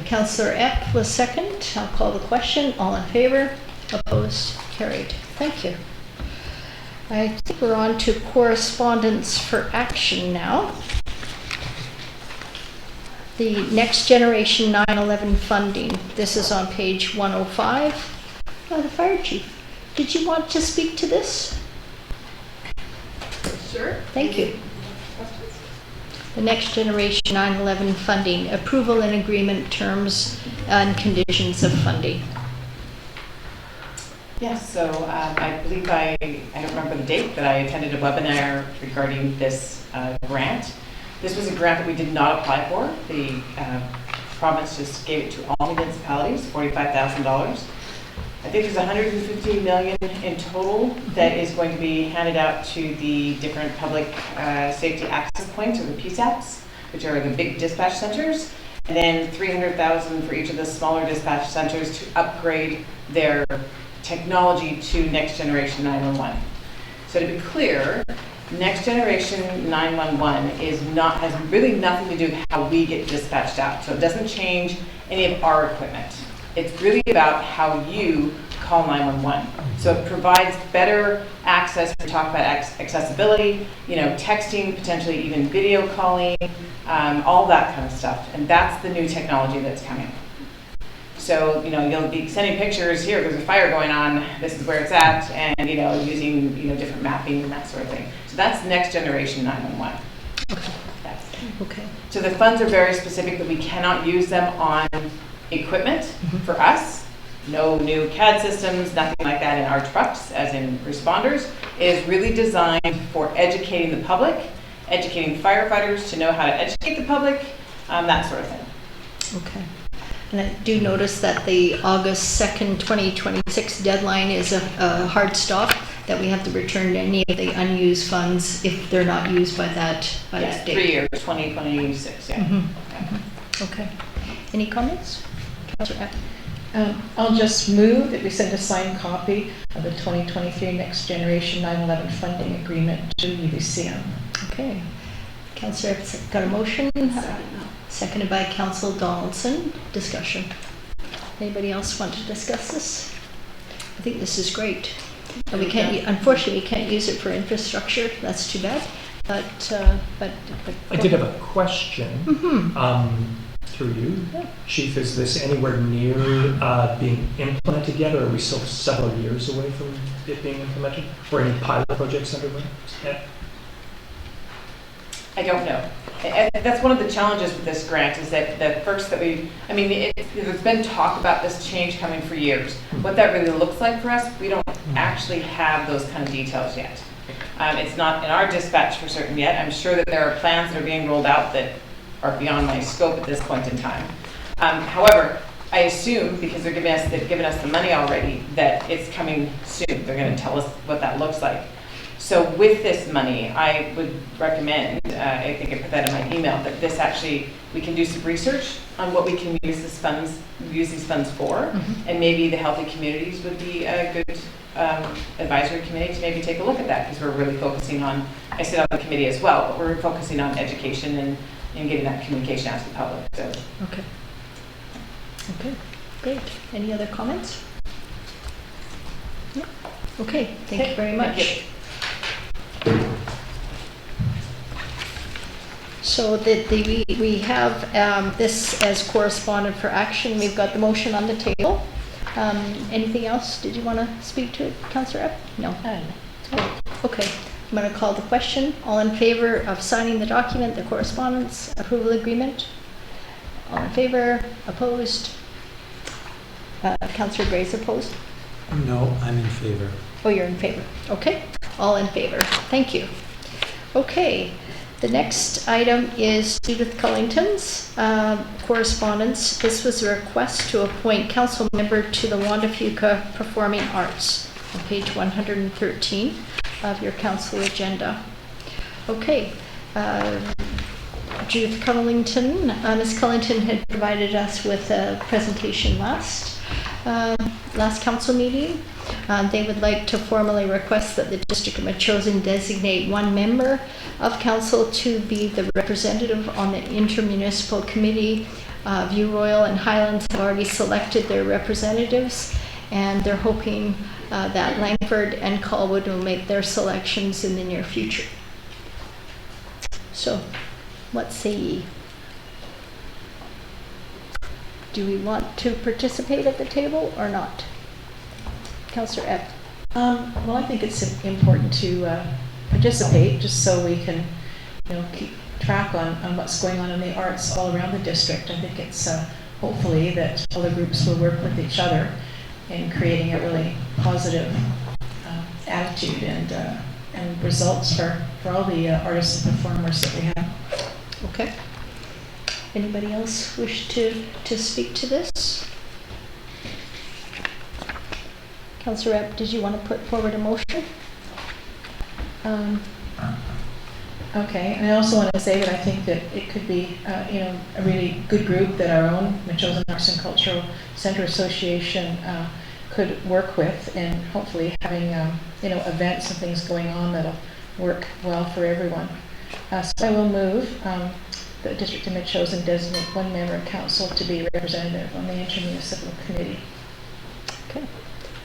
[SPEAKER 1] Councillor Epp was second. I'll call the question. All in favor? Opposed? Carried. Thank you. I think we're on to correspondence for action now. The Next Generation 9/11 funding. This is on page 105. The Fire Chief, did you want to speak to this?
[SPEAKER 14] Sure.
[SPEAKER 1] Thank you. The Next Generation 9/11 funding. Approval and agreement terms and conditions of funding.
[SPEAKER 21] Yes, so I believe I don't remember the date, but I attended a webinar regarding this grant. This was a grant that we did not apply for. The province just gave it to all municipalities, $45,000. I think there's $150 million in total that is going to be handed out to the different public safety access points, or the PSAPs, which are the big dispatch centers, and then $300,000 for each of the smaller dispatch centers to upgrade their technology to Next Generation 911. So to be clear, Next Generation 911 has really nothing to do with how we get dispatched out. So it doesn't change any of our equipment. It's really about how you call 911. So it provides better access. We talk about accessibility, texting, potentially even video calling, all that kind of stuff. And that's the new technology that's coming. So, you'll be sending pictures, here, there's a fire going on, this is where it's at, and, using, different mapping and that sort of thing. So that's Next Generation 911.
[SPEAKER 1] Okay.
[SPEAKER 21] So the funds are very specific that we cannot use them on equipment for us. No new CAD systems, nothing like that in our trucks, as in responders. It is really designed for educating the public, educating firefighters to know how to educate the public, that sort of thing.
[SPEAKER 1] Okay. And I do notice that the August 2nd, 2026 deadline is a hard stop, that we have to return any of the unused funds if they're not used by that
[SPEAKER 21] Yes,
[SPEAKER 1] date.
[SPEAKER 21] 3 years, 2026, yeah.
[SPEAKER 1] Okay. Any comments? Councillor Epp?
[SPEAKER 19] I'll just move that we send a signed copy of the 2023 Next Generation 9/11 funding agreement to UBCM.
[SPEAKER 1] Okay. Councillor Epp's got a motion? Seconded by Councillor Donaldson. Discussion. Anybody else want to discuss this? I think this is great. We can't, unfortunately, we can't use it for infrastructure. That's too bad. But
[SPEAKER 6] I did have a question. through you, Chief, is this anywhere near being implemented yet, or are we still several years away from it being implemented? Or any pilot projects underway? Yeah.
[SPEAKER 21] I don't know. And that's one of the challenges with this grant is that the first that there's been talk about this change coming for years. What that really looks like for us, we don't actually have those kind of details yet. It's not in our dispatch for certain yet. I'm sure that there are plans that are being rolled out that are beyond my scope at this point in time. However, I assume, because they've given us the money already, that it's coming soon. They're going to tell us what that looks like. So with this money, I would recommend, I think I put that in my email, that this actually, we can do some research on what we can use these funds for, and maybe the Healthy Communities would be a good advisory committee to maybe take a look at that, because we're really focusing on, I sit on the committee as well, but we're focusing on education and getting that communication out to the public. So.
[SPEAKER 1] Okay. Okay, great. Any other comments? No? Okay, thank you very much.
[SPEAKER 21] Thank you.
[SPEAKER 1] So we have this as correspondent for action. We've got the motion on the table. Anything else? Did you want to speak to it, Councillor Epp? No. Okay. I'm going to call the question. All in favor of signing the document, the correspondence approval agreement? All in favor? Opposed? Councillor Gray's opposed?
[SPEAKER 4] No, I'm in favor.
[SPEAKER 1] Oh, you're in favor. Okay. All in favor. Thank you. Okay. The next item is Judith Cullington's correspondence. This was a request to appoint council member to the Wanda Fuca Performing Arts on page 113 of your council agenda. Okay. Judith Cullington, Ms. Cullington had provided us with a presentation last council meeting. They would like to formally request that the District of Metchosin designate one member of council to be the representative on the intermunicipal committee. View Royal and Highlands have already selected their representatives, and they're hoping that Langford and Colwood will make their selections in the near future. So, what say ye? Do we want to participate at the table or not? Councillor Epp.
[SPEAKER 19] Well, I think it's important to participate, just so we can, keep track on what's going on in the arts all around the district. I think it's hopefully that all the groups will work with each other in creating a really positive attitude and results for all the artists and performers that we have.
[SPEAKER 1] Okay. Anybody else wish to speak to this? Councillor Epp, did you want to put forward a motion?
[SPEAKER 19] Okay, and I also want to say that I think that it could be, a really good group that our own Metchosin Arts and Cultural Centre Association could work with, and hopefully having, events and things going on that'll work well for everyone. So I will move the District of Metchosin designate one member of council to be representative on the intermunicipal committee.
[SPEAKER 1] Okay.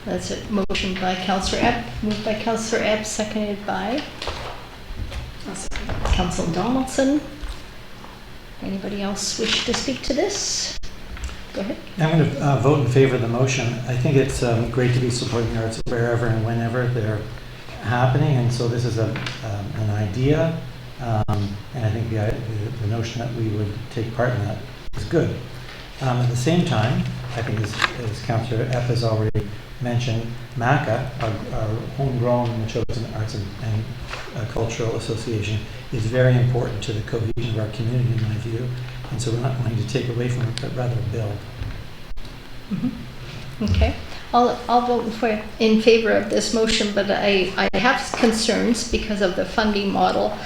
[SPEAKER 1] That's a motion by Councillor Epp, moved by Councillor Epp, seconded by Councillor Donaldson. Anybody else wish to speak to this? Go ahead.
[SPEAKER 4] I'm going to vote in favor of the motion. I think it's great to be supporting the arts wherever and whenever they're happening, and so this is an idea, and I think the notion that we would take part in that is good. At the same time, I think as Councillor Epp has already mentioned, MACA, our homegrown Metchosin Arts and Cultural Association, is very important to the cohesion of our community, in my view, and so we're not going to take away from it, but rather build.
[SPEAKER 1] Mm-hmm. Okay. I'll vote in favor of this motion, but I have concerns because of the funding model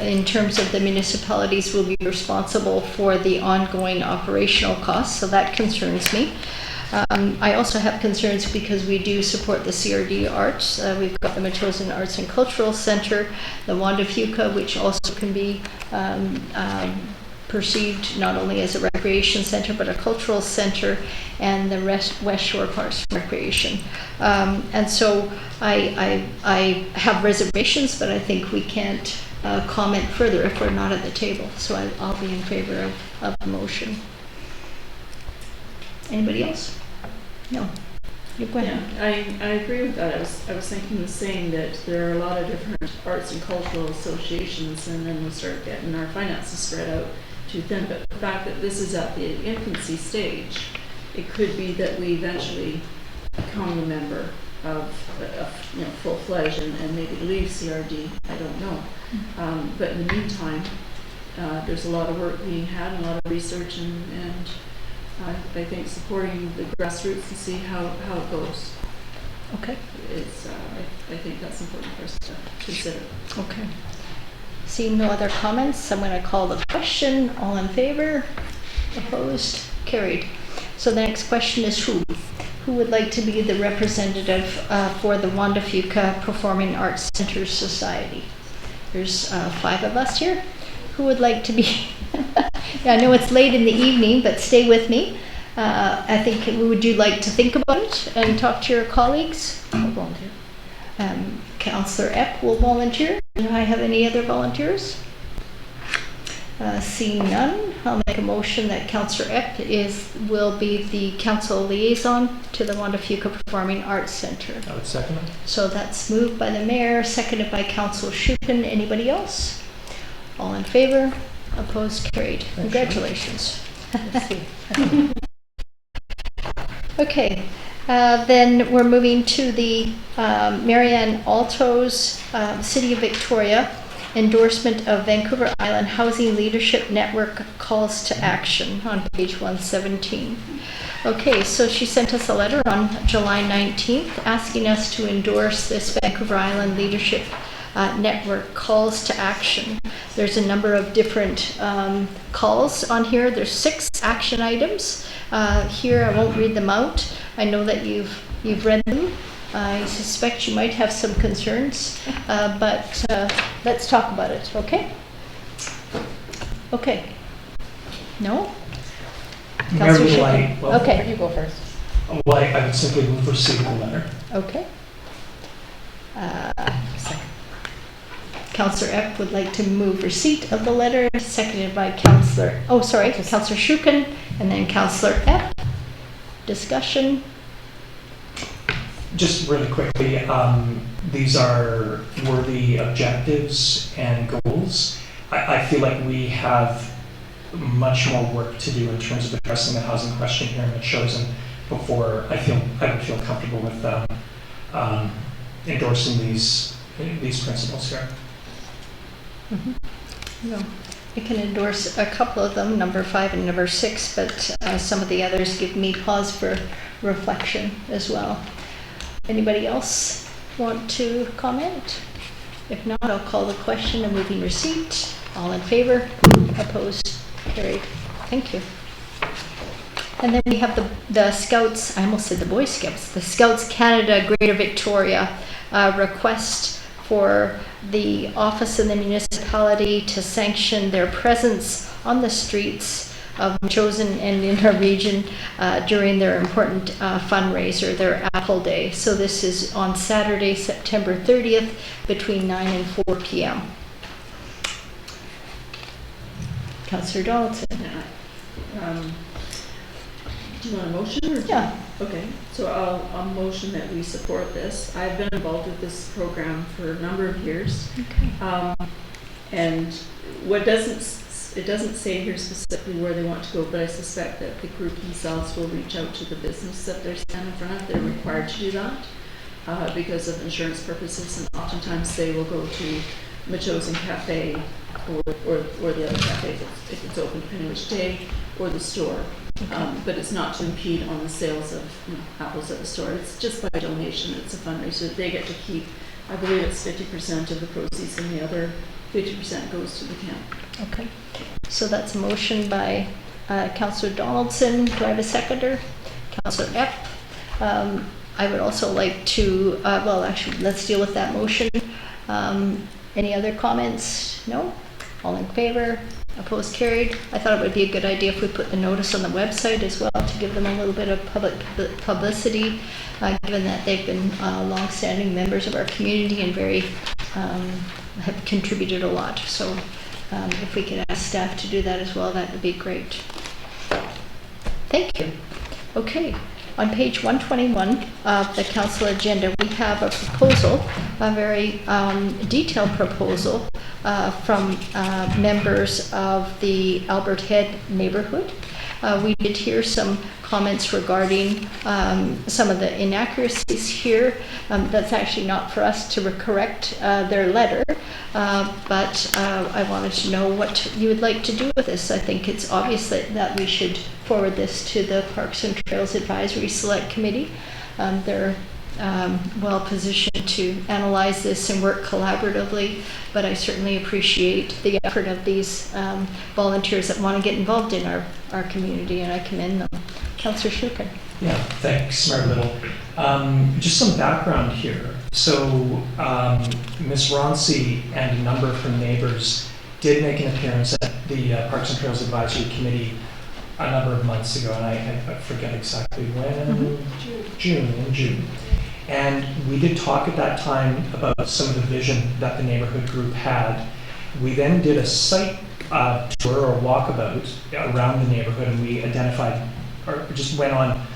[SPEAKER 1] in terms of the municipalities will be responsible for the ongoing operational costs, so that concerns me. I also have concerns because we do support the CRD Arts. We've got the Metchosin Arts and Cultural Centre, the Wanda Fuca, which also can be perceived not only as a recreation centre but a cultural centre, and the West Shore Parks and Recreation. And so I have reservations, but I think we can't comment further if we're not at the table. So I'll be in favor of the motion. Anybody else? No. You go ahead.
[SPEAKER 18] Yeah, I agree with that. I was thinking the same, that there are a lot of different arts and cultural associations, and then we start getting our finances spread out too thin. But the fact that this is at the infancy stage, it could be that we eventually become a member of full-fledged and maybe leave CRD. I don't know. But in the meantime, there's a lot of work being had and a lot of research, and I think supporting the grassroots to see how it goes.
[SPEAKER 1] Okay.
[SPEAKER 18] I think that's important for us to consider.
[SPEAKER 1] Okay. Seeing no other comments, I'm going to call the question. All in favor? Opposed? Carried. So the next question is who? Who would like to be the representative for the Juan de Fuca Performing Arts Center Society? There's 5 of us here. Who would like to be? Yeah, I know it's late in the evening, but stay with me. I think, would you like to think about it and talk to your colleagues? I'll volunteer. Councillor Epp will volunteer. Do I have any other volunteers? Seeing none, I'll make a motion that Councillor Epp will be the council liaison to the Juan de Fuca Performing Arts Center.
[SPEAKER 6] I would second it.
[SPEAKER 1] So that's moved by the mayor, seconded by Councillor Schuken. Anybody else? All in favor? Opposed? Carried. Congratulations. Okay, then we're moving to the Marianne Altos City of Victoria endorsement of Vancouver Island Housing Leadership Network calls to action on page 117. Okay, so she sent us a letter on July 19th asking us to endorse this Vancouver Island Leadership Network calls to action. There's a number of different calls on here. There's 6 action items. Here, I won't read them out. I know that you've read them. I suspect you might have some concerns, but let's talk about it, okay? Okay. No?
[SPEAKER 6] Mayor,
[SPEAKER 1] Councillor
[SPEAKER 6] will
[SPEAKER 1] Schuken. Okay.
[SPEAKER 19] You go first.
[SPEAKER 6] Well, I would simply move for receipt of the letter.
[SPEAKER 1] Okay. Councillor Epp would like to move receipt of the letter, seconded by Councillor Schuken, and then Councillor Epp. Discussion.
[SPEAKER 6] Just really quickly, these are worthy objectives and goals. I feel like we have much more work to do in terms of addressing the housing question here in the Chosen before I would feel comfortable with endorsing these principles here.
[SPEAKER 1] No, I can endorse a couple of them, number 5 and number 6, but some of the others give me pause for reflection as well. Anybody else want to comment? If not, I'll call the question of moving receipt. All in favor? Opposed? Carried. Thank you. And then we have the Scouts, I almost said the Boy Scouts, the Scouts Canada Greater Victoria request for the office in the municipality to sanction their presence on the streets of Chosen and in our region during their important fundraiser, their Apple Day. So this is on Saturday, September 30th, between 9 and 4 p.m. Councillor Donaldson.
[SPEAKER 18] Do you want a motion? Or
[SPEAKER 1] yeah.
[SPEAKER 18] Okay, so I'll motion that we support this. I've been involved with this program for a number of years.
[SPEAKER 1] Okay.
[SPEAKER 18] And what it doesn't say here specifically where they want to go, but I suspect that the group themselves will reach out to the business that they're standing in front of. They're required to do that because of insurance purposes, and oftentimes they will go to Machosen Cafe or the other cafe if it's open, depending which day, or the store. But it's not to impede on the sales of apples at the store. It's just by donation. It's a fundraiser. They get to keep, I believe it's 50% of the proceeds, and the other 50% goes to the camp.
[SPEAKER 1] Okay. So that's a motion by Councillor Donaldson. Do I have a seconder? Councillor Epp. I would also like to, well, actually, let's deal with that motion. Any other comments? No? All in favor? Opposed? Carried. I thought it would be a good idea if we put the notice on the website as well to give them a little bit of public publicity, given that they've been long-standing members of our community and very have contributed a lot. So if we could ask staff to do that as well, that would be great. Thank you. Okay. On page 121 of the council agenda, we have a proposal, a very detailed proposal from members of the Albert Head neighborhood. We did hear some comments regarding some of the inaccuracies here. That's actually not for us to correct their letter, but I wanted to know what you would like to do with this. I think it's obvious that we should forward this to the Parks and Trails Advisory Select Committee. They're well positioned to analyze this and work collaboratively, but I certainly appreciate the effort of these volunteers that want to get involved in our community, and I commend them. Councillor Shukin.
[SPEAKER 6] Yeah, thanks, Mayor Little. Just some background here. So Ms. Ronci and a number of her neighbors did make an appearance at the Parks and Trails Advisory Committee a number of months ago, and I forget exactly when. In June. And we did talk at that time about some of the vision that the neighborhood group had. We then did a site tour or walkabout around the neighborhood, and we identified, or just went on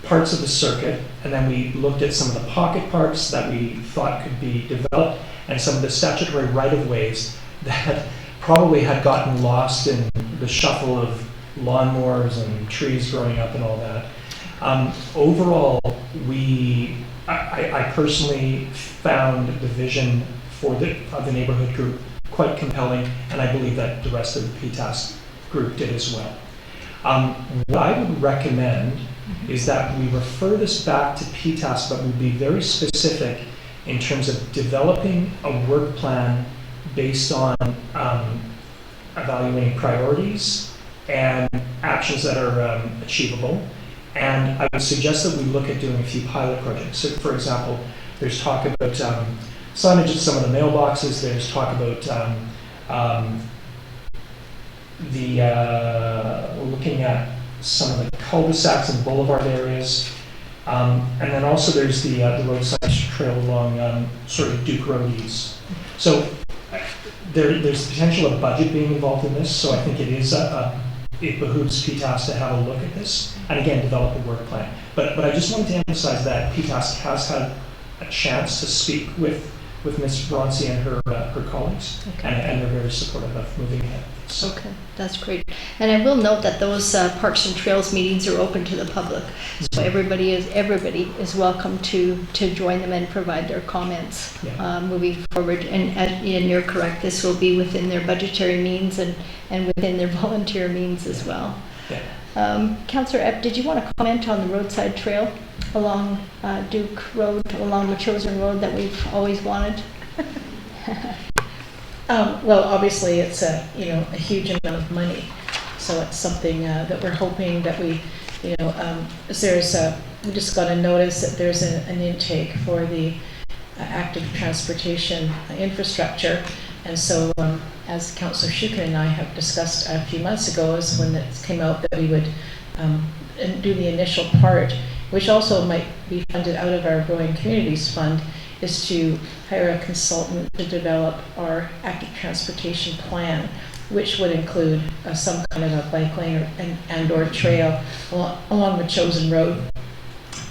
[SPEAKER 6] parts of the circuit, and then we looked at some of the pocket parks that we thought could be developed, and some of the statutory right-of-ways that probably had gotten lost in the shuffle of lawnmowers and trees growing up and all that. Overall, I personally found the vision of the neighborhood group quite compelling, and I believe that the rest of the PTAS group did as well. What I would recommend is that we refer this back to PTAS, but we'd be very specific in terms of developing a work plan based on evaluating priorities and actions that are achievable. And I would suggest that we look at doing a few pilot projects. So, for example, there's talk about signage at some of the mailboxes. There's talk about looking at some of the cul-de-sacs and boulevard areas. And then also there's the roadside trail along sort of Duke Road East. So there's potential of budget being involved in this. So I think it behooves PTAS to have a look at this and again develop a work plan. But I just wanted to emphasize that PTAS has had a chance to speak with Ms. Ronci and her colleagues,
[SPEAKER 1] Okay.
[SPEAKER 6] and they're very supportive of moving ahead. So,
[SPEAKER 1] Okay, that's great. And I will note that those Parks and Trails meetings are open to the public. So everybody is welcome to join them and provide their comments moving forward. And you're correct, this will be within their budgetary means and within their volunteer means as well.
[SPEAKER 6] Yeah.
[SPEAKER 1] Councillor Epp, did you want to comment on the roadside trail along Duke Road, along Wachosern Road that we've always wanted?
[SPEAKER 19] Well, obviously, it's a huge amount of money, so it's something that we're hoping that we just got a notice that there's an intake for the active transportation infrastructure, and so as Councillor Shukin and I have discussed a few months ago, is when it came out that we would do the initial part, which also might be funded out of our Growing Communities Fund, is to hire a consultant to develop our active transportation plan, which would include some kind of a bike lane or trail along the chosen road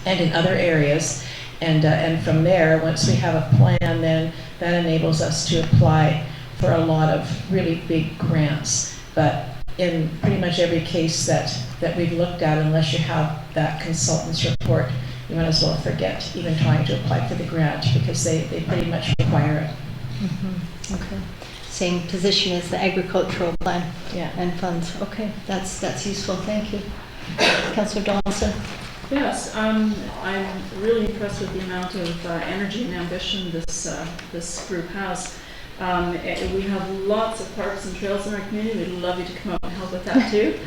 [SPEAKER 19] and in other areas. And from there, once we have a plan, then that enables us to apply for a lot of really big grants. But in pretty much every case that we've looked at, unless you have that consultant's report, you might as well forget even trying to apply for the grant, because they pretty much require it.
[SPEAKER 1] Mm-hmm. Okay. Same position as the agricultural plan and funds. Okay, that's useful. Thank you. Councillor Donaldson.
[SPEAKER 18] Yes, I'm really impressed with the amount of energy and ambition this group has. We have lots of parks and trails in our community. We'd love you to come out and help with that too.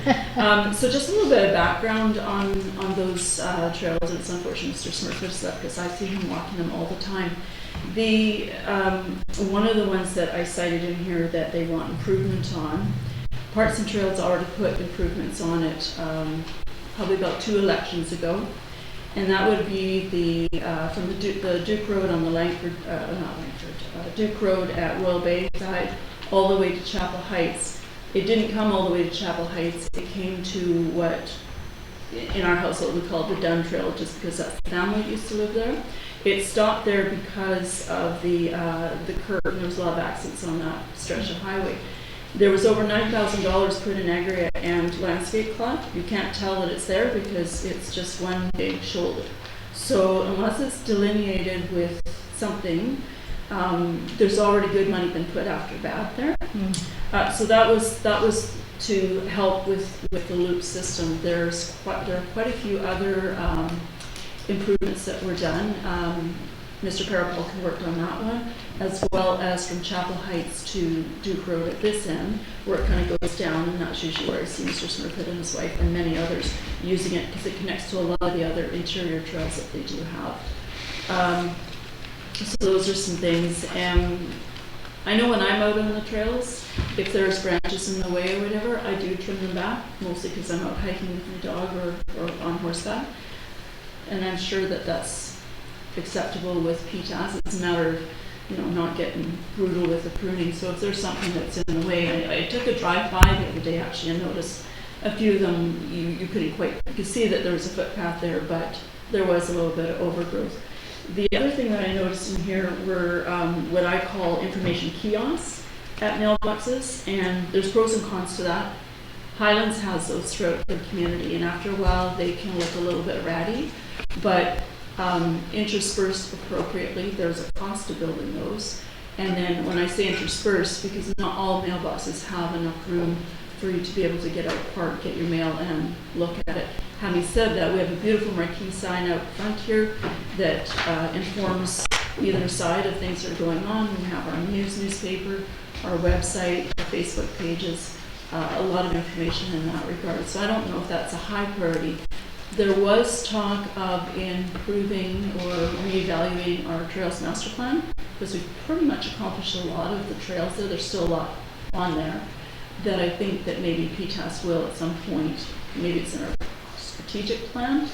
[SPEAKER 18] So just a little bit of background on those trails. It's unfortunate Mr. Smurf is up because I see him walking them all the time. One of the ones that I cited in here that they want improvement on, Parks and Trails already put improvements on it probably about 2 elections ago. And that would be from the Duke Road on the Duke Road at Royal Bay side, all the way to Chapel Heights. It didn't come all the way to Chapel Heights. It came to what, in our household, we call it the Dunn Trail, just because that family used to live there. It stopped there because of the curve. There was a lot of accidents on that stretch of highway. There was over $9,000 put in aggregate and landscape cloth. You can't tell that it's there because it's just one big shoulder. So unless it's delineated with something, there's already good money been put after bad there. So that was to help with the loop system. There are quite a few other improvements that were done. Mr. Parapolka worked on that one, as well as from Chapel Heights to Duke Road at this end, where it kind of goes down, and that's usually where I see Mr. Smurfett and his wife and many others using it, because it connects to a lot of the other interior trails that they do have. So those are some things. I know when I'm out on the trails, if there's branches in the way or whatever, I do trim them back, mostly because I'm out hiking with my dog or on horseback. And I'm sure that that's acceptable with PTAS. It's a matter of, not getting brutal with the pruning. So if there's something that's in the way, I took a drive-by the other day actually and noticed a few of them, you could see that there was a footpath there, but there was a little bit of overgrowth. The other thing that I noticed in here were what I call information kiosks at mailboxes, and there's pros and cons to that. Highlands has those throughout the community, and after a while they can look a little bit ratty, but interspersed appropriately, there's a cost to building those. And then when I say interspersed, because not all mailboxes have enough room for you to be able to get out, park, get your mail, and look at it. Having said that, we have a beautiful marquee sign out front here that informs either side of things that are going on. We have our newspaper, our website, our Facebook pages, a lot of information in that regard. So I don't know if that's a high priority. There was talk of improving or reevaluating our Trails Master Plan, because we've pretty much accomplished a lot of the trails there. There's still a lot on there that I think that maybe PTAS will at some point, maybe it's in our strategic plan,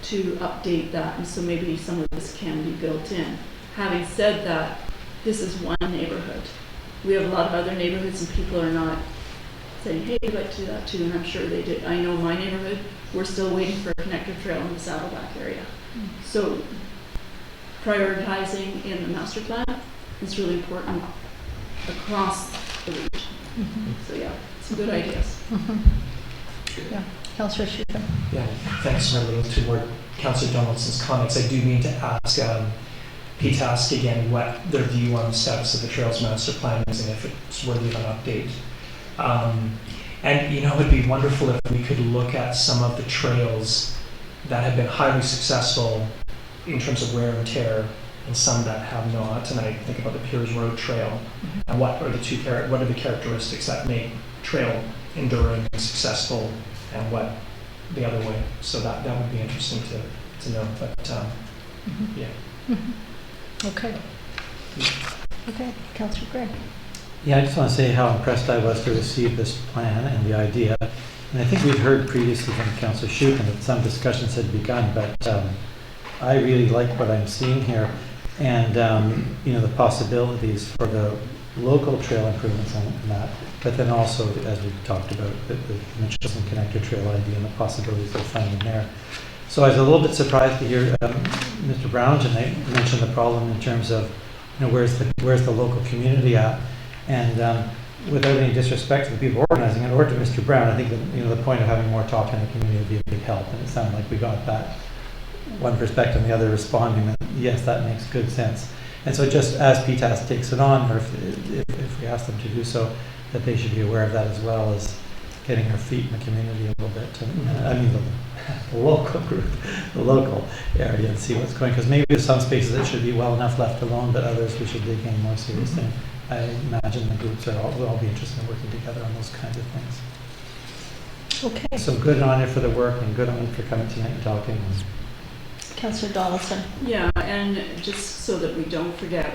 [SPEAKER 18] to update that, and so maybe some of this can be built in. Having said that, this is one neighborhood. We have a lot of other neighborhoods and people are not saying, hey, I'd like to do that too, and I'm sure they did. I know my neighborhood, we're still waiting for a connector trail in the Saddleback area. So prioritizing in the master plan is really important across the region. So yeah, some good ideas.
[SPEAKER 1] Yeah, Councillor Schuster.
[SPEAKER 6] Yeah, thanks, Marlene. Toward Councillor Donaldson's comments, I do need to ask PTASC again what their view on the status of the Trails Master Plan is and if it's worthy of an update. And it'd be wonderful if we could look at some of the trails that have been highly successful in terms of wear and tear, and some that have not. And I think about the Piers Road Trail, and what are the characteristics that make trail enduring and successful, and what the other way. So that would be interesting to know. But yeah.
[SPEAKER 1] Okay. Okay, Councillor Gray.
[SPEAKER 4] Yeah, I just want to say how impressed I was to receive this plan and the idea. And I think we'd heard previously from Councillor Schuken that some discussions had begun, but I really like what I'm seeing here. And, the possibilities for the local trail improvements on that, but then also, as we talked about, the Mitchelson Connector Trail idea and the possibilities of finding there. So I was a little bit surprised to hear Mr. Brown tonight mention the problem in terms of, where's the local community at? And without any disrespect to the people organizing it or to Mr. Brown, I think that the point of having more talk in the community would be a big help. And it sounded like we got that one perspective and the other responding that yes, that makes good sense. And so just as PTAS takes it on, or if we ask them to do so, that they should be aware of that as well as getting our feet in the community a little bit. The local group, the local area, and see what's going. Because maybe there's some spaces that should be well enough left alone, but others we should dig in more seriously. I imagine the groups will all be interested in working together on those kinds of things.
[SPEAKER 1] Okay.
[SPEAKER 4] So good on you for the work, and good on you for coming tonight and talking.
[SPEAKER 1] Councillor Donaldson.
[SPEAKER 18] Yeah, and just so that we don't forget,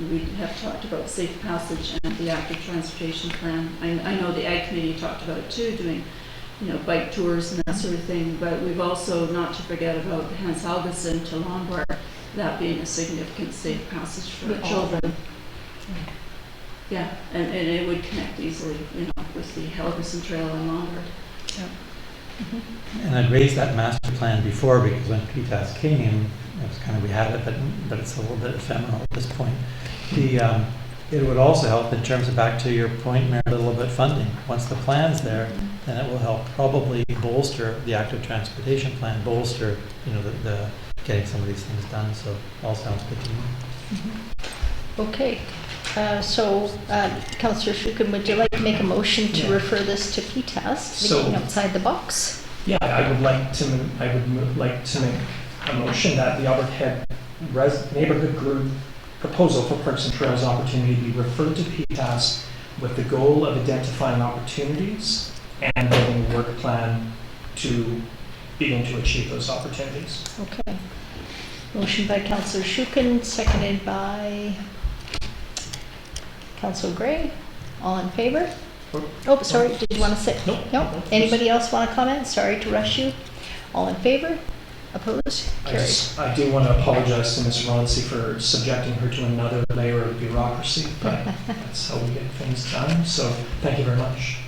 [SPEAKER 18] we have talked about safe passage and the active transportation plan. I know the Ag Committee talked about it too, doing bike tours and that sort of thing. But we've also, not to forget about Hans Helgeson to Lombard, that being a significant safe passage for our children. Yeah, and it would connect easily, with the Helgeson Trail and Lombard.
[SPEAKER 4] And I'd raised that master plan before because when PTAS came, it was kind of, we had it, but it's a little bit ephemeral at this point. It would also help in terms of, back to your point, Mayor, a little bit funding. Once the plan's there, then it will help probably bolster the active transportation plan, bolster, the getting some of these things done. So all sounds good to me.
[SPEAKER 1] Okay. So, Councillor Shukin, would you like to make a motion to refer this to PTAS, thinking outside the box?
[SPEAKER 6] Yeah, I would like to make a motion that the Albert Head Neighborhood Group proposal for Parks and Trails opportunity be referred to PTAS with the goal of identifying opportunities and building a work plan to begin to achieve those opportunities.
[SPEAKER 1] Okay. Motion by Councillor Shukin, seconded by Councillor Gray. All in favor? Oh, sorry, did you want to say? No. Anybody else want to comment? Sorry to rush you. All in favor? Opposed? Carried.
[SPEAKER 6] I do want to apologize to Ms. Ronsi for subjecting her to another layer of bureaucracy, but that's how we get things done. So thank you very much.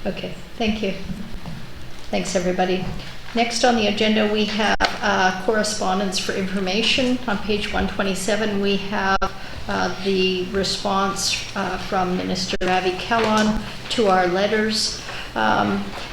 [SPEAKER 1] Okay, thank you. Thanks, everybody. Next on the agenda, we have correspondence for information. On page 127, we have the response from Minister Ravi Kahlon to our letters.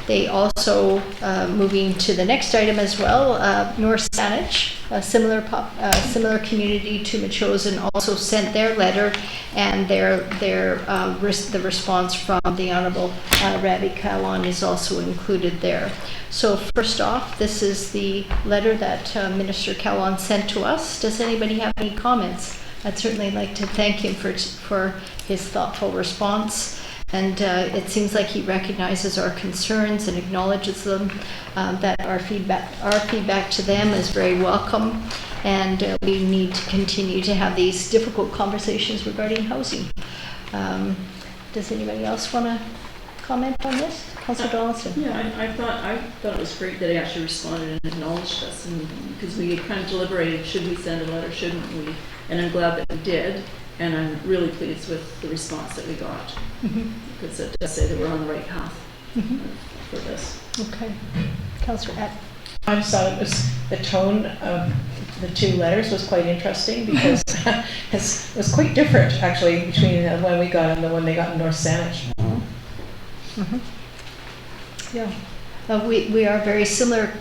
[SPEAKER 1] They also, moving to the next item as well, North Saanich, a similar community to Metchosin, also sent their letter, and the response from the Honourable Ravi Kahlon is also included there. So first off, this is the letter that Minister Kahlon sent to us. Does anybody have any comments? I'd certainly like to thank him for his thoughtful response. And it seems like he recognizes our concerns and acknowledges them, that our feedback to them is very welcome, and we need to continue to have these difficult conversations regarding housing. Does anybody else want to comment on this? Councillor Donaldson?
[SPEAKER 18] Yeah, I thought it was great that he actually responded and acknowledged us, and because we had kind of deliberated, should we send a letter, shouldn't we? And I'm glad that we did. And I'm really pleased with the response that we got, because it does say that we're on the right path for this.
[SPEAKER 1] Okay. Councillor Epp.
[SPEAKER 19] I just thought the tone of the two letters was quite interesting, because it was quite different, actually, between the one we got and the one they got in North Saanich.
[SPEAKER 1] Yeah. We are very similar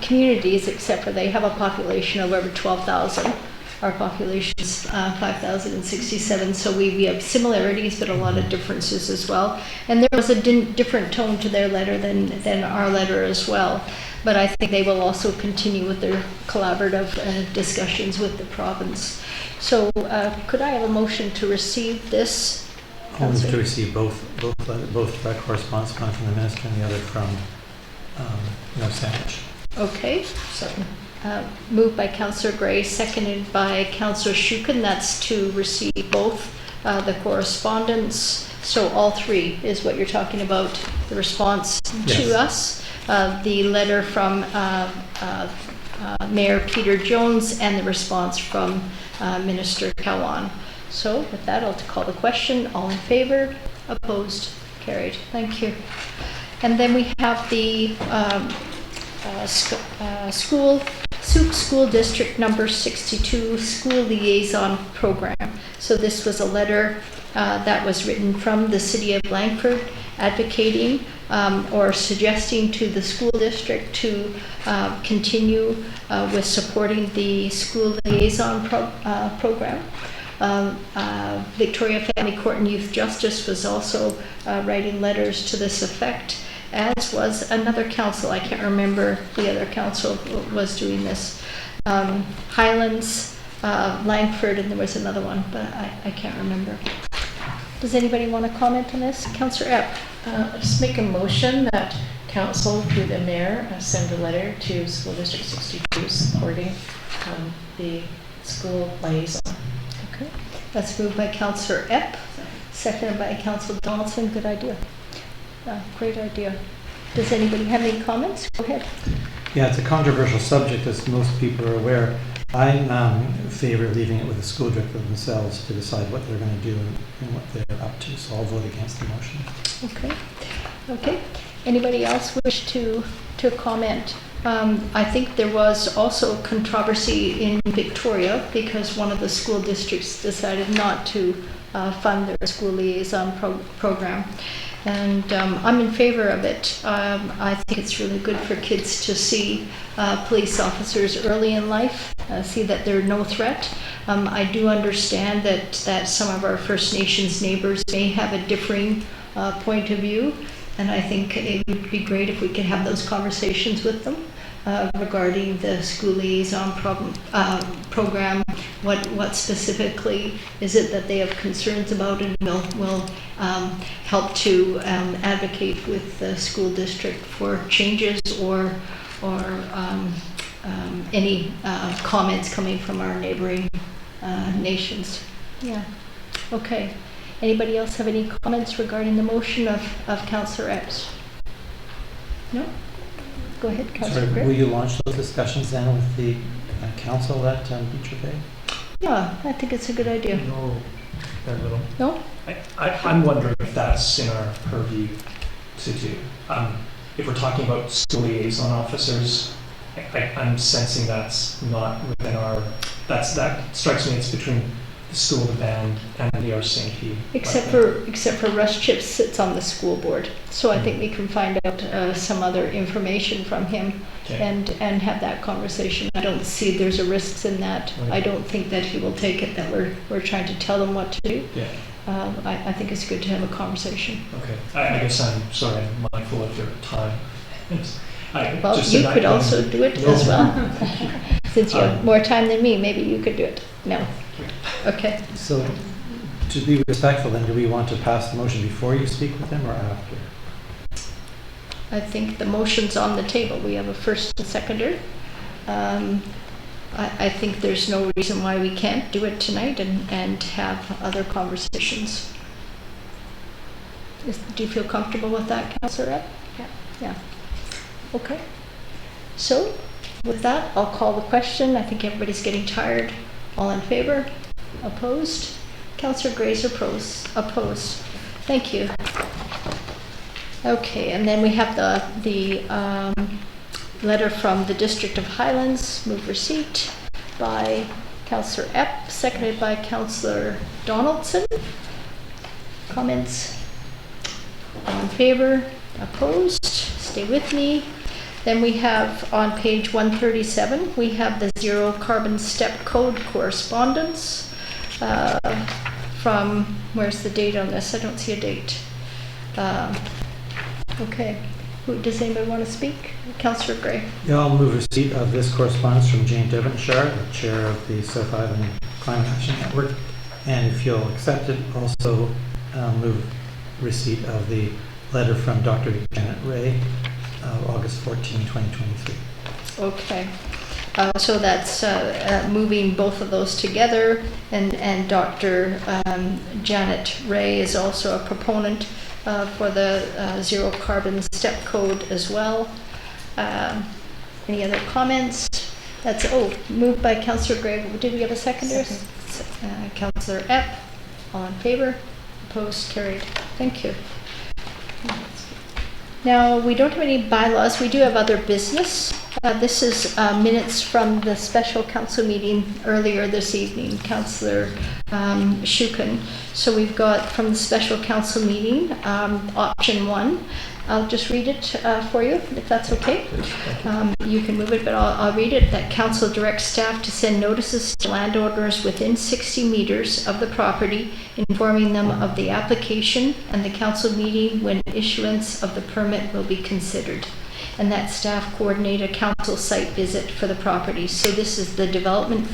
[SPEAKER 1] communities, except for they have a population of over 12,000. Our population is 5,067, so we have similarities, but a lot of differences as well. And there was a different tone to their letter than our letter as well. But I think they will also continue with their collaborative discussions with the province. So could I have a motion to receive this?
[SPEAKER 4] I'll move to receive both correspondence, one from the minister and the other from North Saanich.
[SPEAKER 1] Okay. Moved by Councillor Gray, seconded by Councillor Shukin. That's to receive both the correspondence. So all three is what you're talking about, the response to us, the letter from Mayor Peter Jones, and the response from Minister Kahlon. So with that, I'll call the question. All in favor? Opposed? Carried. Thank you. And then we have the School District number 62 School Liaison Program. So this was a letter that was written from the City of Langford advocating or suggesting to the school district to continue with supporting the School Liaison Program. Victoria Family Court and Youth Justice was also writing letters to this effect, as was another council. I can't remember the other council was doing this. Highlands, Langford, and there was another one, but I can't remember. Does anybody want to comment on this? Councillor Epp.
[SPEAKER 19] Just make a motion that council, through the mayor, send a letter to School District 62 supporting the school liaison.
[SPEAKER 1] Okay, that's moved by Councillor Epp, seconded by Councillor Donaldson. Good idea. Great idea. Does anybody have any comments? Go ahead.
[SPEAKER 4] Yeah, it's a controversial subject, as most people are aware. I'm in favor of leaving it with the school director themselves to decide what they're going to do and what they're up to, so I'll vote against the motion.
[SPEAKER 1] Okay. Okay. Anybody else wish to comment? I think there was also controversy in Victoria because one of the school districts decided not to fund their school liaison program. And I'm in favor of it. I think it's really good for kids to see police officers early in life, see that they're no threat. I do understand that some of our First Nations neighbors may have a differing point of view, and I think it would be great if we could have those conversations with them regarding the school liaison program. What specifically is it that they have concerns about, and will help to advocate with the school district for changes or any comments coming from our neighboring nations. Yeah. Okay. Anybody else have any comments regarding the motion of Councillor Epps? No? Go ahead, Councillor
[SPEAKER 4] Sorry,
[SPEAKER 1] Gray.
[SPEAKER 4] will you launch those discussions then with the council at Beecher Bay?
[SPEAKER 1] Yeah, I think it's a good idea.
[SPEAKER 6] No, very little.
[SPEAKER 1] No?
[SPEAKER 6] I'm wondering if that's in our purview to do. If we're talking about school liaison officers, I'm sensing that's not within our, that strikes me it's between the school, the band, and the RCMP.
[SPEAKER 1] Except for Russ Chips sits on the school board, so I think we can find out some other information from him and have that conversation. I don't see there's a risks in that.
[SPEAKER 6] Right.
[SPEAKER 1] I don't think that he will take it that we're trying to tell him what to do.
[SPEAKER 6] Yeah.
[SPEAKER 1] I think it's good to have a conversation.
[SPEAKER 6] Okay. I guess I'm mindful of your time.
[SPEAKER 1] Well, you could also do it as well. Since you have more time than me, maybe you could do it. No. Okay.
[SPEAKER 4] So, to be respectful then, do we want to pass the motion before you speak with them or after?
[SPEAKER 1] I think the motion's on the table. We have a first and seconder. I think there's no reason why we can't do it tonight and have other conversations. Do you feel comfortable with that, Councillor Epp? Yeah. Yeah. Okay. So, with that, I'll call the question. I think everybody's getting tired. All in favor? Opposed? Councillor Gray's opposed. Thank you. Okay, and then we have the letter from the District of Highlands. Move receipt by Councillor Epp, seconded by Councillor Donaldson. Comments? All in favor? Opposed? Stay with me. Then we have on page 137, we have the zero carbon step code correspondence from, where's the date on this? I don't see a date. Okay. Does anybody want to speak? Councillor Gray.
[SPEAKER 4] Yeah, I'll move receipt of this correspondence from Jane Devonshire, the chair of the South Island Climate Action Network. And if you'll accept it, also move receipt of the letter from Dr. Janet Ray, August 14, 2023.
[SPEAKER 1] Okay. So that's moving both of those together, and Dr. Janet Ray is also a proponent for the zero carbon step code as well. Any other comments? That's moved by Councillor Gray. Did we have a seconder? Councillor Epp. All in favor? Opposed? Carried. Thank you. Now, we don't have any bylaws. We do have other business. This is minutes from the special council meeting earlier this evening, Councillor Shukin. So we've got from the special council meeting, option 1. I'll just read it for you, if that's okay. You can move it, but I'll read it. That council directs staff to send notices to landowners within 60 meters of the property, informing them of the application and the council meeting when issuance of the permit will be considered. And that staff coordinate a council site visit for the property. So this is the development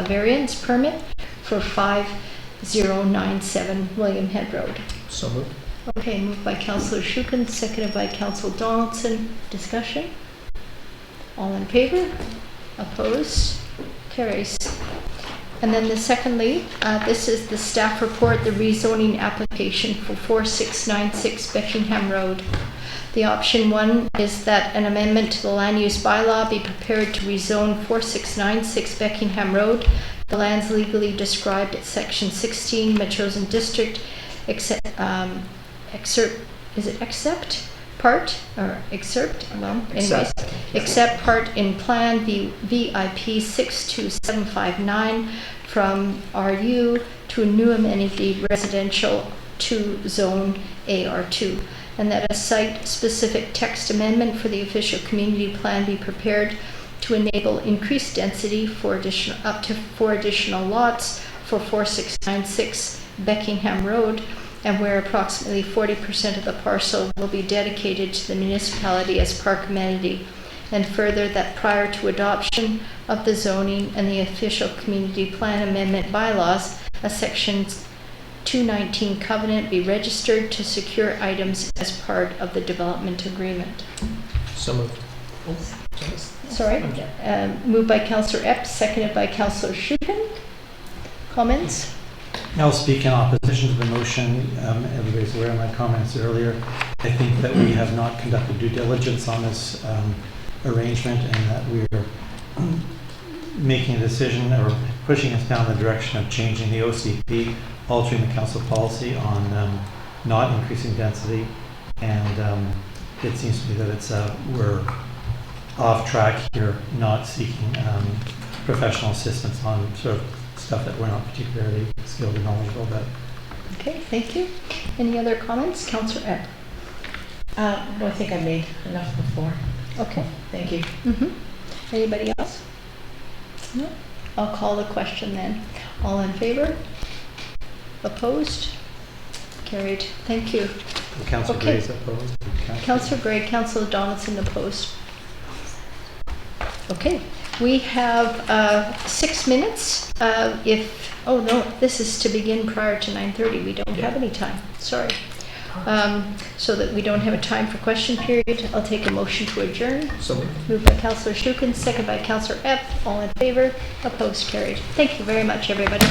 [SPEAKER 1] variance permit for 5097 William Head Road.
[SPEAKER 6] So moved.
[SPEAKER 1] Okay, moved by Councillor Shukin, seconded by Councillor Donaldson. Discussion? All in favor? Opposed? Carries. And then secondly, this is the staff report, the rezoning application for 4696 Beckingham Road. The option 1 is that an amendment to the land use bylaw be prepared to rezone 4696 Beckingham Road, the lands legally described at section 16 Metchosin District, except part in plan VIP 62759 from RU to a new amenity residential to zone AR2, and that a site-specific text amendment for the official community plan be prepared to enable increased density for up to 4 additional lots for 4696 Beckingham Road, and where approximately 40% of the parcel will be dedicated to the municipality as park amenity. And further, that prior to adoption of the zoning and the official community plan amendment bylaws, a section 219 covenant be registered to secure items as part of the development agreement.
[SPEAKER 6] So moved.
[SPEAKER 1] Sorry, moved by Councillor Epps, seconded by Councillor Schuken. Comments?
[SPEAKER 4] I'll speak in opposition to the motion. Everybody's aware of my comments earlier. I think that we have not conducted due diligence on this arrangement, and that we are making a decision or pushing us down the direction of changing the OCP, altering the council policy on not increasing density, and it seems to me that it's we're off track here, not seeking professional assistance on sort of stuff that we're not particularly skilled and knowledgeable about.
[SPEAKER 1] Okay, thank you. Any other comments? Councillor Epp.
[SPEAKER 19] I think I made enough before.
[SPEAKER 1] Okay.
[SPEAKER 19] Thank you.
[SPEAKER 1] Anybody else? No? I'll call the question then. All in favor? Opposed? Carried. Thank you.
[SPEAKER 4] Councillor
[SPEAKER 1] Okay.
[SPEAKER 4] Gray is opposed.
[SPEAKER 1] Councillor Gray, Councillor Donaldson opposed. Okay, we have 6 minutes. Oh no, this is to begin prior to 9:30. We don't have any time, sorry. So that we don't have a time for question period, I'll take a motion to adjourn.
[SPEAKER 6] So
[SPEAKER 1] Moved by Councillor Schuken, second by Councillor Epp. All in favor? Opposed? Carried. Thank you very much, everybody.